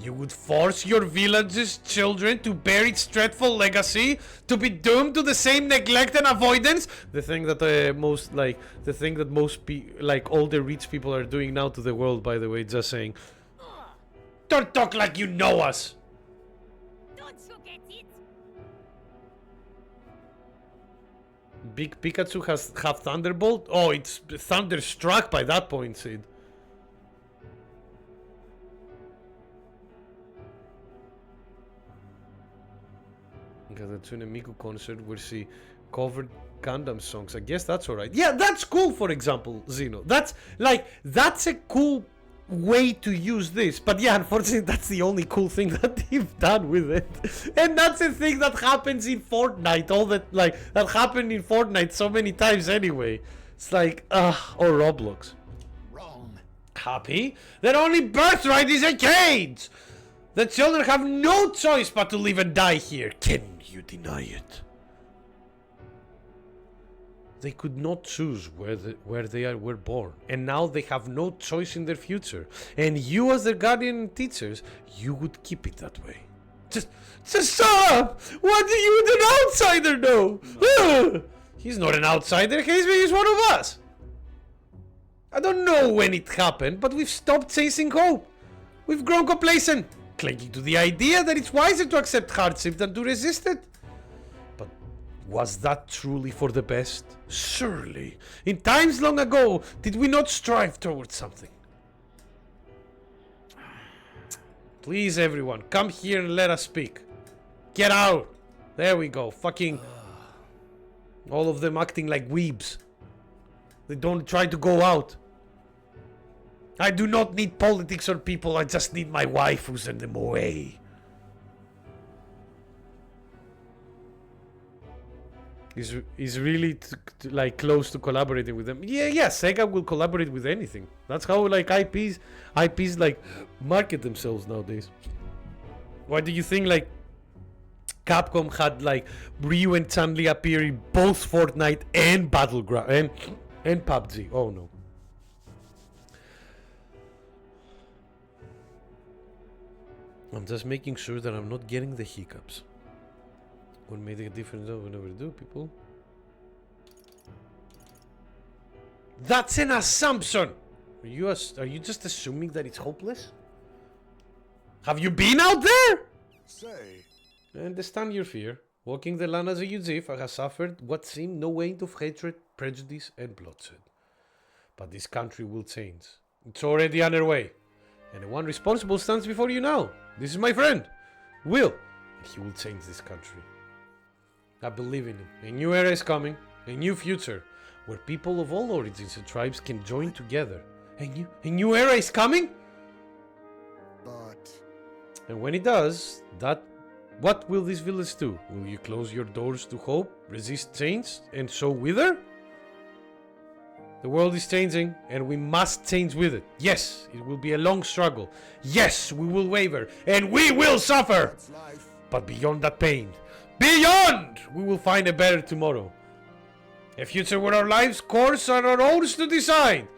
You would force your village's children to bear its dreadful legacy, to be doomed to the same neglect and avoidance. The thing that most older rich people are doing now to the world, by the way, just saying, don't talk like you know us. Don't you get it? Big Pikachu have Thunderbolt? Oh, it's Thunderstruck by that point, Sid. Got the Tsune Miku concert where she covered Gundam songs. I guess that's alright. Yeah, that's cool, for example, Zeno. That's a cool way to use this. But yeah, unfortunately, that's the only cool thing that they've done with it. And that's a thing that happens in Fortnite. That happened in Fortnite so many times anyway. It's like, or Roblox. Wrong. Happy? Their only birthright is a cage! The children have no choice but to live and die here. Can you deny it? They could not choose where they were born, and now they have no choice in their future. And you, as their guardian and teachers, you would keep it that way. Just shut up! What do you, an outsider, know? No. He's not an outsider. He's one of us. I don't know when it happened, but we've stopped chasing hope. We've grown complacent, clinging to the idea that it's wiser to accept hardship than to resist it. But was that truly for the best? Surely. In times long ago, did we not strive towards something? Please, everyone, come here and let us speak. Get out! There we go. Fucking... all of them acting like weebs. They don't try to go out. I do not need politics or people, I just need my wife who sent them away. He's really like close to collaborating with them. Yeah, Sega will collaborate with anything. That's how like IPs like market themselves nowadays. Why do you think like Capcom had like Ryu and Chun-Li appear in both Fortnite and Battleground and PUBG? Oh no. I'm just making sure that I'm not getting the hiccups. What made a difference? We never do, people. That's an assumption. Are you just assuming that it's hopeless? Have you been out there? Say. I understand your fear. Walking the land as a Yuzif, I have suffered what seemed no end of hatred, prejudice, and bloodshed. But this country will change. It's already underway. And the one responsible stands before you now. This is my friend, Will. And he will change this country. I believe in him. A new era is coming. A new future. Where people of all origins and tribes can join together. A new era is coming? But... and when it does, what will this village do? Will you close your doors to hope, resist change, and so wither? The world is changing, and we must change with it. Yes, it will be a long struggle. Yes, we will waver, and we will suffer! But beyond that pain, beyond, we will find a better tomorrow. A future where our lives' course are our own to decide.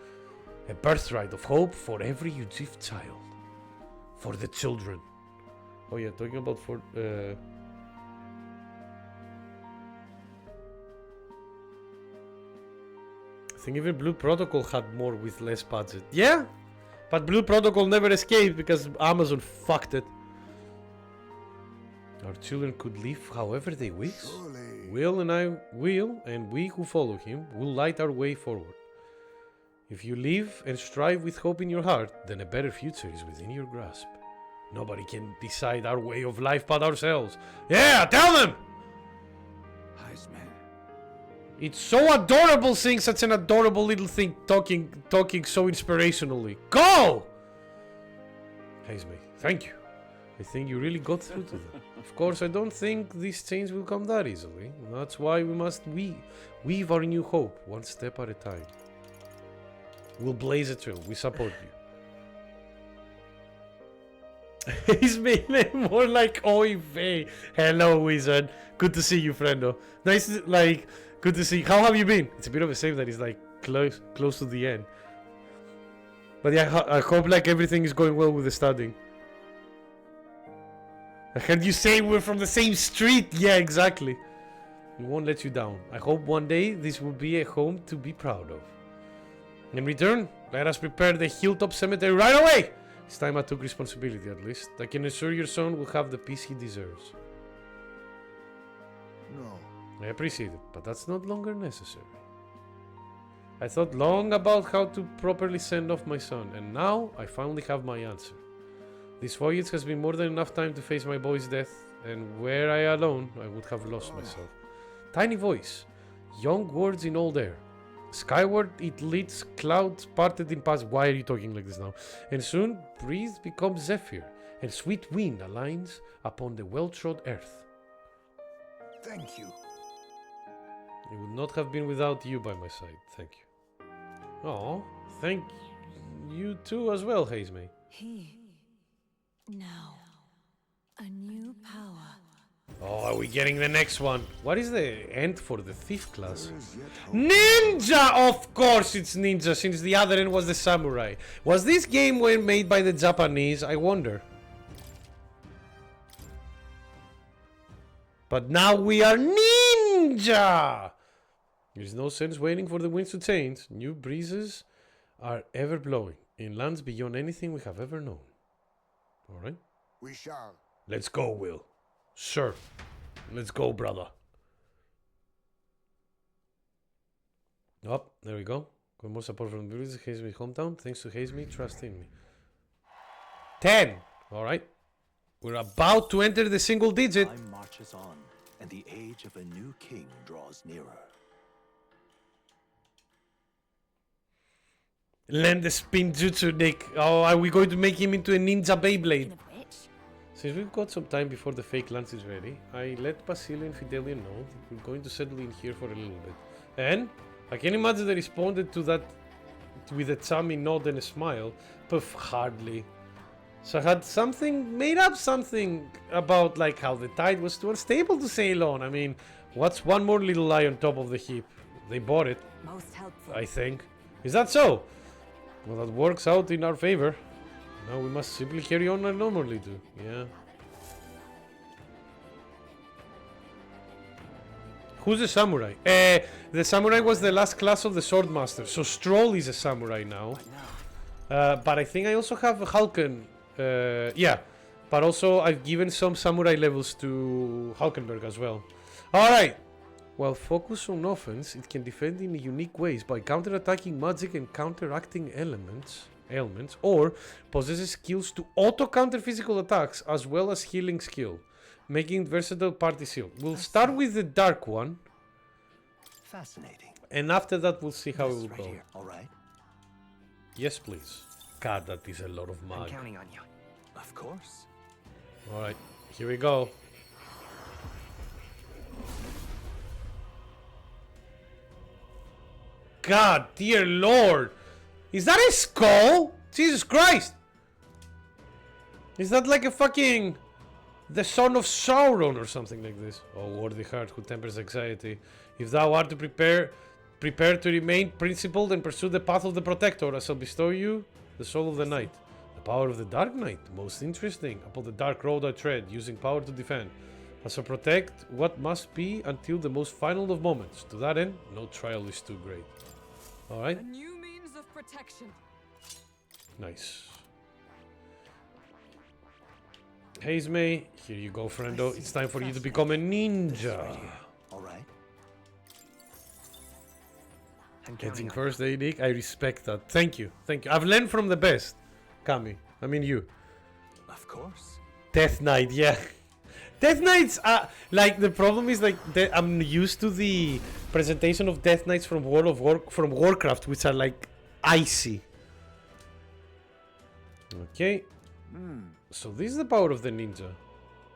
A birthright of hope for every Yuzif child. For the children. Oh yeah, talking about I think even Blue Protocol had more with less budget. Yeah, but Blue Protocol never escaped because Amazon fucked it. Our children could live however they wish. Will and I will, and we who follow him will light our way forward. If you live and strive with hope in your heart, then a better future is within your grasp. Nobody can decide our way of life but ourselves. Yeah, tell them! It's so adorable seeing such an adorable little thing talking so inspirationally. Go! Hazme, thank you. I think you really got through to them. Of course, I don't think this change will come that easily. That's why we must weave our new hope, one step at a time. We'll blaze a trail. We support you. He's made it more like Oy vey. Hello, wizard. Good to see you, friendo. Nice, good to see. How have you been? It's a bit of a shame that he's like close to the end. But yeah, I hope like everything is going well with the studying. I heard you say we're from the same street. Yeah, exactly. We won't let you down. I hope one day this will be a home to be proud of. In return, let us prepare the hilltop cemetery right away. It's time I took responsibility, at least. I can assure your son will have the peace he deserves. No. I appreciate it, but that's not longer necessary. I thought long about how to properly send off my son, and now I finally have my answer. This voyage has been more than enough time to face my boy's death, and were I alone, I would have lost myself. Tiny voice, young words in old air. Skyward it leads, clouds parted in past. Why are you talking like this now? And soon breeze becomes zephyr, and sweet wind aligns upon the well-trod earth. Thank you. It would not have been without you by my side. Thank you. Oh, thank you too as well, Hazemay. Now, a new power. Oh, are we getting the next one? What is the end for the thief class? Ninja! Of course it's ninja, since the other end was the samurai. Was this game made by the Japanese? I wonder. But now we are ninja! There's no sense waiting for the winds to change. New breezes are ever blowing in lands beyond anything we have ever known. Alright? We shall. Let's go, Will. Sure. Let's go, brother. Oh, there we go. Got more support from the village. Hazemay hometown. Thanks to Hazemay, trust in me. 10! Alright. We're about to enter the single digit. Time marches on, and the age of a new king draws nearer. Learn the spin jutsu, Nick. Oh, are we going to make him into a ninja Beyblade? Since we've got some time before the fake lunch is ready, I let Basilia and Fidelia know that we're going to settle in here for a little bit. And I can imagine they responded to that with a chummy nod and a smile. Puff, hardly. So I had made up something about like how the tide was too unstable to sail on. I mean, what's one more little lie on top of the heap? They bought it. Most helpful. I think. Is that so? Well, that works out in our favor. Now we must simply carry on as normally do. Yeah. Who's the samurai? The samurai was the last class of the swordmaster. So Stroll is a samurai now. But I think I also have Halken. Yeah. But also I've given some samurai levels to Halkenberg as well. Alright. While focused on offense, it can defend in unique ways by counter-attacking magic and counteracting ailments, or possesses skills to auto-counter physical attacks as well as healing skill, making it versatile party shield. We'll start with the dark one. Fascinating. And after that we'll see how it will go. All right. Yes, please. God, that is a lot of mag. I'm counting on you. Of course. Alright, here we go. God, dear Lord. Is that a skull? Jesus Christ. Is that like a fucking... the son of Sauron or something like this? Oh, worthy heart who tempers anxiety. If thou art to prepare to remain principled and pursue the path of the Protector, I shall bestow you the soul of the night. The power of the Dark Knight, most interesting. Upon the dark road I tread, using power to defend. I shall protect what must be until the most final of moments. To that end, no trial is too great. Alright. A new means of protection. Nice. Hazemay, here you go, friendo. It's time for you to become a ninja. All right. Getting first aid, Nick. I respect that. Thank you. Thank you. I've learned from the best. Kami. I mean you. Of course. Death Knight, yeah. Death Knights are like the problem is like I'm used to the presentation of Death Knights from Warcraft, which are like icy. Okay. So this is the power of the ninja.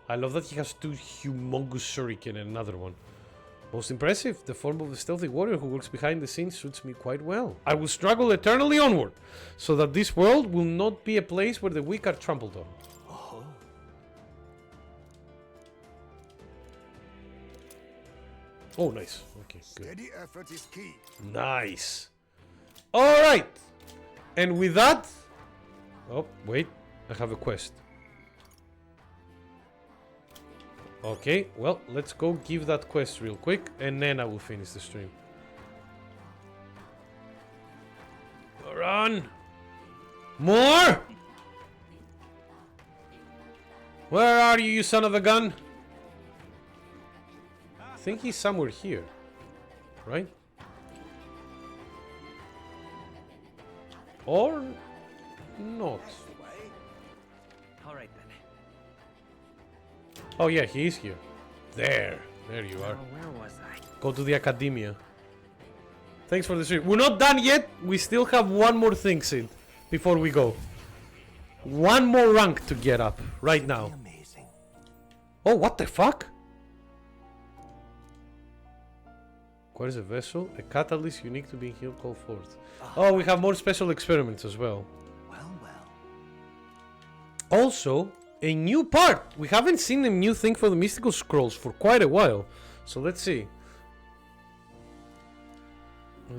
I love that he has two humongous shuriken and another one. Most impressive, the form of a stealthy warrior who works behind the scenes suits me quite well. I will struggle eternally onward, so that this world will not be a place where the weak are trampled on. Oh, nice. Okay, good. Steady effort is key. Nice. Alright. And with that... Oh, wait. I have a quest. Okay, well, let's go give that quest real quick, and then I will finish the stream. Run! More! Where are you, you son of a gun? think he's somewhere here, right? Or not. Alright then. Oh yeah, he is here. There you are. Where was I? Go to the academia. Thanks for the stream. We're not done yet. We still have one more thing, Sid, before we go. One more rank to get up right now. Oh, what the fuck? What is a vessel? A catalyst unique to being healed, call forth. Oh, we have more special experiments as well. Also, a new part. We haven't seen a new thing for the mystical scrolls for quite a while. So let's see.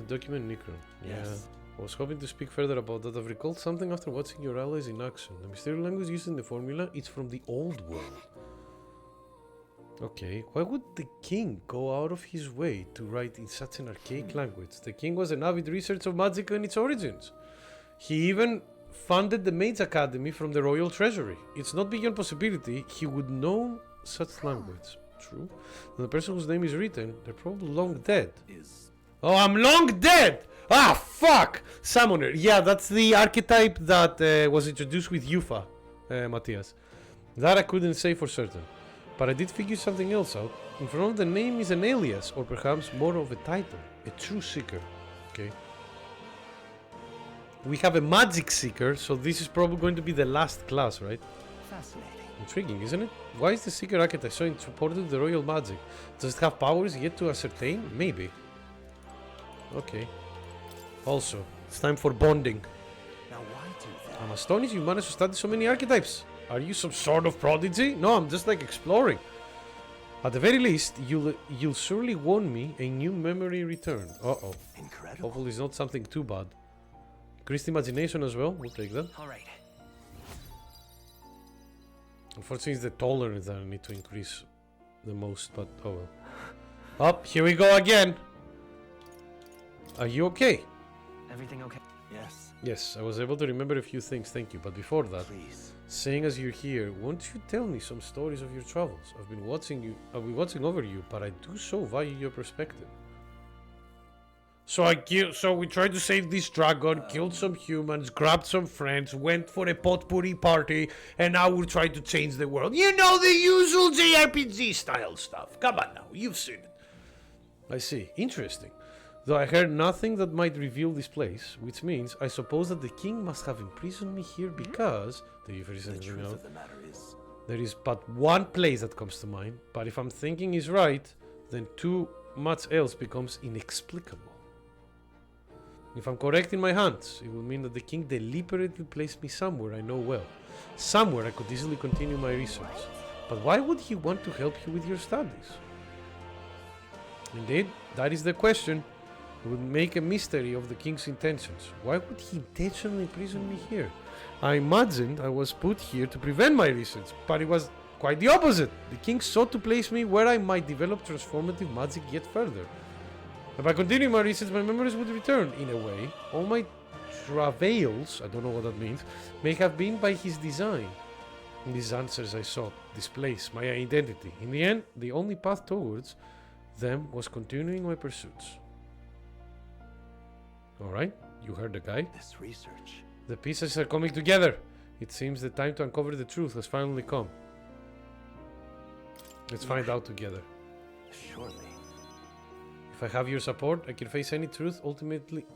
Document Necron. Yes. I was hoping to speak further about that. I've recalled something after watching your allies in action. The mysterious language used in the formula, it's from the old world. Okay, why would the king go out of his way to write in such an archaic language? The king was an avid researcher of magic and its origins. He even funded the Mage Academy from the royal treasury. It's not beyond possibility he would know such language. True. And the person whose name is written, they're probably long dead. Oh, I'm long dead! Ah, fuck! Summoner. Yeah, that's the archetype that was introduced with Yufa, Matthias. That I couldn't say for certain. But I did figure something else out. In front of the name is an alias, or perhaps more of a title. A true seeker. Okay. We have a magic seeker, so this is probably going to be the last class, right? Fascinating. Intriguing, isn't it? Why is the seeker archetype so supported with the royal magic? Does it have powers yet to ascertain? Maybe. Okay. Also, it's time for bonding. Now why do that? I'm astonished you managed to study so many archetypes. Are you some sort of prodigy? No, I'm just like exploring. At the very least, you'll surely warn me a new memory return. Uh-oh. Incredible. Hopefully it's not something too bad. Increased imagination as well. We'll take that. Alright. Unfortunately, it's the tolerance that I need to increase the most, but oh well. Up, here we go again. Are you okay? Everything okay? Yes. Yes, I was able to remember a few things, thank you. But before that, Please. seeing as you're here, won't you tell me some stories of your travels? I've been watching over you, but I do so via your perspective. So we tried to save this dragon, killed some humans, grabbed some friends, went for a potpourri party, and now we're trying to change the world. You know, the usual JRPG style stuff. Come on now, you've seen it. I see. Interesting. Though I heard nothing that might reveal this place, which means I suppose that the king must have imprisoned me here because the truth of the matter is, there is but one place that comes to mind, but if I'm thinking is right, then too much else becomes inexplicable. If I'm correct in my hunch, it will mean that the king deliberately placed me somewhere I know well, somewhere I could easily continue my research. But why would he want to help you with your studies? Indeed, that is the question. It would make a mystery of the king's intentions. Why would he intentionally imprison me here? I imagined I was put here to prevent my research, but it was quite the opposite. The king sought to place me where I might develop transformative magic yet further. If I continue my research, my memories would return, in a way. All my travails, I don't know what that means, may have been by his design. In these answers I sought, this place, my identity. In the end, the only path towards them was continuing my pursuits. Alright, you heard the guy. This research. The pieces are coming together. It seems the time to uncover the truth has finally come. Let's find out together. Surely. If I have your support, I can face any truth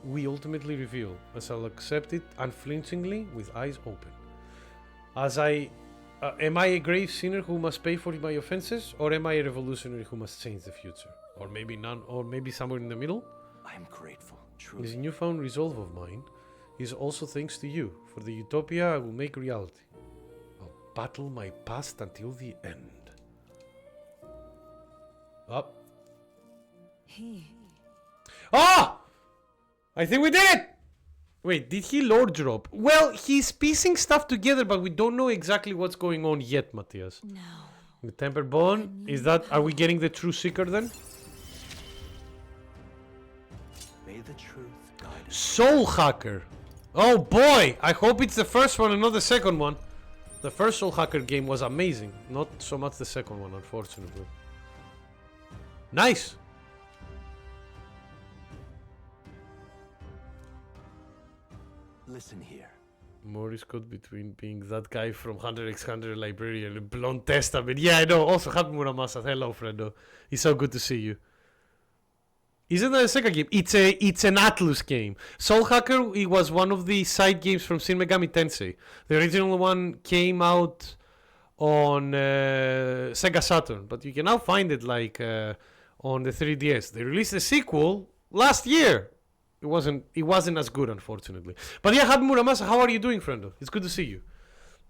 we ultimately reveal, as I'll accept it unflinchingly with eyes open. Am I a grave sinner who must pay for my offenses, or am I a revolutionary who must change the future? Or maybe none, or maybe somewhere in the middle? I am grateful, truly. This newfound resolve of mine is also thanks to you. For the utopia I will make reality. I'll battle my past until the end. Up. Ah! I think we did it! Wait, did he lore drop? Well, he's piecing stuff together, but we don't know exactly what's going on yet, Matthias. No. The Temper Bone, is that, are we getting the true seeker then? May the truth guide us. Soul Hacker. Oh boy, I hope it's the first one and not the second one. The first Soul Hacker game was amazing, not so much the second one, unfortunately. Nice. Listen here. Morris caught between being that guy from 100x100 Librarian and Blonde Testament. Yeah, I know. Also, Happy Muramasa. Hello, friendo. It's so good to see you. Isn't that a Sega game? It's an Atlus game. Soul Hacker, it was one of the side games from Shin Megami Tensei. The original one came out on Sega Saturn, but you can now find it like on the 3DS. They released a sequel last year. It wasn't as good, unfortunately. But yeah, Happy Muramasa, how are you doing, friendo? It's good to see you.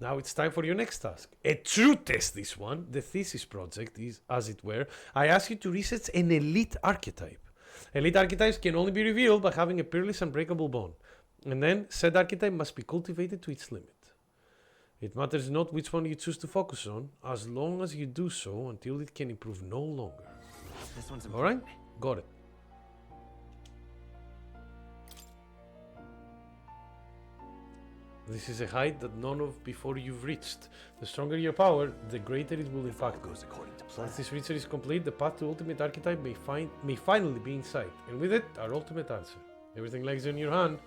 Now it's time for your next task. A true test, this one. The thesis project is, as it were, I ask you to research an elite archetype. Elite archetypes can only be revealed by having a peerless unbreakable bond. And then, said archetype must be cultivated to its limit. It matters not which one you choose to focus on, as long as you do so until it can improve no longer. This one's Alright? Got it. This is a height that none of before you've reached. The stronger your power, the greater it will impact you. Once this research is complete, the path to ultimate archetype may finally be in sight, and with it, our ultimate answer. Everything lies in your hand.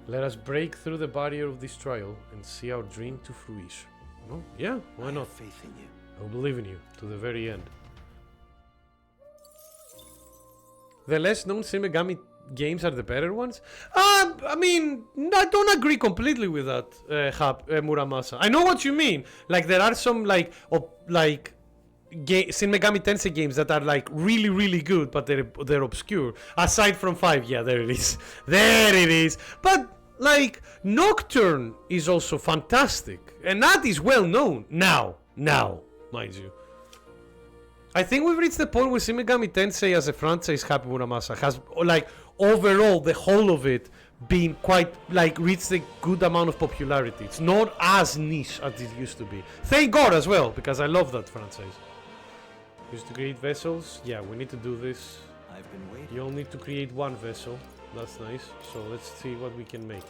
Let us break through the barrier of this trial and see our dream to fruition. No? Yeah, why not? Faith in you. I believe in you to the very end. The less known Shin Megami games are the better ones. I mean, I don't agree completely with that, Muramasa. I know what you mean. Like there are some Shin Megami Tensei games that are like really, really good, but they're obscure. Aside from 5, yeah, there it is. There it is. But like Nocturne is also fantastic, and that is well known now, mind you. I think we've reached the point where Shin Megami Tensei as a franchise, Happy Muramasa, has like overall the whole of it been quite like reached a good amount of popularity. It's not as niche as it used to be. Thank God as well, because I love that franchise. Used to create vessels. Yeah, we need to do this. I've been waiting. You only need to create one vessel. That's nice. So let's see what we can make.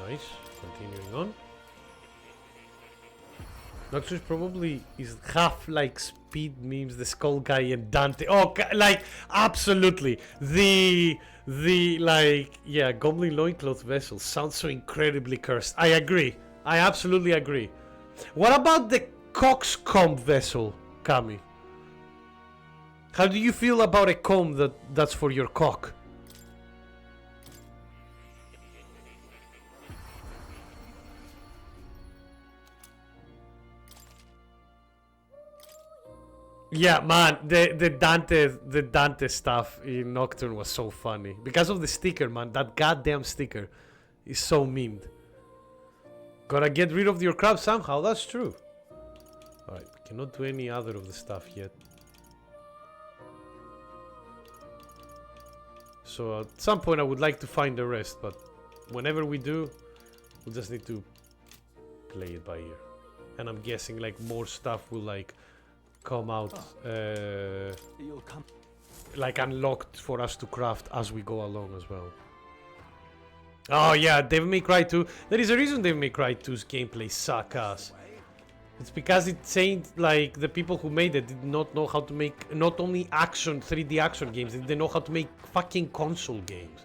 Nice. Continuing on. Noxus probably is half like Speed memes, the Skull Guy and Dante. Oh, like absolutely. The like yeah, Goblin Loincloth vessel sounds so incredibly cursed. I agree. I absolutely agree. What about the Coxcomb vessel, Kami? How do you feel about a comb that's for your cock? Yeah, man, the Dante stuff in Nocturne was so funny. Because of the sticker, man. That goddamn sticker is so memed. Gotta get rid of your crab somehow, that's true. Alright, we cannot do any other of the stuff yet. So at some point I would like to find the rest, but whenever we do, we'll just need to play it by ear. And I'm guessing like more stuff will like come out like unlocked for us to craft as we go along as well. Oh yeah, Devil May Cry 2. There is a reason Devil May Cry 2's gameplay suck ass. It's because it changed, like the people who made it did not know how to make not only action 3D action games, they didn't know how to make fucking console games.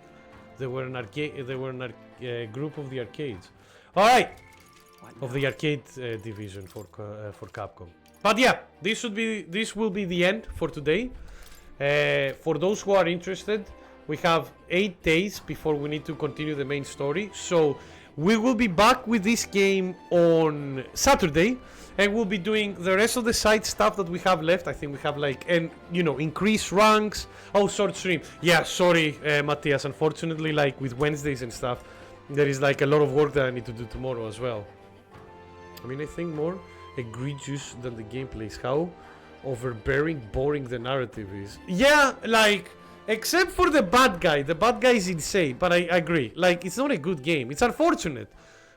They were an arcade, they were a group of the arcades. Alright! Of the arcade division for Capcom. But yeah, this will be the end for today. For those who are interested, we have 8 days before we need to continue the main story. So we will be back with this game on Saturday, and we'll be doing the rest of the side stuff that we have left. I think we have like, and you know, increase ranks. Oh, short stream. Yeah, sorry, Matthias. Unfortunately, like with Wednesdays and stuff, there is like a lot of work that I need to do tomorrow as well. I mean, I think more egregious than the gameplay is how overbearing, boring the narrative is. Yeah, like, except for the bad guy. The bad guy is insane, but I agree. Like, it's not a good game. It's unfortunate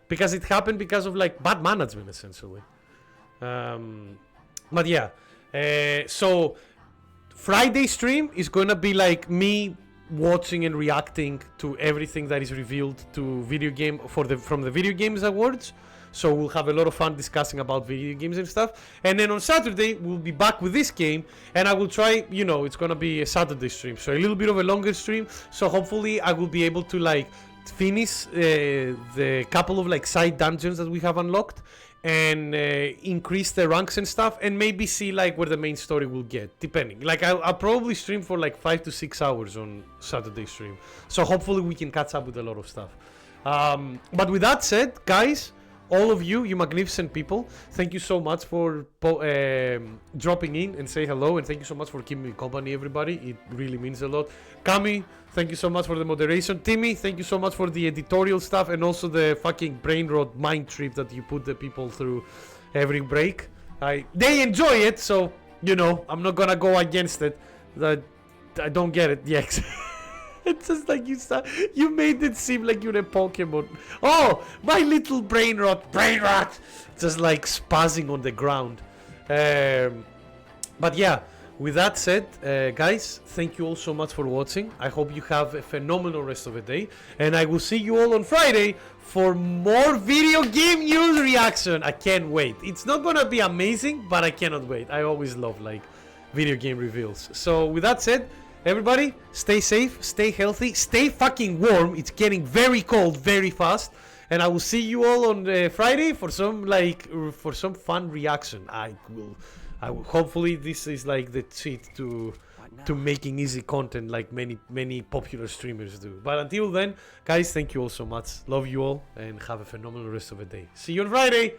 because it happened because of like bad management, essentially. But yeah, so Friday stream is gonna be like me watching and reacting to everything that is revealed to video game from the Video Games Awards. So we'll have a lot of fun discussing about video games and stuff. And then on Saturday we'll be back with this game, and I will try, you know, it's gonna be a Saturday stream, so a little bit of a longer stream. So hopefully I will be able to like finish the couple of like side dungeons that we have unlocked, and increase the ranks and stuff, and maybe see like where the main story will get, depending. Like I'll probably stream for like 5 to 6 hours on Saturday stream, so hopefully we can catch up with a lot of stuff. But with that said, guys, all of you magnificent people, thank you so much for dropping in and say hello, and thank you so much for keeping me company, everybody. It really means a lot. Kami, thank you so much for the moderation. Timmy, thank you so much for the editorial stuff, and also the fucking brain rot mind trip that you put the people through every break. They enjoy it, so, you know, I'm not gonna go against it. That I don't get it. Yeah. It's just like you made it seem like you're a Pokemon. Oh, my little brain rot, just like spazzing on the ground. But yeah, with that said, guys, thank you all so much for watching. I hope you have a phenomenal rest of the day, and I will see you all on Friday for more video game news reaction. I can't wait. It's not gonna be amazing, but I cannot wait. I always love like video game reveals. So with that said, everybody, stay safe, stay healthy, stay fucking warm. It's getting very cold very fast, and I will see you all on Friday for some fun reaction. I will hopefully this is like the cheat to making easy content like many popular streamers do. But until then, guys, thank you all so much. Love you all, and have a phenomenal rest of the day. See you on Friday.